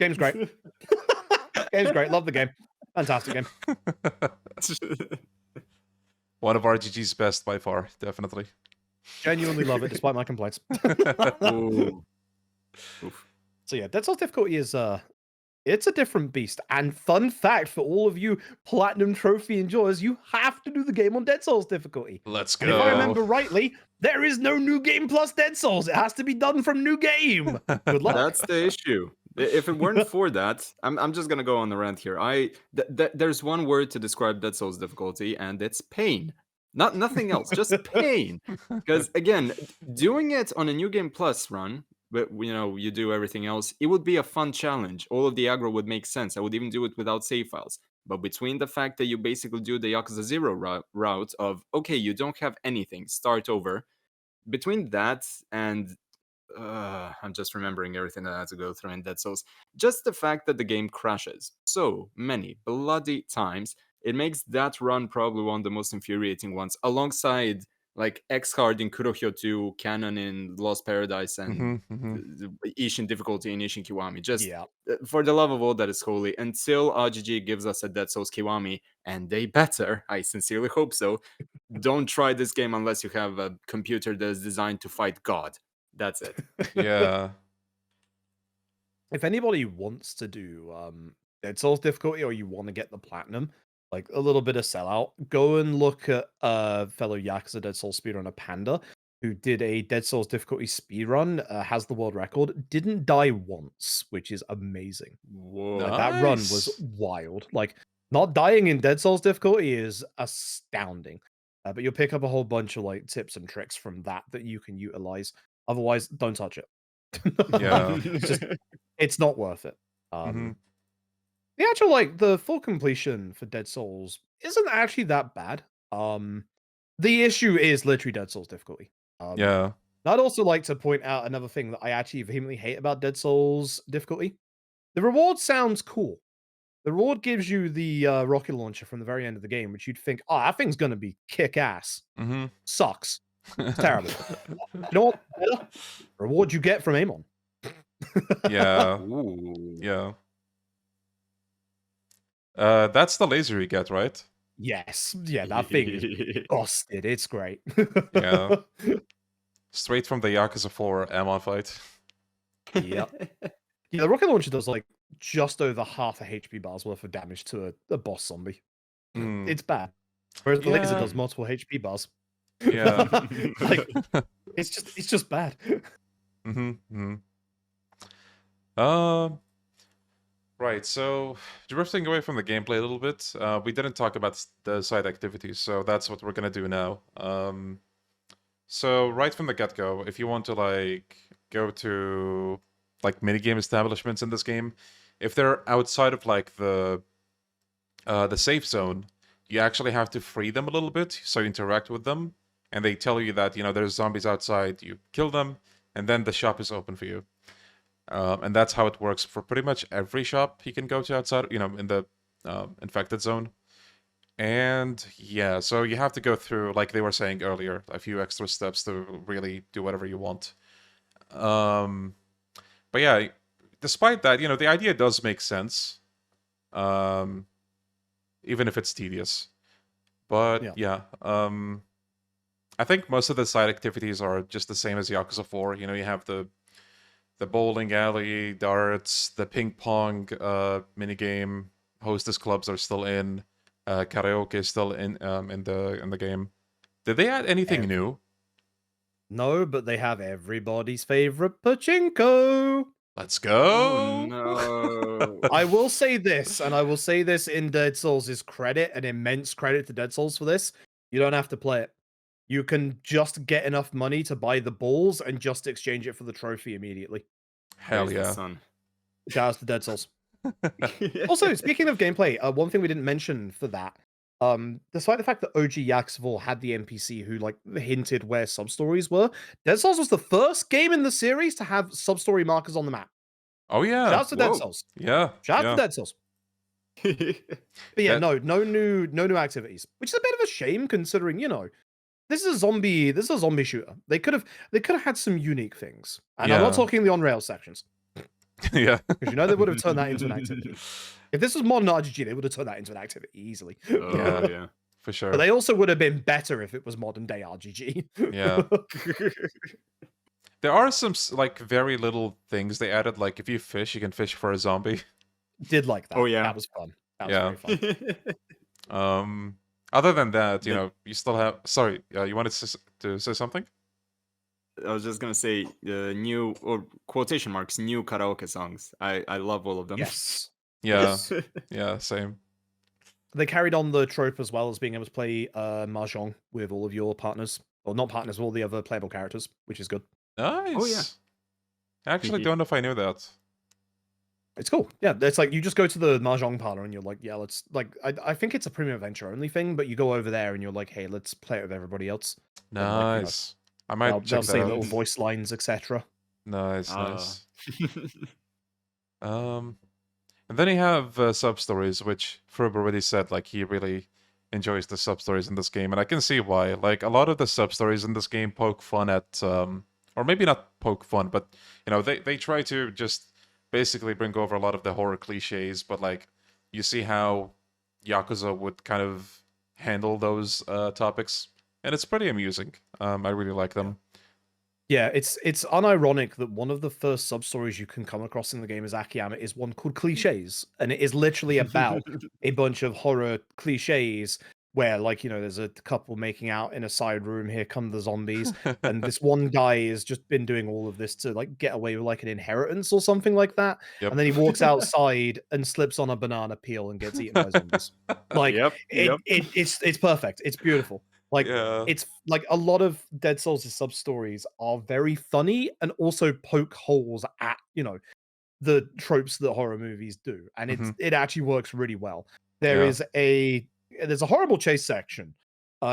Game's great. Game's great. Love the game. Fantastic game. One of RGG's best by far, definitely. Genuinely love it, despite my complaints. Ooh. Oof. So yeah, Dead Souls difficulty is it's a different beast. And fun fact for all of you platinum trophy enjoyers, you have to do the game on Dead Souls difficulty. Let's And if I remember go. rightly, there is no new game plus Dead Souls. It has to be done from new game. Good luck. That's the issue. If it weren't for that, I'm just gonna go on the rant here. There's one word to describe Dead Souls difficulty, and it's pain. Nothing else, just pain. Because again, doing it on a new game plus run, but you do everything else, it would be a fun challenge. All of the aggro would make sense. I would even do it without save files. But between the fact that you basically do the Yakuza 0 route of, okay, you don't have anything, start over, between that and I'm just remembering everything that I had to go through in Dead Souls. Just the fact that the game crashes so many bloody times, it makes that run probably one of the most infuriating ones, alongside like X-Hard in Kurohyo 2, Canon in Lost Paradise, and Ishin difficulty in Ishin Kiwami. Just Yeah. for the love of all that is holy, until RGG gives us a Dead Souls Kiwami, and they better, I sincerely hope so, don't try this game unless you have a computer that is designed to fight God. That's it. Yeah. If anybody wants to do Dead Souls difficulty, or you want to get the platinum, like a little bit of sellout, go and look at fellow Yakuza Dead Souls speedrunner Panda, who did a Dead Souls difficulty speedrun, has the world record, didn't die once, which is amazing. Whoa. Like, that run was wild. Like, not dying in Dead Souls difficulty is astounding. But you'll pick up a whole bunch of like tips and tricks from that you can utilize. Otherwise, don't touch it. Yeah. It's not worth it. Mhm. The actual the full completion for Dead Souls isn't actually that bad. The issue is literally Dead Souls difficulty. Yeah. I'd also like to point out another thing that I actually vehemently hate about Dead Souls difficulty. The reward sounds cool. The reward gives you the rocket launcher from the very end of the game, which you'd think, oh, that thing's gonna be kick ass. Mhm. Sucks. It's terrible. You know what? Better? Reward you get from Amon. Yeah. Ooh. Yeah. That's the laser you get, right? Yes. Yeah, that thing is busted. It's great. Yeah. Straight from the Yakuza 4 Amon fight. Yep. Yeah, the rocket launcher does like just over half a HP bar's worth of damage to a boss zombie. Mm. It's bad. Whereas the laser Yeah. does multiple HP bars. Yeah. Like, it's just bad. Right, so drifting away from the gameplay a little bit, we didn't talk about the side activities, so that's what we're gonna do now. So right from the get-go, if you want to like go to like minigame establishments in this game, if they're outside of like the safe zone, you actually have to free them a little bit, so you interact with them, and they tell you that there's zombies outside. You kill them, and then the shop is open for you. And that's how it works for pretty much every shop you can go to outside, in the infected zone. And yeah, so you have to go through, like they were saying earlier, a few extra steps to really do whatever you want. But yeah, despite that, the idea does make sense, even if it's tedious. But yeah, I think most of the side activities are just the same as Yakuza 4. You have the bowling alley, darts, the ping pong minigame, hostess clubs are still in, karaoke is still in the game. Did they add anything new? No, but they have everybody's favorite pachinko. Let's go. Oh no. I will say this, and I will say this in Dead Souls' credit, an immense credit to Dead Souls for this. You don't have to play it. You can just get enough money to buy the balls and just exchange it for the trophy immediately. Hell Praise the yeah. sun. Shout out to Dead Souls. Also, speaking of gameplay, one thing we didn't mention for that, despite the fact that OG Yakuza had the NPC who hinted where sub-stories were, Dead Souls was the first game in the series to have sub-story markers on the map. Oh yeah. Shout out to Dead Whoa. Souls. Yeah. Shout out to Dead Souls. But yeah, That- no new activities, which is a bit of a shame considering this is a zombie shooter. They could have had some unique things, and I'm Yeah. not talking the on-rail sections yeah. because they would have turned that into an activity. If this was modern RGG, they would have turned that into an activity easily. Oh yeah. For sure. But they also would have been better if it was modern day RGG. Yeah. There are some very little things they added, like if you fish, you can fish for a zombie. Did like that. Oh, yeah. That was fun. That was Yeah. very fun. Other than that, The- you still have. Sorry, you wanted to say something? I was just gonna say new or quotation marks new karaoke songs. I love all of them. Yes. Yeah. Yeah. Same. They carried on the trope as well as being able to play Mahjong with all of your partners. Or not partners, all the other playable characters, which is good. Nice. Oh, yeah. I actually don't know if I knew that. It's cool. Yeah, it's like you just go to the Mahjong parlor and you're like, yeah, let's I think it's a premium adventure only thing, but you go over there and you're like, hey, let's play it with everybody else. And, Nice. I might they'll check say that little out. voice lines, etc. Nice. Ah. Nice. And then you have sub stories, which Froob already said, he really enjoys the sub stories in this game, and I can see why. Like a lot of the sub stories in this game poke fun at, or maybe not poke fun, but they try to just basically bring over a lot of the horror cliches. But you see how Yakuza would kind of handle those topics, and it's pretty amusing. I really like them. Yeah, it's unironic that one of the first sub stories you can come across in the game as Akiyama is one called Cliches, and it is literally about a bunch of horror cliches where there's a couple making out in a side room, here come the zombies, and this one guy has just been doing all of this to get away with an inheritance or something like that. Yep. And then he walks outside and slips on a banana peel and gets eaten by zombies. Yep. It's perfect. It's beautiful. Yeah. It's a lot of Dead Souls' sub stories are very funny and also poke holes at the tropes that horror movies do, and it actually works really well. There's a horrible chase section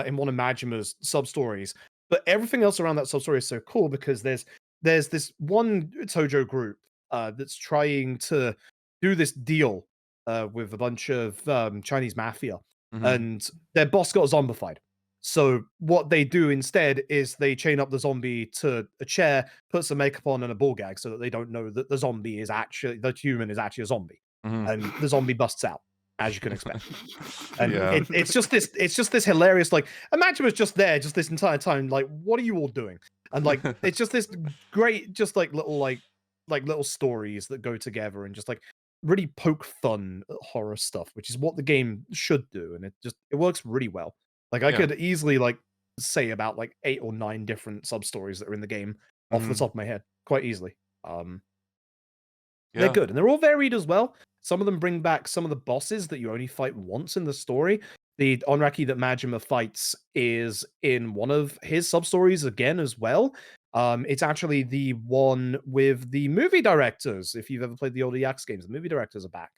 in one of Majima's sub stories, but everything else around that sub story is so cool because there's this one Tojo group that's trying to do this deal with a bunch of Chinese mafia, and their boss got zombified. So what they do instead is they chain up the zombie to a chair, put some makeup on and a ball gag so that they don't know that the human is actually a zombie. And the zombie busts out, as you can expect. And it's just this hilarious, imagine it's just there just this entire time, what are you all doing? And it's just this great, just little stories that go together and just really poke fun at horror stuff, which is what the game should do, and it works really well. I could easily say about 8 or 9 different sub stories that are in the game off the top of my head, quite easily. They're good, and they're all varied as well. Some of them bring back some of the bosses that you only fight once in the story. The Onraki that Majima fights is in one of his sub stories again as well. It's actually the one with the movie directors. If you've ever played the older Yaks games, the movie directors are back.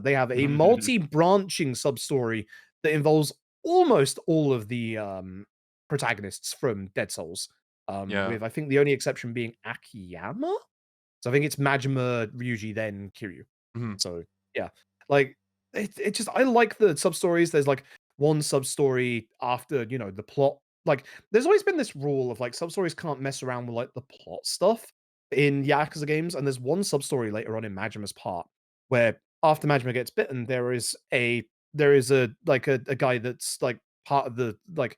They have a multi-branching sub story that involves almost all of the protagonists from Dead Souls. Yeah. With I think the only exception being Akiyama. So I think it's Majima, Ryuji, then Kiryu. Mhm. So yeah, like it just I like the sub stories. There's like one sub story after the plot. Like there's always been this rule of like sub stories can't mess around with like the plot stuff in Yakuza games. And there's one sub story later on in Majima's part where after Majima gets bitten, there is a like a guy that's like part of the like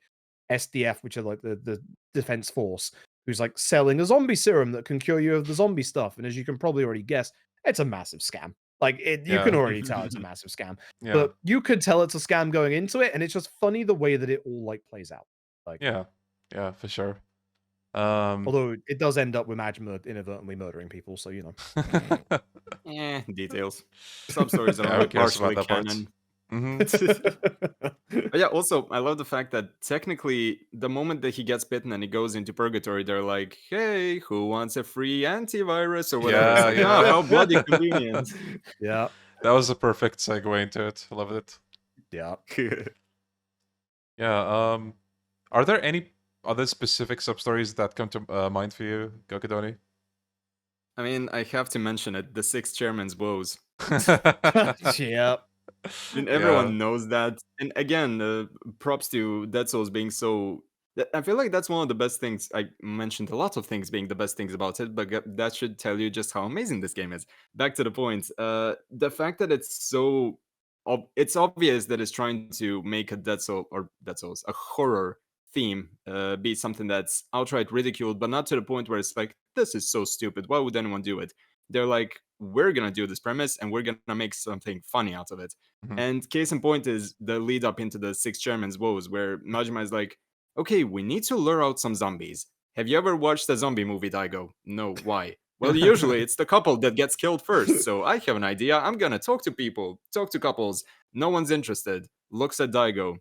SDF, which are like the defense force, who's like selling a zombie serum that can cure you of the zombie stuff. And as you can probably already guess, it's a massive scam. Like you can Yeah. already tell it's a massive scam. Yeah. But you could tell it's a scam going into it, and it's just funny the way that it all like plays out. Like Yeah. Yeah, for sure. although it does end up with Majima inadvertently murdering people, so Details. Sub stories are Yeah, who only cares about partially that part? canon. Mhm. But yeah, also I love the fact that technically the moment that he gets bitten and he goes into purgatory, they're like, "Hey, who wants a free antivirus or whatever?" It's Yeah, like, yeah. "Oh, how bloody convenient." yeah, That was a perfect segue into it. I loved it. yeah. Yeah. Are there any other specific sub stories that come to mind for you, Gokudoni? I mean, I have to mention it, the six chairman's woes. yeah. I mean, everyone knows that. And again, props to Dead Souls being so. I feel like that's one of the best things. I mentioned a lot of things being the best things about it, but that should tell you just how amazing this game is. Back to the point, the fact that it's so. It's obvious that it's trying to make a Dead Souls, a horror theme, be something that's outright ridiculed, but not to the point where it's like, this is so stupid. Why would anyone do it? They're like, we're gonna do this premise and we're gonna make something funny out of it. Mhm. And case in point is the lead up into the Six Chairman's Woes, where Majima is like, okay, we need to lure out some zombies. Have you ever watched a zombie movie, Daigo? No, why? Well, usually it's the couple that gets killed first, so I have an idea. I'm gonna talk to people, talk to couples. No one's interested. Looks at Daigo.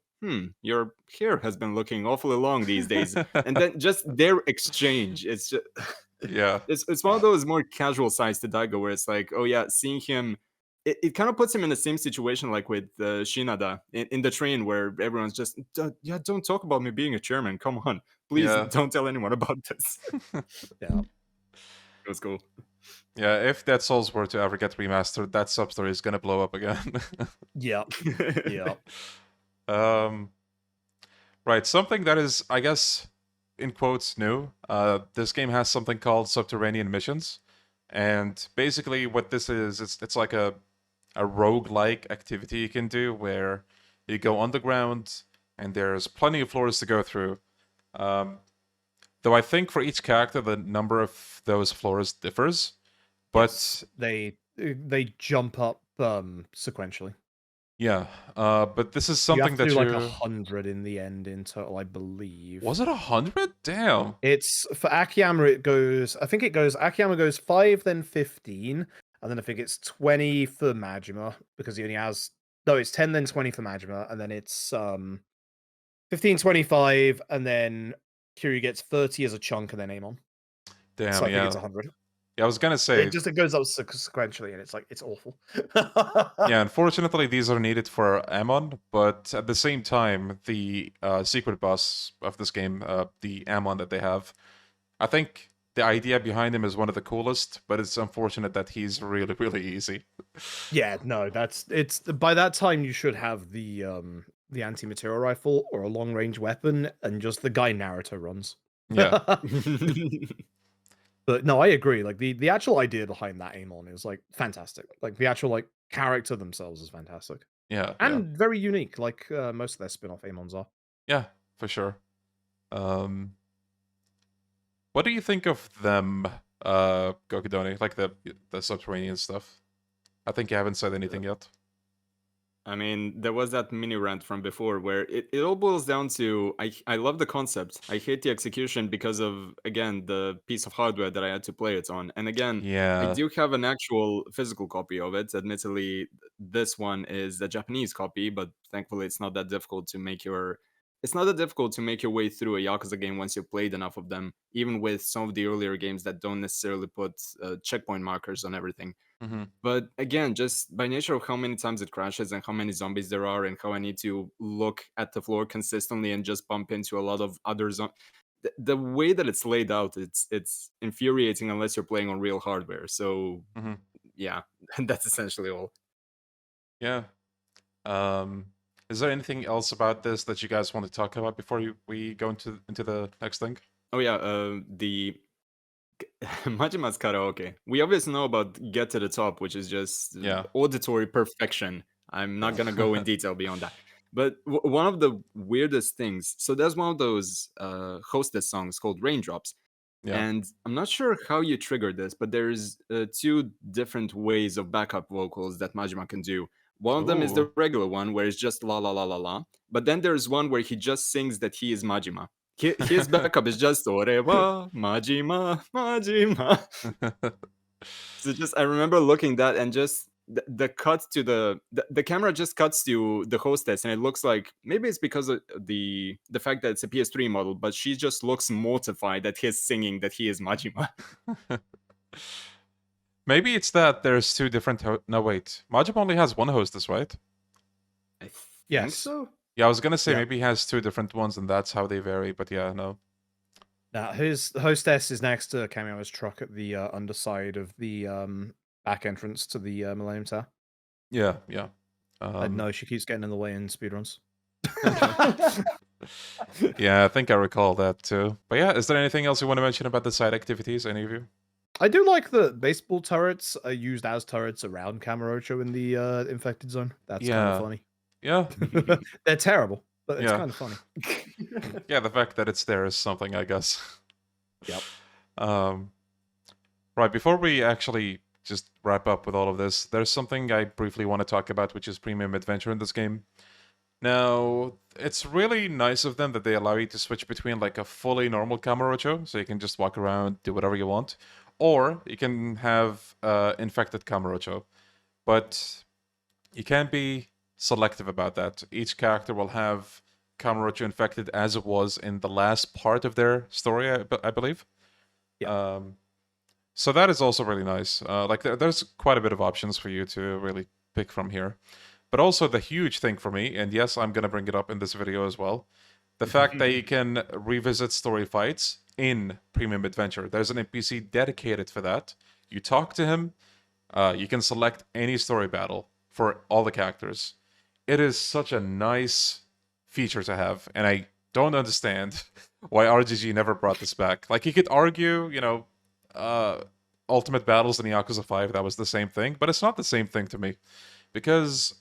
Your hair has been looking awfully long these days. And then just their exchange, it's just, Yeah. it's one of those more casual sides to Daigo where it's like, oh yeah, seeing him, it kind of puts him in the same situation like with Shinada in the train where everyone's just, yeah, don't talk about me being a chairman. Come on, please Yeah. don't tell anyone about this. Yeah. It was cool. Yeah, if Dead Souls were to ever get remastered, that sub story is gonna blow up again. Yeah. Yeah. Right, something that is, I guess, in quotes, new. This game has something called subterranean missions, and basically what this is, it's like a roguelike activity you can do where you go underground and there's plenty of floors to go through. Though I think for each character the number of those floors differs, but Yes, they jump up sequentially. yeah, but this is You have something to that do like you 100 in the end in total, I believe. was it 100? Damn. It's for Akiyama. It goes. I think it goes. Akiyama goes 5, then 15, and then I think it's 20 for Majima because he only has. No, it's 10, then 20 for Majima, and then it's 15, 25, and then Kiryu gets 30 as a chunk, and then Amon. Damn, So I think yeah. it's 100. Yeah, I was gonna say, It goes up sequentially, and it's like it's awful. yeah, unfortunately these are needed for Amon, but at the same time, the secret boss of this game, the Amon that they have, I think the idea behind him is one of the coolest, but it's unfortunate that he's really, really easy. Yeah, no, it's by that time you should have the anti-material rifle or a long-range weapon, and just the guy Naruto runs. Yeah. But no, I agree. Like the actual idea behind that Amon is like fantastic. Like the actual like character themselves is fantastic Yeah, and very unique. Like most of their spin-off Amons are. yeah, for sure. What do you think of them, Gokudoni? Like the subterranean stuff? I think you haven't said anything yet. I mean, there was that mini rant from before where it all boils down to I love the concept. I hate the execution because of, again, the piece of hardware that I had to play it on. And again, I Yeah. do have an actual physical copy of it. Admittedly, this one is the Japanese copy, but thankfully it's not that difficult to make your it's not that difficult to make your way through a Yakuza game once you've played enough of them, even with some of the earlier games that don't necessarily put checkpoint markers on everything. Mm-hmm. But again, just by nature of how many times it crashes and how many zombies there are and how I need to look at the floor consistently and just bump into a lot of other zombies. The way that it's laid out, it's infuriating unless you're playing on real hardware. So Mm-hmm. yeah, that's essentially all. Yeah. Is there anything else about this that you guys want to talk about before we go into the next thing? Oh yeah, the Majima's karaoke. We obviously know about Get to the Top, which is just Yeah. auditory perfection. I'm not gonna go in detail beyond that. But one of the weirdest things. So there's one of those hostess songs called Raindrops, Yeah. and I'm not sure how you trigger this, but there's two different ways of backup vocals that Majima can do. One of them is the Ooh. regular one where it's just la la la la la. But then there's one where he just sings that he is Majima. His backup is just Ore wa Majima, Majima. So just I remember looking that and just the cut to the camera just cuts to the hostess and it looks like maybe it's because of the fact that it's a PS3 model, but she just looks mortified that he's singing that he is Majima. Maybe it's that there's two different. No, wait. Majima only has one hostess, right? I think Yes. so. Yeah, I was gonna say Yeah. maybe he has two different ones, and that's how they vary. But yeah, no. Now, his hostess is next to Cameo's truck at the underside of the back entrance to the Millennium Tower. Yeah, yeah. I know she keeps getting in the way in speedruns. Yeah, I think I recall that too. But yeah, is there anything else you want to mention about the side activities? Any of you? I do like that baseball turrets are used as turrets around Kamurocho in the infected zone. That's kind Yeah. of funny. Yeah, They're terrible, but it's Yeah. kind of funny. yeah. The fact that it's there is something, I guess. Yep. Right. Before we actually just wrap up with all of this, there's something I briefly want to talk about, which is premium adventure in this game. Now, it's really nice of them that they allow you to switch between like a fully normal Kamurocho, so you can just walk around, do whatever you want, or you can have infected Kamurocho. But you can't be selective about that. Each character will have Kamurocho infected as it was in the last part of their story, I believe. Yeah. So that is also really nice. Like there's quite a bit of options for you to really pick from here. But also the huge thing for me, and yes, I'm gonna bring it up in this video as well, the fact that you can revisit story fights in Premium Adventure. There's an NPC dedicated for that. You talk to him. You can select any story battle for all the characters. It is such a nice feature to have, and I don't understand why RGG never brought this back. Like, you could argue, Ultimate Battles in Yakuza 5, that was the same thing, but it's not the same thing to me. Because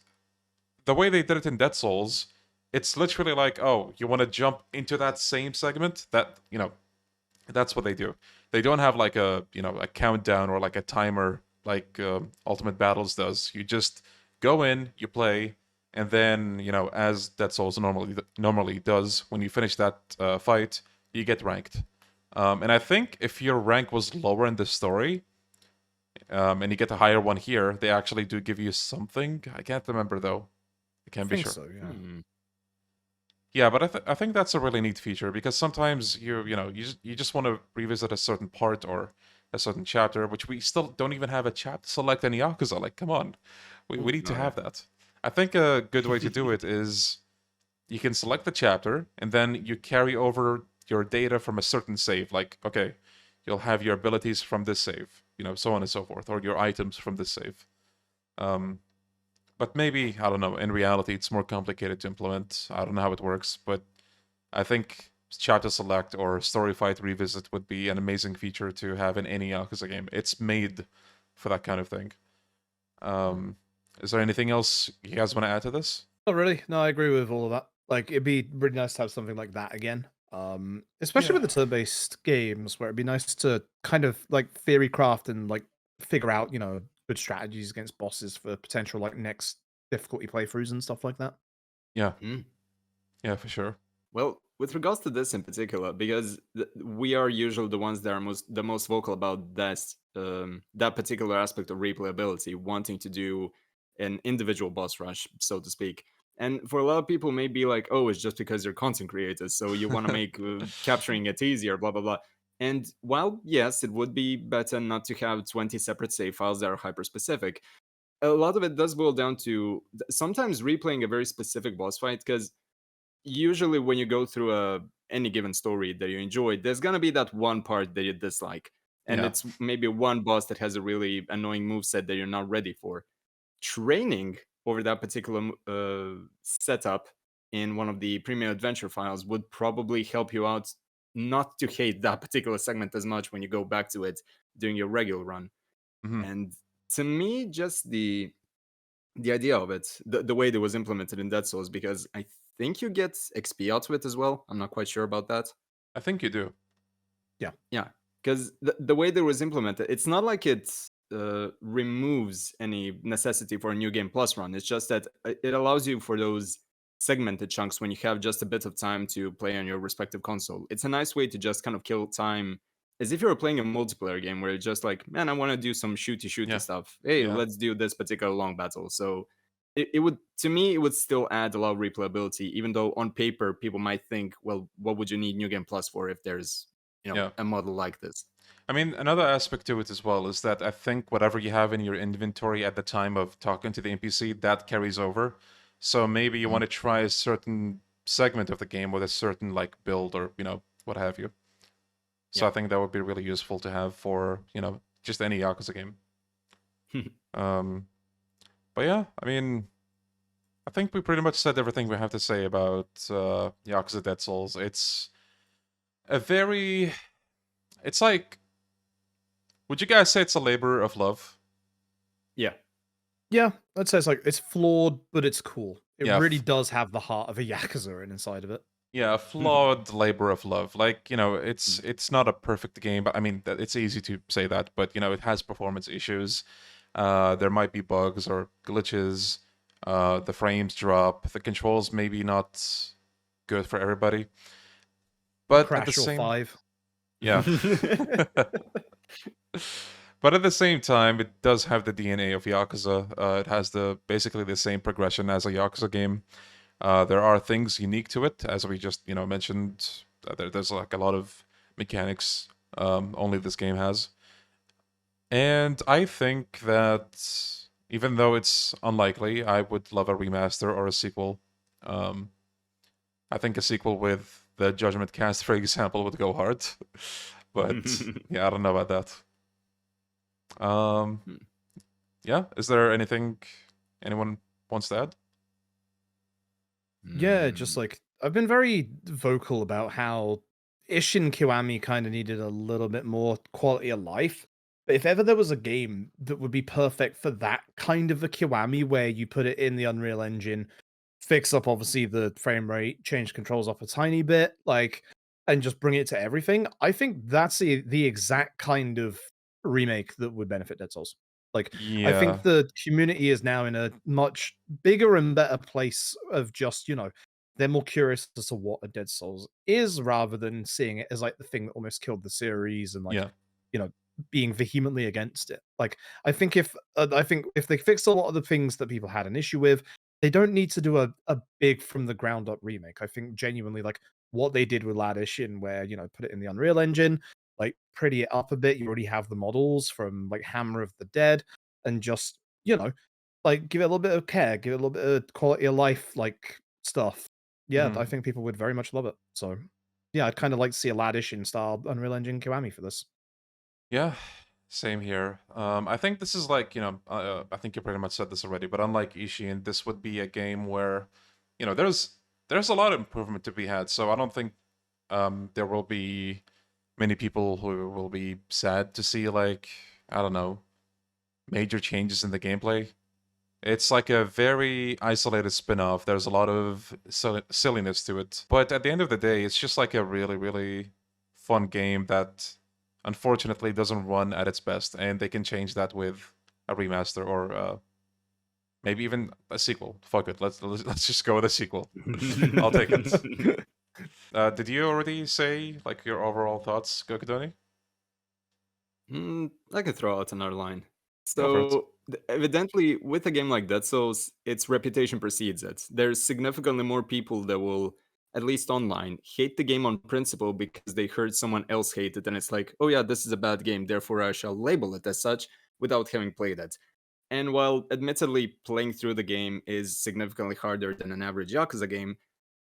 the way they did it in Dead Souls, it's literally like, oh, you want to jump into that same segment? That's what they do. They don't have like a countdown or like a timer like Ultimate Battles does. You just go in, you play, and then, as Dead Souls normally does, when you finish that fight, you get ranked. And I think if your rank was lower in the story, and you get a higher one here, they actually do give you something. I can't remember though. I can't be sure. So, yeah. Yeah, but I think that's a really neat feature because sometimes you just want to revisit a certain part or a certain chapter, which we still don't even have a chapter select in Yakuza. Like, come on, we need to have that. I think a good way to do it is you can select the chapter and then you carry over your data from a certain save. Like, okay, you'll have your abilities from this save, so on and so forth, or your items from this save. But maybe, I don't know, in reality, it's more complicated to implement. I don't know how it works, but I think chapter select or story fight revisit would be an amazing feature to have in any Yakuza game. It's made for that kind of thing. Is there anything else you guys want to add to this? Not really. No, I agree with all of that. Like, it'd be really nice to have something like that again. Especially with the turn-based games, where it'd be nice to kind of like theory craft and like figure out, good strategies against bosses for potential like next difficulty playthroughs and stuff like that. Yeah. Yeah, for sure. Well, with regards to this in particular, because we are usually the ones that are the most vocal about that particular aspect of replayability, wanting to do an individual boss rush, so to speak. And for a lot of people, may be like, oh, it's just because you're content creators, so you want to make capturing it easier, blah, blah, blah. And while, yes, it would be better not to have 20 separate save files that are hyper-specific, a lot of it does boil down to sometimes replaying a very specific boss fight, because usually when you go through any given story that you enjoy, there's gonna be that one part that you dislike, and Yeah. it's maybe one boss that has a really annoying moveset that you're not ready for. Training over that particular setup in one of the premium adventure files would probably help you out not to hate that particular segment as much when you go back to it during your regular run. Mhm. And to me, just the idea of it, the way that was implemented in Dead Souls, because I think you get XP out of it as well. I'm not quite sure about that. I think you do. Yeah, because the way that it was implemented, it's not like it removes any necessity for a new game plus run. It's just that it allows you for those segmented chunks when you have just a bit of time to play on your respective console. It's a nice way to just kind of kill time, as if you were playing a multiplayer game where it's just like, man, I want to do some shooty Yeah. stuff. Hey, Yeah. let's do this particular long battle. So it would, to me, it would still add a lot of replayability, even though on paper people might think, well, what would you need New Game Plus for if there's Yeah. a model like this? I mean, another aspect to it as well is that I think whatever you have in your inventory at the time of talking to the NPC, that carries over. So maybe you want to try a certain segment of the game with a certain like build or, what have you. So Yeah. I think that would be really useful to have for, just any Yakuza game. But yeah, I mean, I think we pretty much said everything we have to say about Yakuza Dead Souls. It's like, would you guys say it's a labor of love? Yeah. Yeah, I'd say it's flawed, but it's cool. It Yeah, really does have the heart of a Yakuza inside of it. Yeah, a flawed labor of love. Like, it's not a perfect game, but I mean, it's easy to say that, but it has performance issues. There might be bugs or glitches. The frames drop. The controls maybe not good for everybody. But at the Crash or same 5. Yeah. But at the same time, it does have the DNA of Yakuza. It has basically the same progression as a Yakuza game. There are things unique to it, as we just mentioned. There's like a lot of mechanics only this game has, and I think that even though it's unlikely, I would love a remaster or a sequel. I think a sequel with the Judgment Cast, for example, would go hard. But yeah, I don't know about that. Yeah, is there anything anyone wants to add? Yeah, just like I've been very vocal about how Ishin Kiwami kind of needed a little bit more quality of life. But if ever there was a game that would be perfect for that kind of a Kiwami, where you put it in the Unreal Engine, fix up obviously the frame rate, change controls up a tiny bit, and just bring it to everything, I think that's the exact kind of remake that would benefit Dead Souls. I Yeah, think the community is now in a much bigger and better place of just, they're more curious as to what a Dead Souls is rather than seeing it as like the thing that almost killed the series and yeah, you know, being vehemently against it. I think if they fixed a lot of the things that people had an issue with, they don't need to do a big from the ground up remake. I think genuinely like what they did with Ladishin, where put it in the Unreal Engine, like pretty it up a bit. You already have the models from like Hammer of the Dead, and just like give it a little bit of care, give it a little bit of quality of life, like stuff. Yeah, mhm. I think people would very much love it. So yeah, I'd kind of like to see a Ladishin style Unreal Engine Kiwami for this. Yeah, same here. I think this is like, I think you pretty much said this already, but unlike Ishin, this would be a game where, there's a lot of improvement to be had. So I don't think there will be many people who will be sad to see like, I don't know, major changes in the gameplay. It's like a very isolated spin-off. There's a lot of silliness to it. But at the end of the day, it's just like a really, really fun game that unfortunately doesn't run at its best. And they can change that with a remaster or maybe even a sequel. Fuck it. Let's just go with a sequel. I'll take it. Did you already say like your overall thoughts, Gokudoni? I could throw out another line. Go for it. So Evidently, with a game like Dead Souls, its reputation precedes it. There's significantly more people that will, at least online, hate the game on principle because they heard someone else hate it, and it's like, oh yeah, this is a bad game, therefore I shall label it as such without having played it. And while admittedly playing through the game is significantly harder than an average Yakuza game,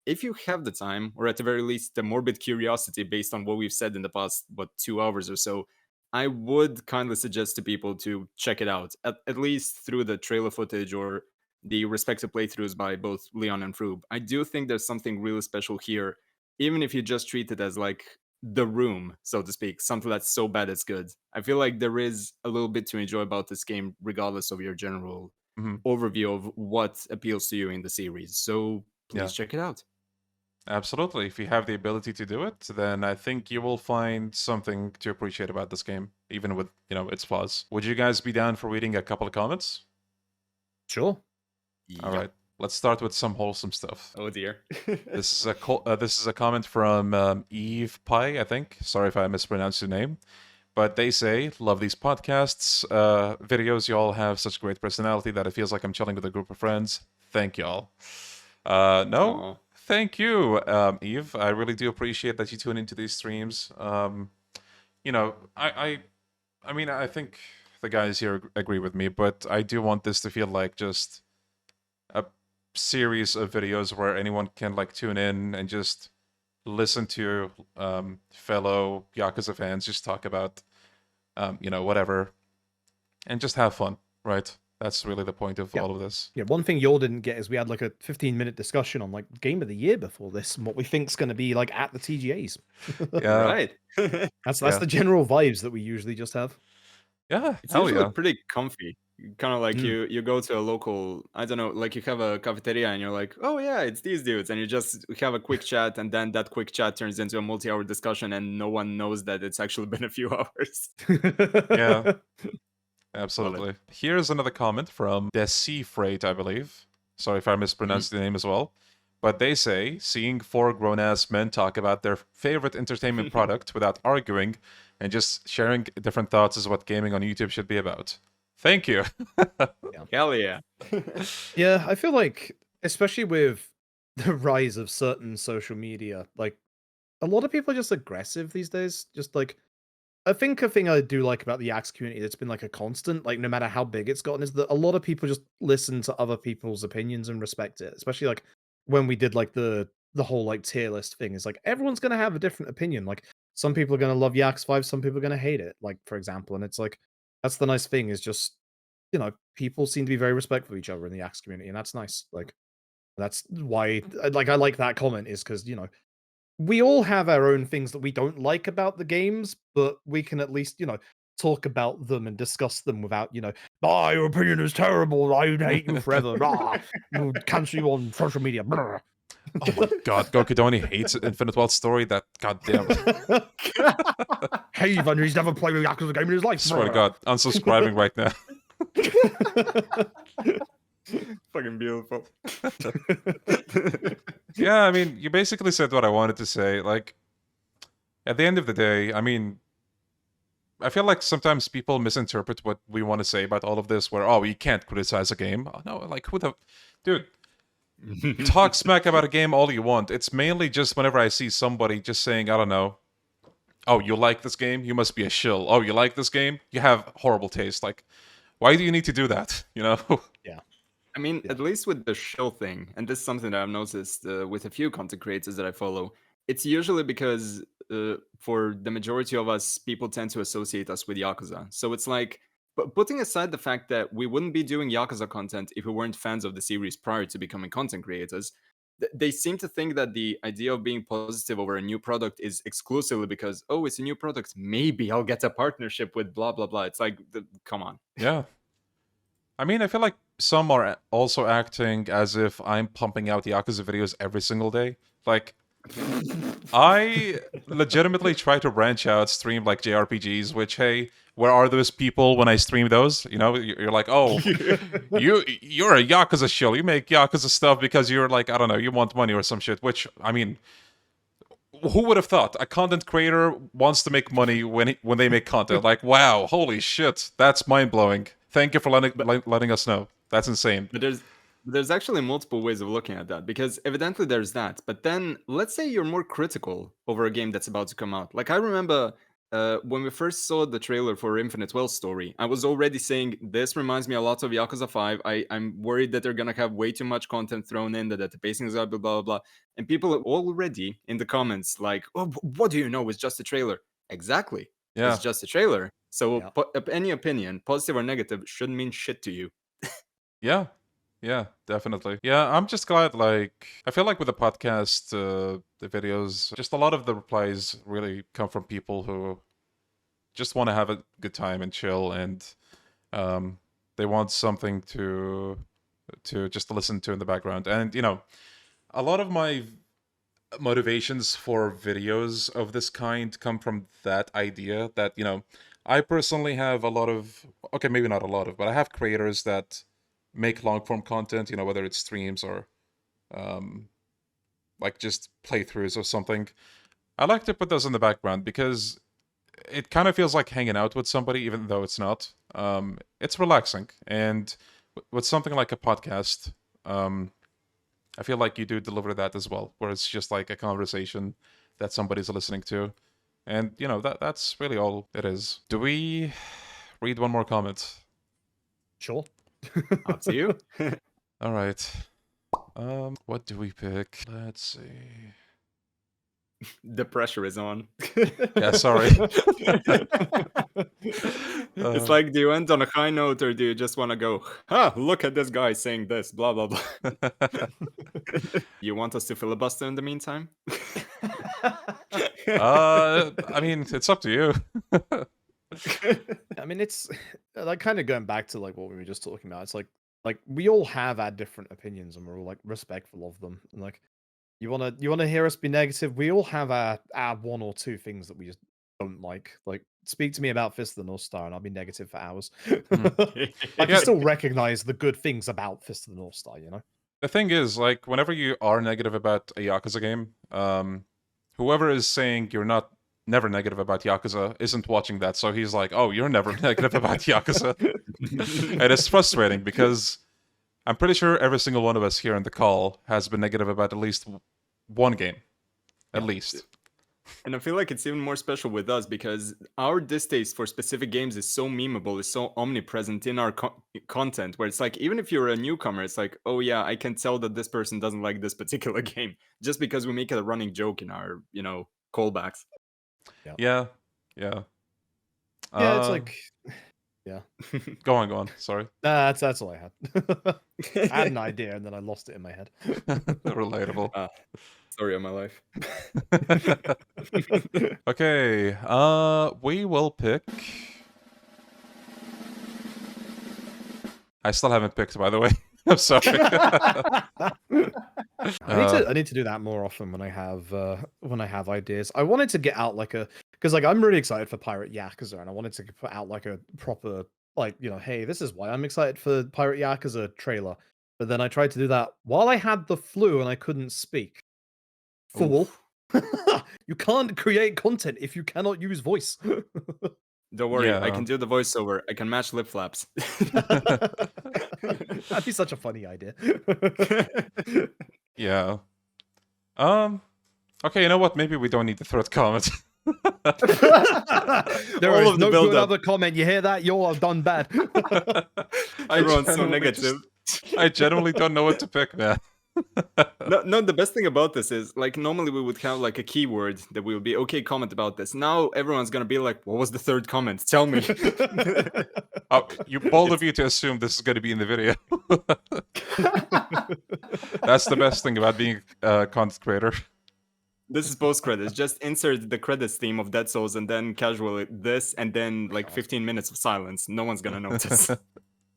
if you have the time, or at the very least the morbid curiosity based on what we've said in the past, 2 hours or so, I would kindly suggest to people to check it out, at least through the trailer footage or the respective playthroughs by both Leon and Froob. I do think there's something really special here, even if you just treat it as like the room, so to speak, something that's so bad it's good. I feel like there is a little bit to enjoy about this game, regardless of your general Mhm. overview of what appeals to you in the series. So please Yeah. check it out. Absolutely. If you have the ability to do it, then I think you will find something to appreciate about this game, even with, its flaws. Would you guys be down for reading a couple of comments? Sure. All right. Let's start with some wholesome stuff. Oh dear. This is a comment from Eve Pie, I think. Sorry if I mispronounced your name. But they say, love these podcasts, videos. Y'all have such great personality that it feels like I'm chilling with a group of friends. Thank y'all. No, Aw. thank you, Eve. I really do appreciate that you tune into these streams. I mean, I think the guys here agree with me, but I do want this to feel like just a series of videos where anyone can like tune in and just listen to fellow Yakuza fans just talk about whatever and just have fun, right? That's really the point of all of this. Yeah, one thing y'all didn't get is we had like a 15-minute discussion on like Game of the Year before this and what we think's going to be like at the TGAs. Yeah, Right. That's Yeah. the general vibes that we usually just have. yeah, It's hell usually yeah. pretty comfy. Kind of like Mm. you go to a local, I don't know, like you have a cafeteria and you're like, oh yeah, it's these dudes, and you just have a quick chat, and then that quick chat turns into a multi-hour discussion, and no one knows that it's actually been a few hours. Yeah. Love Absolutely. it. Here's another comment from Desi Freight, I believe. Sorry if I mispronounced the name as well. But they say, seeing four grown-ass men talk about their favorite entertainment product without arguing and just sharing different thoughts is what gaming on YouTube should be about. Thank you. Hell yeah. Yeah, I feel like, especially with the rise of certain social media, like a lot of people are just aggressive these days. Just like, I think a thing I do like about the Axe community that's been like a constant, like no matter how big it's gotten, is that a lot of people just listen to other people's opinions and respect it. Especially like when we did like the whole like tier list thing. Is like everyone's gonna have a different opinion. Like some people are gonna love Yax 5, some people are gonna hate it. Like for example, and it's like that's the nice thing is just people seem to be very respectful of each other in the Axe community, and that's nice. Like that's why like I like that comment is because we all have our own things that we don't like about the games, but we can at least, talk about them and discuss them without, oh, your opinion is terrible. I hate you forever. Rah, we'll cancel you on social media. Brr." Oh my god, Gokudoni hates Infinite Wealth Story. That goddamn. Hey, Van, he's never played a Yakuza game in his life. Swear to God, unsubscribing right now. Fucking beautiful. Yeah, I mean, you basically said what I wanted to say. Like, at the end of the day, I mean, I feel like sometimes people misinterpret what we want to say about all of this, where, oh, you can't criticize a game. Oh, no, like, who the... Dude, talk smack about a game all you want. It's mainly just whenever I see somebody just saying, I don't know, oh, you like this game? You must be a shill. Oh, you like this game? You have horrible taste. Like, why do you need to do that? You know? Yeah. I mean, at least with the show thing, and this is something that I've noticed with a few content creators that I follow, it's usually because for the majority of us, people tend to associate us with Yakuza. So it's like, but putting aside the fact that we wouldn't be doing Yakuza content if we weren't fans of the series prior to becoming content creators, they seem to think that the idea of being positive over a new product is exclusively because, oh, it's a new product. Maybe I'll get a partnership with blah, blah, blah. It's like, come on. Yeah. I mean, I feel like some are also acting as if I'm pumping out Yakuza videos every single day. Like, I legitimately try to branch out, stream like JRPGs, which, hey, where are those people when I stream those? You know, you're like, oh, you're a Yakuza shill. You make Yakuza stuff because you're like, I don't know, you want money or some shit, which, I mean, who would have thought a content creator wants to make money when they make content? Like, wow, holy shit, that's mind-blowing. Thank you for letting us know. That's insane. But there's actually multiple ways of looking at that, because evidently there's that. But then let's say you're more critical over a game that's about to come out. Like I remember when we first saw the trailer for Infinite Well Story, I was already saying this reminds me a lot of Yakuza 5. I'm worried that they're gonna have way too much content thrown in, that the pacing is blah blah blah blah. And people are already in the comments like, "Oh, what do you know? It's just a trailer." Exactly. Yeah. It's just a trailer. So Yeah. any opinion, positive or negative, shouldn't mean shit to you. Yeah. Yeah, definitely. Yeah, I'm just glad, like, I feel like with the podcast, the videos, just a lot of the replies really come from people who just want to have a good time and chill, and they want something to just listen to in the background. And, you know, a lot of my motivations for videos of this kind come from that idea that, you know, I personally have a lot of, okay, maybe not a lot of, but I have creators that make long form content, you know, whether it's streams or like just playthroughs or something. I like to put those in the background because it kind of feels like hanging out with somebody, even though it's not. It's relaxing, and with something like a podcast, I feel like you do deliver that as well, where it's just like a conversation that somebody's listening to, and you know that's really all it is. Do we read one more comment? Sure. Up to you. All right. What do we pick? Let's see. The pressure is on. Yeah, sorry. It's like, do you end on a high note or do you just want to go, look at this guy saying this, blah, blah, blah. You want us to filibuster in the meantime? I mean, it's up to you. I mean, it's like kind of going back to like what we were just talking about. It's like we all have our different opinions and we're all like respectful of them. And like you wanna hear us be negative? We all have our one or two things that we just don't like. Like speak to me about Fist of the North Star and I'll be negative for hours. I can still recognize the good things about Fist of the North Star, you know? The thing is, like, whenever you are negative about a Yakuza game, whoever is saying you're never negative about Yakuza isn't watching that, so he's like, oh, you're never negative about Yakuza. And it's frustrating because I'm pretty sure every single one of us here in the call has been negative about at least one game. At least. And I feel like it's even more special with us because our distaste for specific games is so memeable, is so omnipresent in our content, where it's like, even if you're a newcomer, it's like, oh yeah, I can tell that this person doesn't like this particular game, just because we make it a running joke in our, you know, callbacks. Yeah. Yeah, it's like... Yeah. Go on. Sorry. That's all I had. I had an idea and then I lost it in my head. Relatable. Story of my life. Okay. We will pick. I still haven't picked, by the way. I'm sorry. I need to do that more often when I have ideas. I wanted to get out like a, because like I'm really excited for Pirate Yakuza and I wanted to put out like a proper, like, you know, hey, this is why I'm excited for Pirate Yakuza trailer. But then I tried to do that while I had the flu and I couldn't speak. Fool. You can't create content if you cannot use voice. Don't worry, I can do the voiceover. I can match lip flaps. That'd be such a funny idea. Yeah. Okay, you know what? Maybe we don't need the third comment. There All is of the no build good up. other comment. You hear that? You're done bad. Everyone's so negative. I genuinely don't know what to pick, man. No, the best thing about this is, like, normally we would have like a keyword that we would be, okay, comment about this. Now everyone's gonna be like, what was the third comment? Tell me. You bold of you to assume this is going to be in the video. That's the best thing about being a content creator. This is post credits. Just insert the credits theme of Dead Souls and then casually this and then like 15 minutes of silence. No one's gonna notice.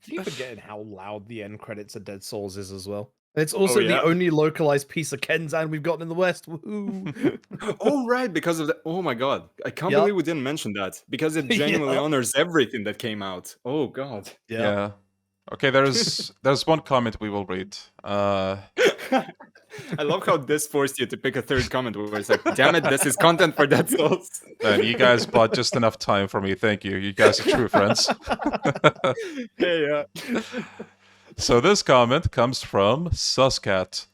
Keep forgetting how loud the end credits of Dead Souls is as well. It's also yeah? the only localized piece of Kenzan we've gotten in the West. Woohoo! Oh right, because of the. Oh my god, I can't believe we didn't mention that because it genuinely honors everything that came out. Oh god. Yeah. Okay, there's one comment we will read. I love how this forced you to pick a third comment where it's like, damn it, this is content for Dead Souls. Man, you guys bought just enough time for me. Thank you. You guys are true friends. Hey, So this comment comes from Suscat.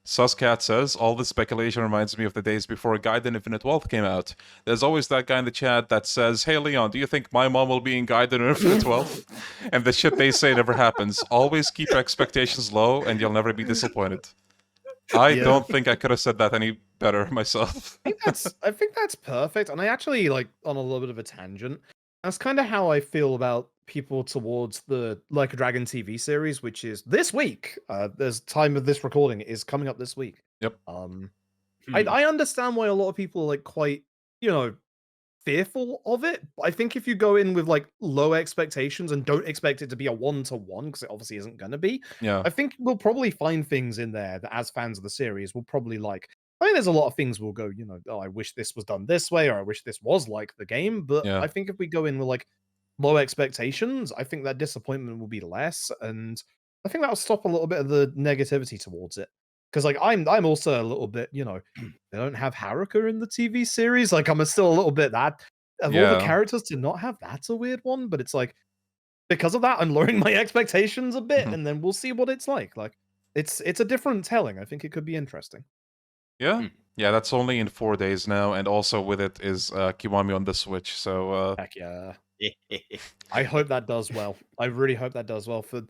Suscat says, all this speculation reminds me of the days before Gaiden Infinite Wealth came out. There's always that guy in the chat that says, hey Leon, do you think my mom will be in Gaiden Infinite Wealth? And the shit they say never happens. Always keep your expectations low and you'll never be disappointed. I don't think I could have said that any better myself. I think that's perfect. And I actually, like, on a little bit of a tangent, that's kind of how I feel about people towards the Like a Dragon TV series, which is this week. There's time of this recording is coming up this week. Yep. I understand why a lot of people are like quite, fearful of it. But I think if you go in with like low expectations and don't expect it to be a 1-to-1, because it obviously isn't going to be, Yeah. I think we'll probably find things in there that as fans of the series will probably like. I think there's a lot of things we'll go, oh, I wish this was done this way, or I wish this was like the game. But Yeah. I think if we go in with like low expectations, I think that disappointment will be less, and I think that'll stop a little bit of the negativity towards it. Because like I'm also a little bit, they don't have Haruka in the TV series. Like I'm still a little bit that of all the characters to not have that's a weird one. But it's like because of that, I'm lowering my expectations a bit, and then we'll see what it's like. Like it's a different telling. I think it could be interesting. Yeah. Yeah, that's only in 4 days now, and also with it is Kiwami on the Switch. So Heck yeah. I hope that does well. I really hope that does well for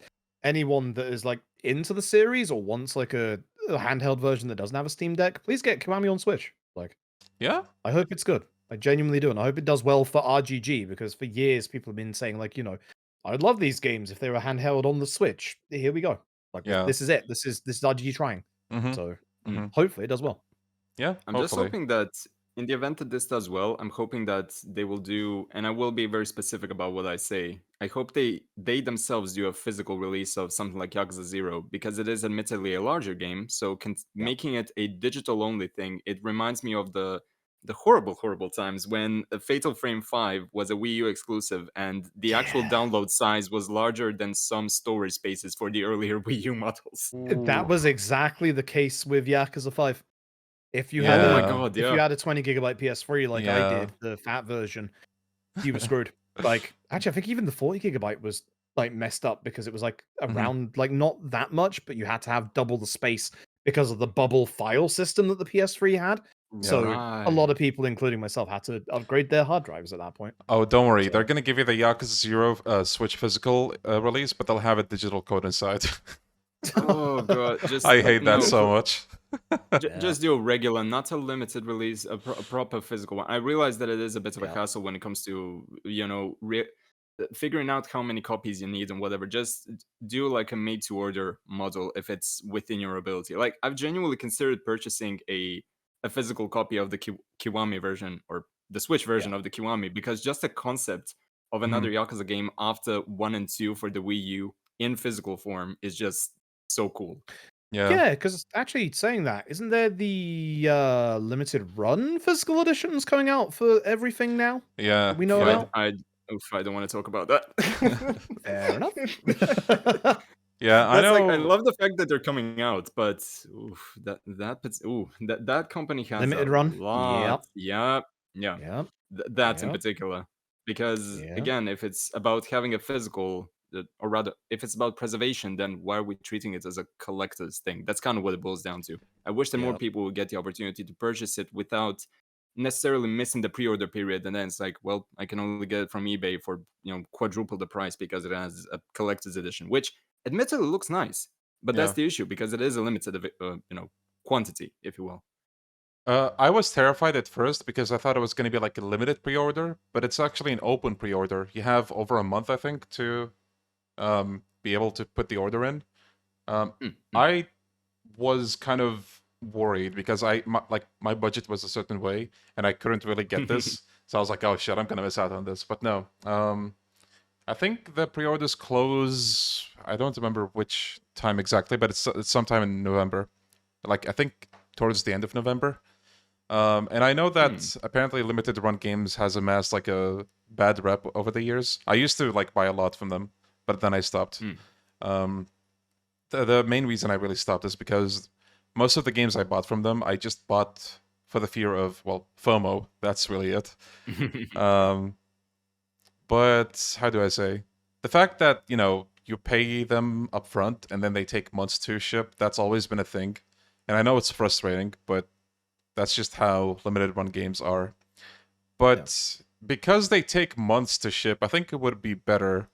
anyone that is like into the series or wants like a handheld version that doesn't have a Steam Deck. Please get Kiwami on Switch. Like, yeah, I hope it's good. I genuinely do, and I hope it does well for RGG because for years people have been saying like, I'd love these games if they were handheld on the Switch. Here we go. Like, this is it. This is RGG trying. So hopefully it does well. Yeah, I'm just hoping that in the event that this does well, I'm hoping that they will do, and I will be very specific about what I say. I hope they themselves do a physical release of something like Yakuza 0, because it is admittedly a larger game, so making it a digital-only thing, it reminds me of the horrible, horrible times when Fatal Frame 5 was a Wii U exclusive, and the actual download size was larger than some storage spaces for the earlier Wii U models. That was exactly the case with Yakuza 5. If you had if you had a 20 gigabyte PS3 like I did, the fat version, you were screwed. Like actually, I think even the 40 gigabyte was like messed up because it was like around like not that much, but you had to have double the space because of the bubble file system that the PS3 had. So a lot of people, including myself, had to upgrade their hard drives at that point. Oh, don't worry. They're going to give you the Yakuza 0 Switch physical release, but they'll have a digital code inside. Oh god, I hate that so much. Just do a regular, not a limited release, a proper physical one. I realize that it is a bit of a hassle when it comes to figuring out how many copies you need and whatever. Just do like a made to order model if it's within your ability. Like I've genuinely considered purchasing a physical copy of the Kiwami version or the Switch version of the Kiwami, because just the concept of another Yakuza game after 1 and 2 for the Wii U in physical form is just so cool. Yeah, because actually saying that, isn't there the limited run physical editions coming out for everything now? Yeah. We know about? I don't want to talk about that. Fair enough. Yeah, I know. I love the fact that they're coming out, but that company has limited a run. lot. Yeah. That in particular, because again, if it's about having a physical, or rather, if it's about preservation, then why are we treating it as a collector's thing? That's kind of what it boils down to. I wish that more people would get the opportunity to purchase it without necessarily missing the pre-order period, and then it's like, well, I can only get it from eBay for quadruple the price because it has a collector's edition, which admittedly looks nice, but that's the issue, because it is a limited quantity, if you will. I was terrified at first because I thought it was going to be like a limited pre-order, but it's actually an open pre-order. You have over a month, I think, to be able to put the order in. I was kind of worried because my budget was a certain way and I couldn't really get this. So I was like, oh shit, I'm gonna miss out on this. But no. I think the pre-orders close, I don't remember which time exactly, but it's sometime in November. Like I think towards the end of November. And I know that apparently limited run games has amassed like a bad rep over the years. I used to like buy a lot from them, but then I stopped. The main reason I really stopped is because most of the games I bought from them, I just bought for the fear of, well, FOMO. That's really it. Um, but how do I say? The fact that, you pay them upfront and then they take months to ship, that's always been a thing. And I know it's frustrating, but that's just how limited run games are. But because they take months to ship, I think it would be better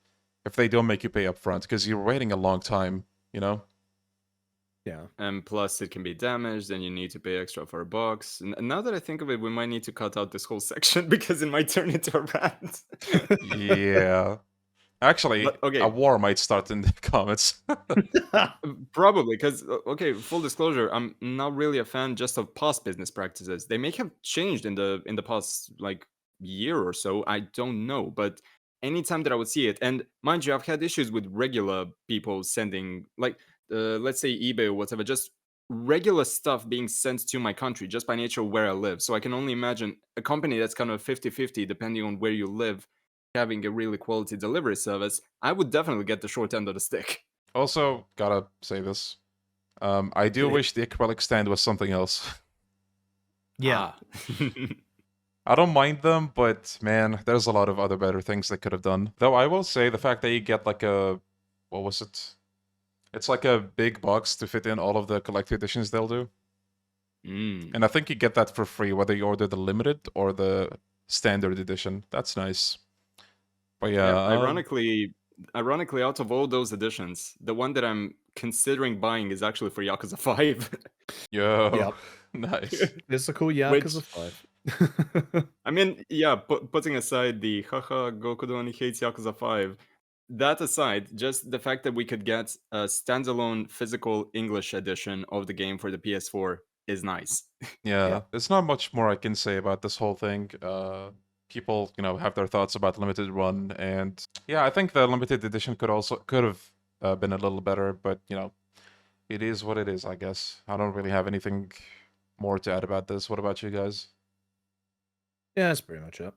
if they don't make you pay upfront, because you're waiting a long time, Yeah. And plus, it can be damaged, and you need to pay extra for a box. And now that I think of it, we might need to cut out this whole section because it might turn into a rant. Yeah. Actually, But, okay. a war might start in the comments. Probably, because, okay, full disclosure, I'm not really a fan just of past business practices. They may have changed in the past, like, year or so. I don't know. But anytime that I would see it, and mind you, I've had issues with regular people sending, like, let's say eBay or whatever, just regular stuff being sent to my country just by nature of where I live. So I can only imagine a company that's kind of 50-50, depending on where you live, having a really quality delivery service. I would definitely get the short end of the stick. Also, gotta say this. I do wish the acrylic stand was something else. Yeah. I don't mind them, but man, there's a lot of other better things they could have done. Though I will say the fact that you get like what was it? It's like a big box to fit in all of the collector editions they'll do. And I think you get that for free, whether you order the limited or the standard edition. That's nice. But yeah, ironically, out of all those editions, the one that I'm considering buying is actually for Yakuza 5. Yo, Yep. nice. It's a cool Yakuza 5. I mean, yeah, putting aside the haha Gokudoni hates Yakuza 5, that aside, just the fact that we could get a standalone physical English edition of the game for the PS4 is nice. Yeah, there's not much more I can say about this whole thing. People, have their thoughts about limited run, and yeah, I think the limited edition could have been a little better, but it is what it is, I guess. I don't really have anything more to add about this. What about you guys? Yeah, that's pretty much it.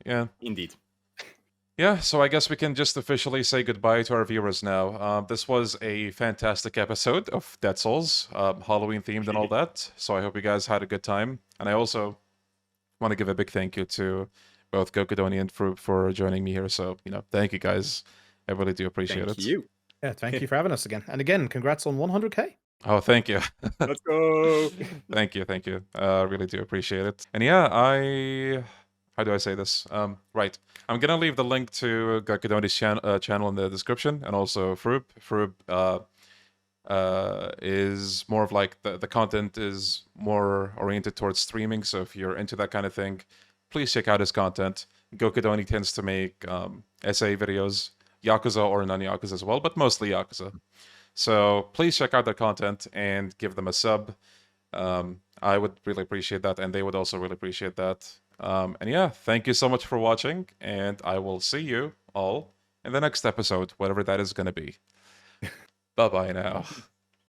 Yeah. Indeed. Yeah, so I guess we can just officially say goodbye to our viewers now. This was a fantastic episode of Dead Souls, Halloween themed and all that. So I hope you guys had a good time. And I also want to give a big thank you to both Gokudoni and Froob for joining me here. So, thank you guys. I really do appreciate it. Thank you. Yeah, thank you for having us again. And again, congrats on 100K. Oh, thank you. Let's go. Thank you. Really do appreciate it. And yeah, how do I say this? Right. I'm gonna leave the link to Gokudoni's channel in the description, and also Froob. Froob is more of like the content is more oriented towards streaming. So if you're into that kind of thing, please check out his content. Gokudoni tends to make essay videos, Yakuza or non-Yakuza as well, but mostly Yakuza. So please check out their content and give them a sub. I would really appreciate that, and they would also really appreciate that. And yeah, thank you so much for watching, and I will see you all in the next episode, whatever that is going to be. Bye-bye now.